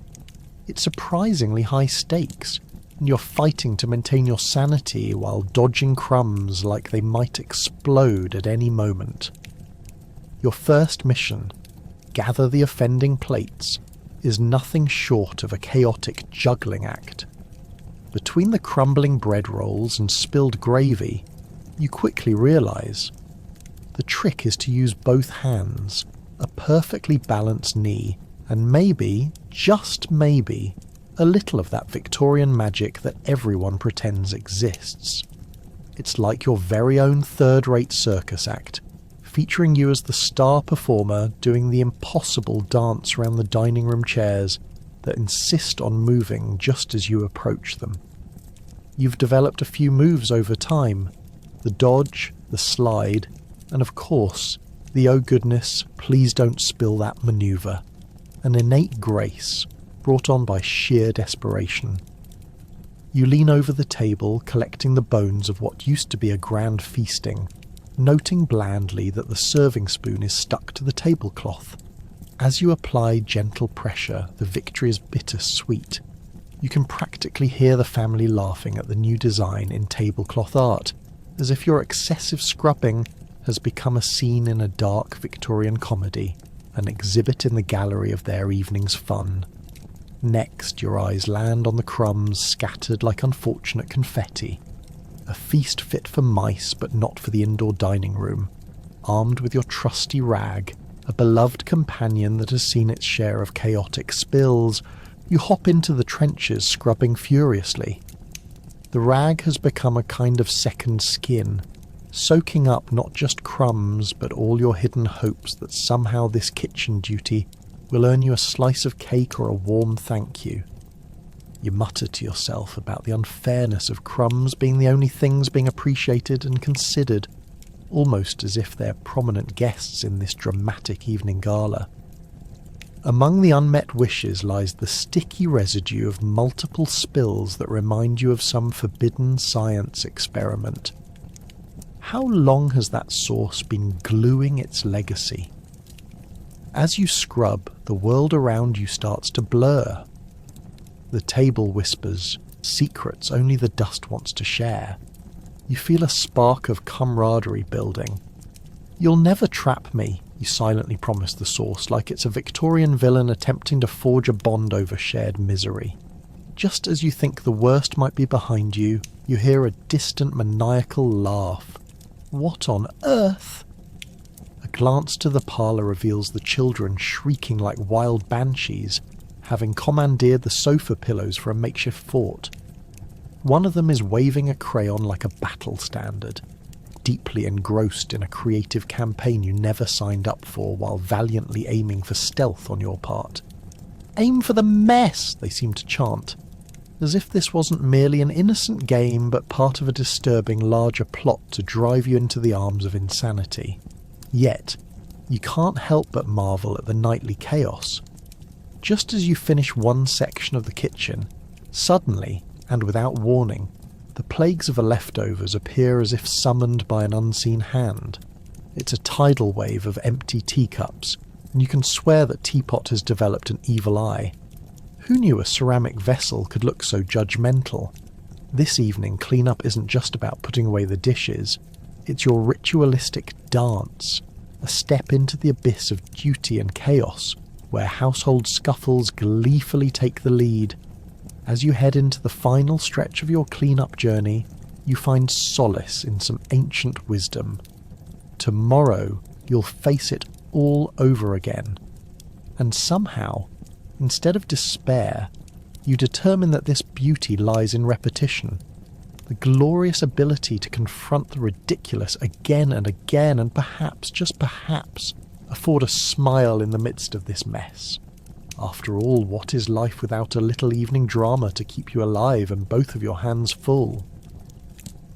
It's surprisingly high stakes, and you're fighting to maintain your sanity while dodging crumbs like they might explode at any moment. Your first mission, gather the offending plates, is nothing short of a chaotic juggling act. Between the crumbling bread rolls and spilled gravy, you quickly realise the trick is to use both hands, a perfectly balanced knee, and maybe, just maybe, a little of that Victorian magic that everyone pretends exists. It's like your very own third-rate circus act, featuring you as the star performer doing the impossible dance around the dining room chairs that insist on moving just as you approach them. You've developed a few moves over time, the dodge, the slide, and of course, the oh goodness, please don't spill that manoeuvre, an innate grace brought on by sheer desperation. You lean over the table, collecting the bones of what used to be a grand feasting, noting blandly that the serving spoon is stuck to the tablecloth. As you apply gentle pressure, the victory is bittersweet. You can practically hear the family laughing at the new design in tablecloth art, as if your excessive scrubbing has become a scene in a dark Victorian comedy, an exhibit in the gallery of their evening's fun. Next, your eyes land on the crumbs scattered like unfortunate confetti. A feast fit for mice but not for the indoor dining room. Armed with your trusty rag, a beloved companion that has seen its share of chaotic spills, you hop into the trenches scrubbing furiously. The rag has become a kind of second skin, soaking up not just crumbs but all your hidden hopes that somehow this kitchen duty will earn you a slice of cake or a warm thank you. You mutter to yourself about the unfairness of crumbs being the only things being appreciated and considered, almost as if they're prominent guests in this dramatic evening gala. Among the unmet wishes lies the sticky residue of multiple spills that remind you of some forbidden science experiment. How long has that sauce been gluing its legacy? As you scrub, the world around you starts to blur. The table whispers, secrets only the dust wants to share. You feel a spark of camaraderie building. "You'll never trap me," you silently promise the sauce, like it's a Victorian villain attempting to forge a bond over shared misery. Just as you think the worst might be behind you, you hear a distant maniacal laugh. What on earth? A glance to the parlour reveals the children shrieking like wild banshees, having commandeered the sofa pillows for a makeshift fort. One of them is waving a crayon like a battle standard, deeply engrossed in a creative campaign you never signed up for while valiantly aiming for stealth on your part. "Aim for the mess," they seem to chant, as if this wasn't merely an innocent game but part of a disturbing larger plot to drive you into the arms of insanity. Yet, you can't help but marvel at the nightly chaos. Just as you finish one section of the kitchen, suddenly, and without warning, the plagues of the leftovers appear as if summoned by an unseen hand. It's a tidal wave of empty teacups, and you can swear that Teapot has developed an evil eye. Who knew a ceramic vessel could look so judgmental? This evening, cleanup isn't just about putting away the dishes. It's your ritualistic dance, a step into the abyss of duty and chaos, where household scuffles gleefully take the lead. As you head into the final stretch of your clean-up journey, you find solace in some ancient wisdom. Tomorrow, you'll face it all over again. And somehow, instead of despair, you determine that this beauty lies in repetition. The glorious ability to confront the ridiculous again and again and perhaps, just perhaps, afford a smile in the midst of this mess. After all, what is life without a little evening drama to keep you alive and both of your hands full?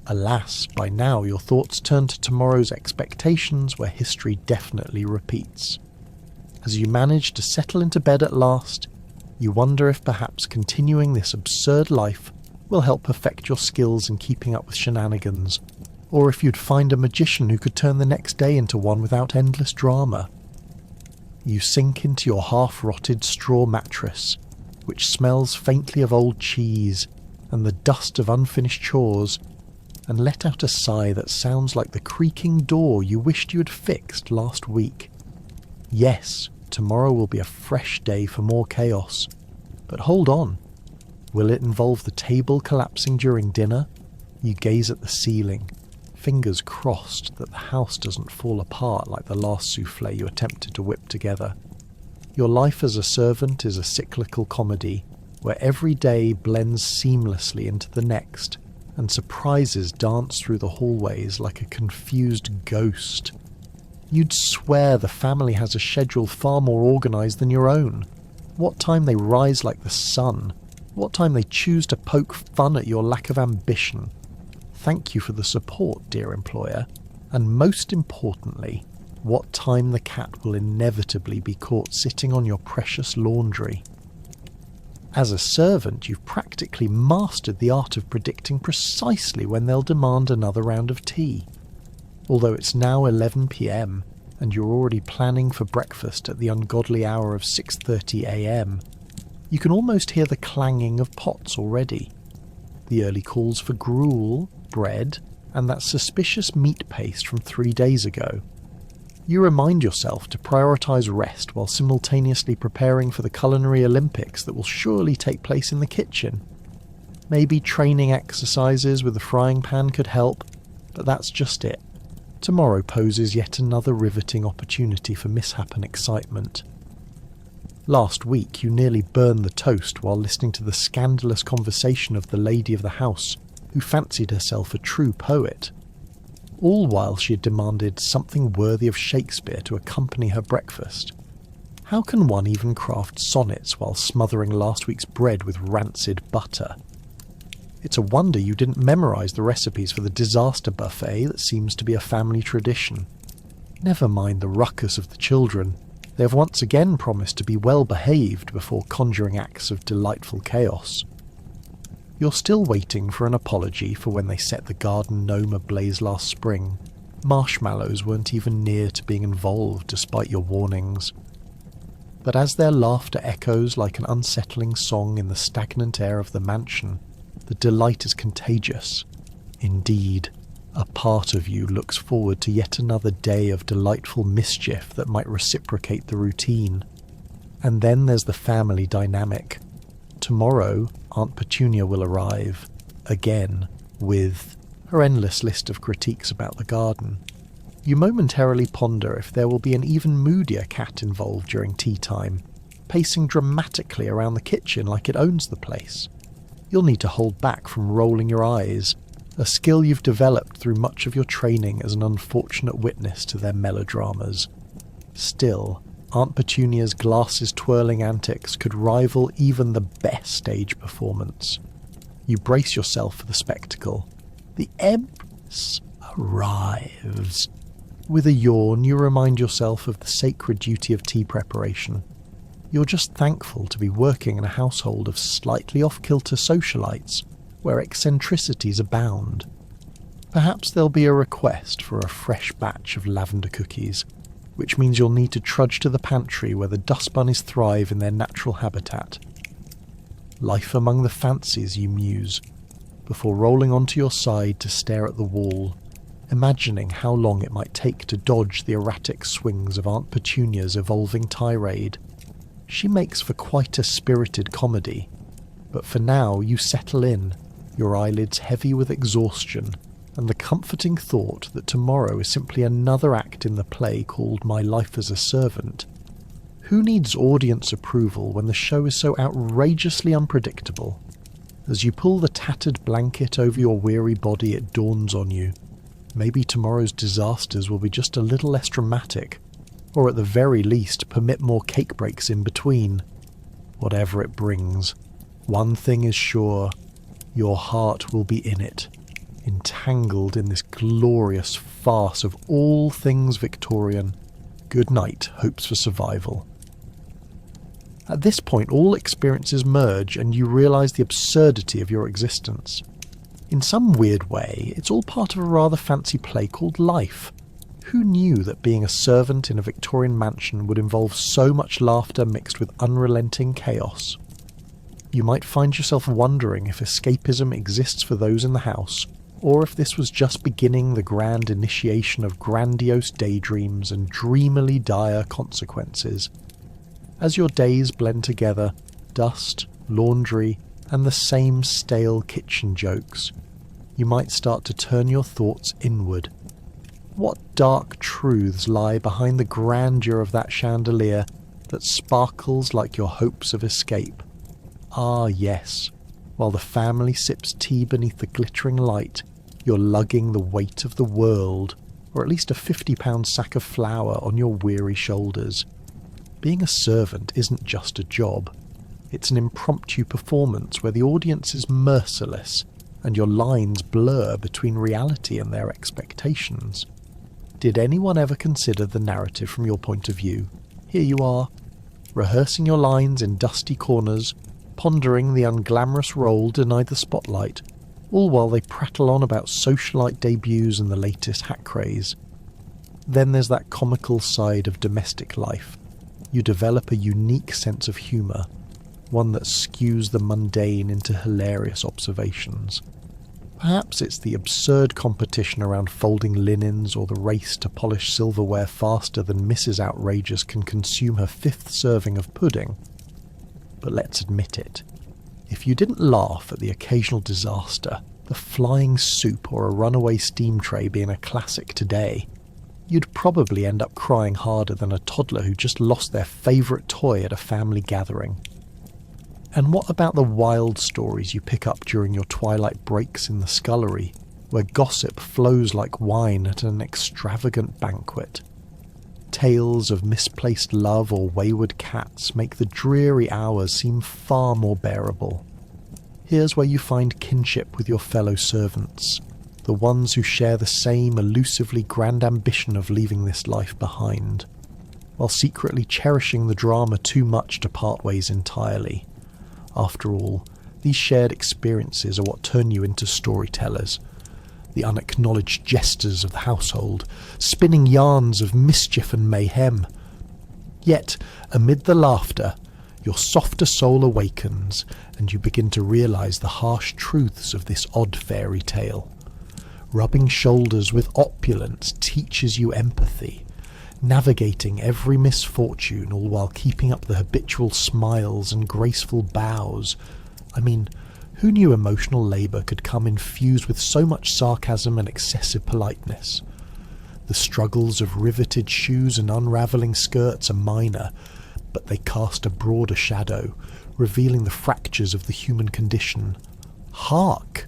Alas, by now your thoughts turn to tomorrow's expectations where history definitely repeats. As you manage to settle into bed at last, you wonder if perhaps continuing this absurd life will help perfect your skills in keeping up with shenanigans, or if you'd find a magician who could turn the next day into one without endless drama. You sink into your half-rotted straw mattress, which smells faintly of old cheese and the dust of unfinished chores, and let out a sigh that sounds like the creaking door you wished you had fixed last week. Yes, tomorrow will be a fresh day for more chaos. But hold on. Will it involve the table collapsing during dinner? You gaze at the ceiling, fingers crossed that the house doesn't fall apart like the last soufflé you attempted to whip together. Your life as a servant is a cyclical comedy, where every day blends seamlessly into the next, and surprises dance through the hallways like a confused ghost. You'd swear the family has a schedule far more organised than your own. What time they rise like the sun, what time they choose to poke fun at your lack of ambition. Thank you for the support, dear employer, and most importantly, what time the cat will inevitably be caught sitting on your precious laundry. As a servant, you've practically mastered the art of predicting precisely when they'll demand another round of tea. Although it's now 11 p.m, and you're already planning for breakfast at the ungodly hour of 6:30 a.m, you can almost hear the clanging of pots already. The early calls for gruel, bread, and that suspicious meat paste from 3 days ago. You remind yourself to prioritise rest while simultaneously preparing for the culinary Olympics that will surely take place in the kitchen. Maybe training exercises with a frying pan could help, but that's just it. Tomorrow poses yet another riveting opportunity for mishap and excitement. Last week you nearly burned the toast while listening to the scandalous conversation of the lady of the house, who fancied herself a true poet. all while she had demanded something worthy of Shakespeare to accompany her breakfast. How can one even craft sonnets while smothering last week's bread with rancid butter? It's a wonder you didn't memorise the recipes for the disaster buffet that seems to be a family tradition. Never mind the ruckus of the children. They have once again promised to be well behaved before conjuring acts of delightful chaos. You're still waiting for an apology for when they set the garden gnome ablaze last spring. Marshmallows weren't even near to being involved despite your warnings. But as their laughter echoes like an unsettling song in the stagnant air of the mansion, the delight is contagious. Indeed, a part of you looks forward to yet another day of delightful mischief that might reciprocate the routine. And then there's the family dynamic. Tomorrow, Aunt Petunia will arrive, again, with her endless list of critiques about the garden. You momentarily ponder if there will be an even moodier cat involved during tea time, pacing dramatically around the kitchen like it owns the place. You'll need to hold back from rolling your eyes, a skill you've developed through much of your training as an unfortunate witness to their melodramas. Still, Aunt Petunia's glasses-twirling antics could rival even the best stage performance. You brace yourself for the spectacle. The Empress arrives. With a yawn, you remind yourself of the sacred duty of tea preparation. You're just thankful to be working in a household of slightly off-kilter socialites, where eccentricities abound. Perhaps there'll be a request for a fresh batch of lavender cookies, which means you'll need to trudge to the pantry where the dust bunnies thrive in their natural habitat. Life among the fancies, you muse, before rolling onto your side to stare at the wall, imagining how long it might take to dodge the erratic swings of Aunt Petunia's evolving tirade. She makes for quite a spirited comedy, but for now you settle in, your eyelids heavy with exhaustion, and the comforting thought that tomorrow is simply another act in the play called My Life as a Servant. Who needs audience approval when the show is so outrageously unpredictable? As you pull the tattered blanket over your weary body, it dawns on you. Maybe tomorrow's disasters will be just a little less dramatic, or at the very least permit more cake breaks in between. Whatever it brings, one thing is sure, your heart will be in it, entangled in this glorious farce of all things Victorian. Good night, hopes for survival. At this point, all experiences merge and you realise the absurdity of your existence. In some weird way, it's all part of a rather fancy play called life. Who knew that being a servant in a Victorian mansion would involve so much laughter mixed with unrelenting chaos? You might find yourself wondering if escapism exists for those in the house, or if this was just beginning the grand initiation of grandiose daydreams and dreamily dire consequences. As your days blend together, dust, laundry, and the same stale kitchen jokes, you might start to turn your thoughts inward. What dark truths lie behind the grandeur of that chandelier that sparkles like your hopes of escape? Ah, yes, while the family sips tea beneath the glittering light, you're lugging the weight of the world, or at least a £50 sack of flour on your weary shoulders. Being a servant isn't just a job. It's an impromptu performance where the audience is merciless and your lines blur between reality and their expectations. Did anyone ever consider the narrative from your point of view? Here you are, rehearsing your lines in dusty corners, pondering the unglamorous role denied the spotlight, all while they prattle on about socialite debuts and the latest hack craze. Then there's that comical side of domestic life. You develop a unique sense of humour, one that skews the mundane into hilarious observations. Perhaps it's the absurd competition around folding linens or the race to polish silverware faster than Mrs. Outrageous can consume her 5th serving of pudding. But let's admit it, if you didn't laugh at the occasional disaster, the flying soup or a runaway steam tray being a classic today, you'd probably end up crying harder than a toddler who just lost their favourite toy at a family gathering. And what about the wild stories you pick up during your twilight breaks in the scullery, where gossip flows like wine at an extravagant banquet. Tales of misplaced love or wayward cats make the dreary hours seem far more bearable. Here's where you find kinship with your fellow servants, the ones who share the same elusively grand ambition of leaving this life behind, while secretly cherishing the drama too much to part ways entirely. After all, these shared experiences are what turn you into storytellers, the unacknowledged jesters of the household, spinning yarns of mischief and mayhem. Yet, amid the laughter, your softer soul awakens, and you begin to realise the harsh truths of this odd fairy tale. Rubbing shoulders with opulence teaches you empathy, navigating every misfortune all while keeping up the habitual smiles and graceful bows. I mean, who knew emotional labour could come infused with so much sarcasm and excessive politeness? The struggles of riveted shoes and unravelling skirts are minor, but they cast a broader shadow, revealing the fractures of the human condition. Hark!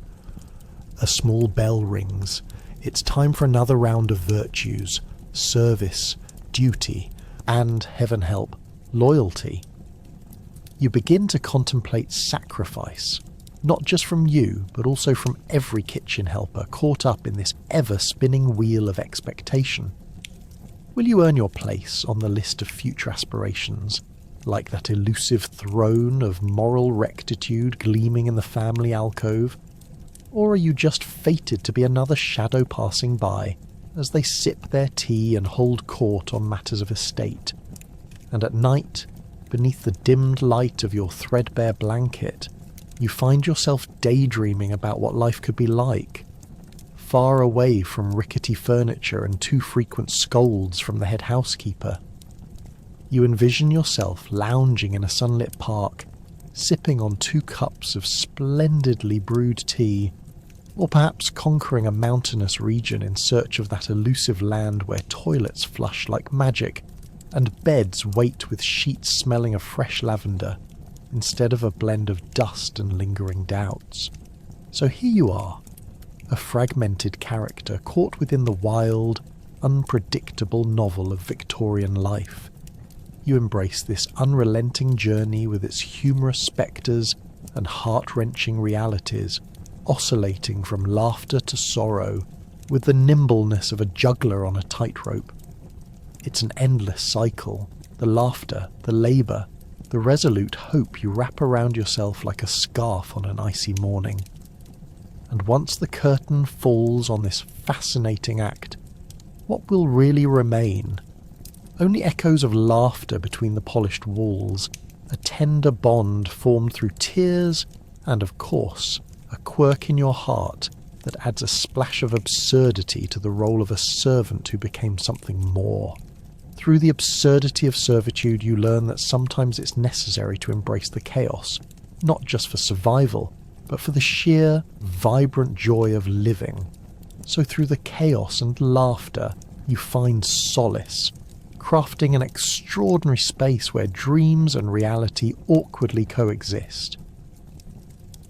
A small bell rings. It's time for another round of virtues: service, duty, and, heaven help, loyalty. You begin to contemplate sacrifice, not just from you, but also from every kitchen helper caught up in this ever-spinning wheel of expectation. Will you earn your place on the list of future aspirations, like that elusive throne of moral rectitude gleaming in the family alcove? Or are you just fated to be another shadow passing by, as they sip their tea and hold court on matters of estate? And at night, beneath the dimmed light of your threadbare blanket, you find yourself daydreaming about what life could be like, far away from rickety furniture and too frequent scolds from the head housekeeper. You envision yourself lounging in a sunlit park, sipping on 2 cups of splendidly brewed tea, or perhaps conquering a mountainous region in search of that elusive land where toilets flush like magic and beds wait with sheets smelling of fresh lavender, instead of a blend of dust and lingering doubts. So here you are, a fragmented character caught within the wild, unpredictable novel of Victorian life. You embrace this unrelenting journey with its humorous spectres and heart-wrenching realities, oscillating from laughter to sorrow, with the nimbleness of a juggler on a tightrope. It's an endless cycle, the laughter, the labour, the resolute hope you wrap around yourself like a scarf on an icy morning. And once the curtain falls on this fascinating act, what will really remain? Only echoes of laughter between the polished walls, a tender bond formed through tears, and of course, a quirk in your heart that adds a splash of absurdity to the role of a servant who became something more. Through the absurdity of servitude, you learn that sometimes it's necessary to embrace the chaos, not just for survival, but for the sheer, vibrant joy of living. So through the chaos and laughter, you find solace, crafting an extraordinary space where dreams and reality awkwardly coexist.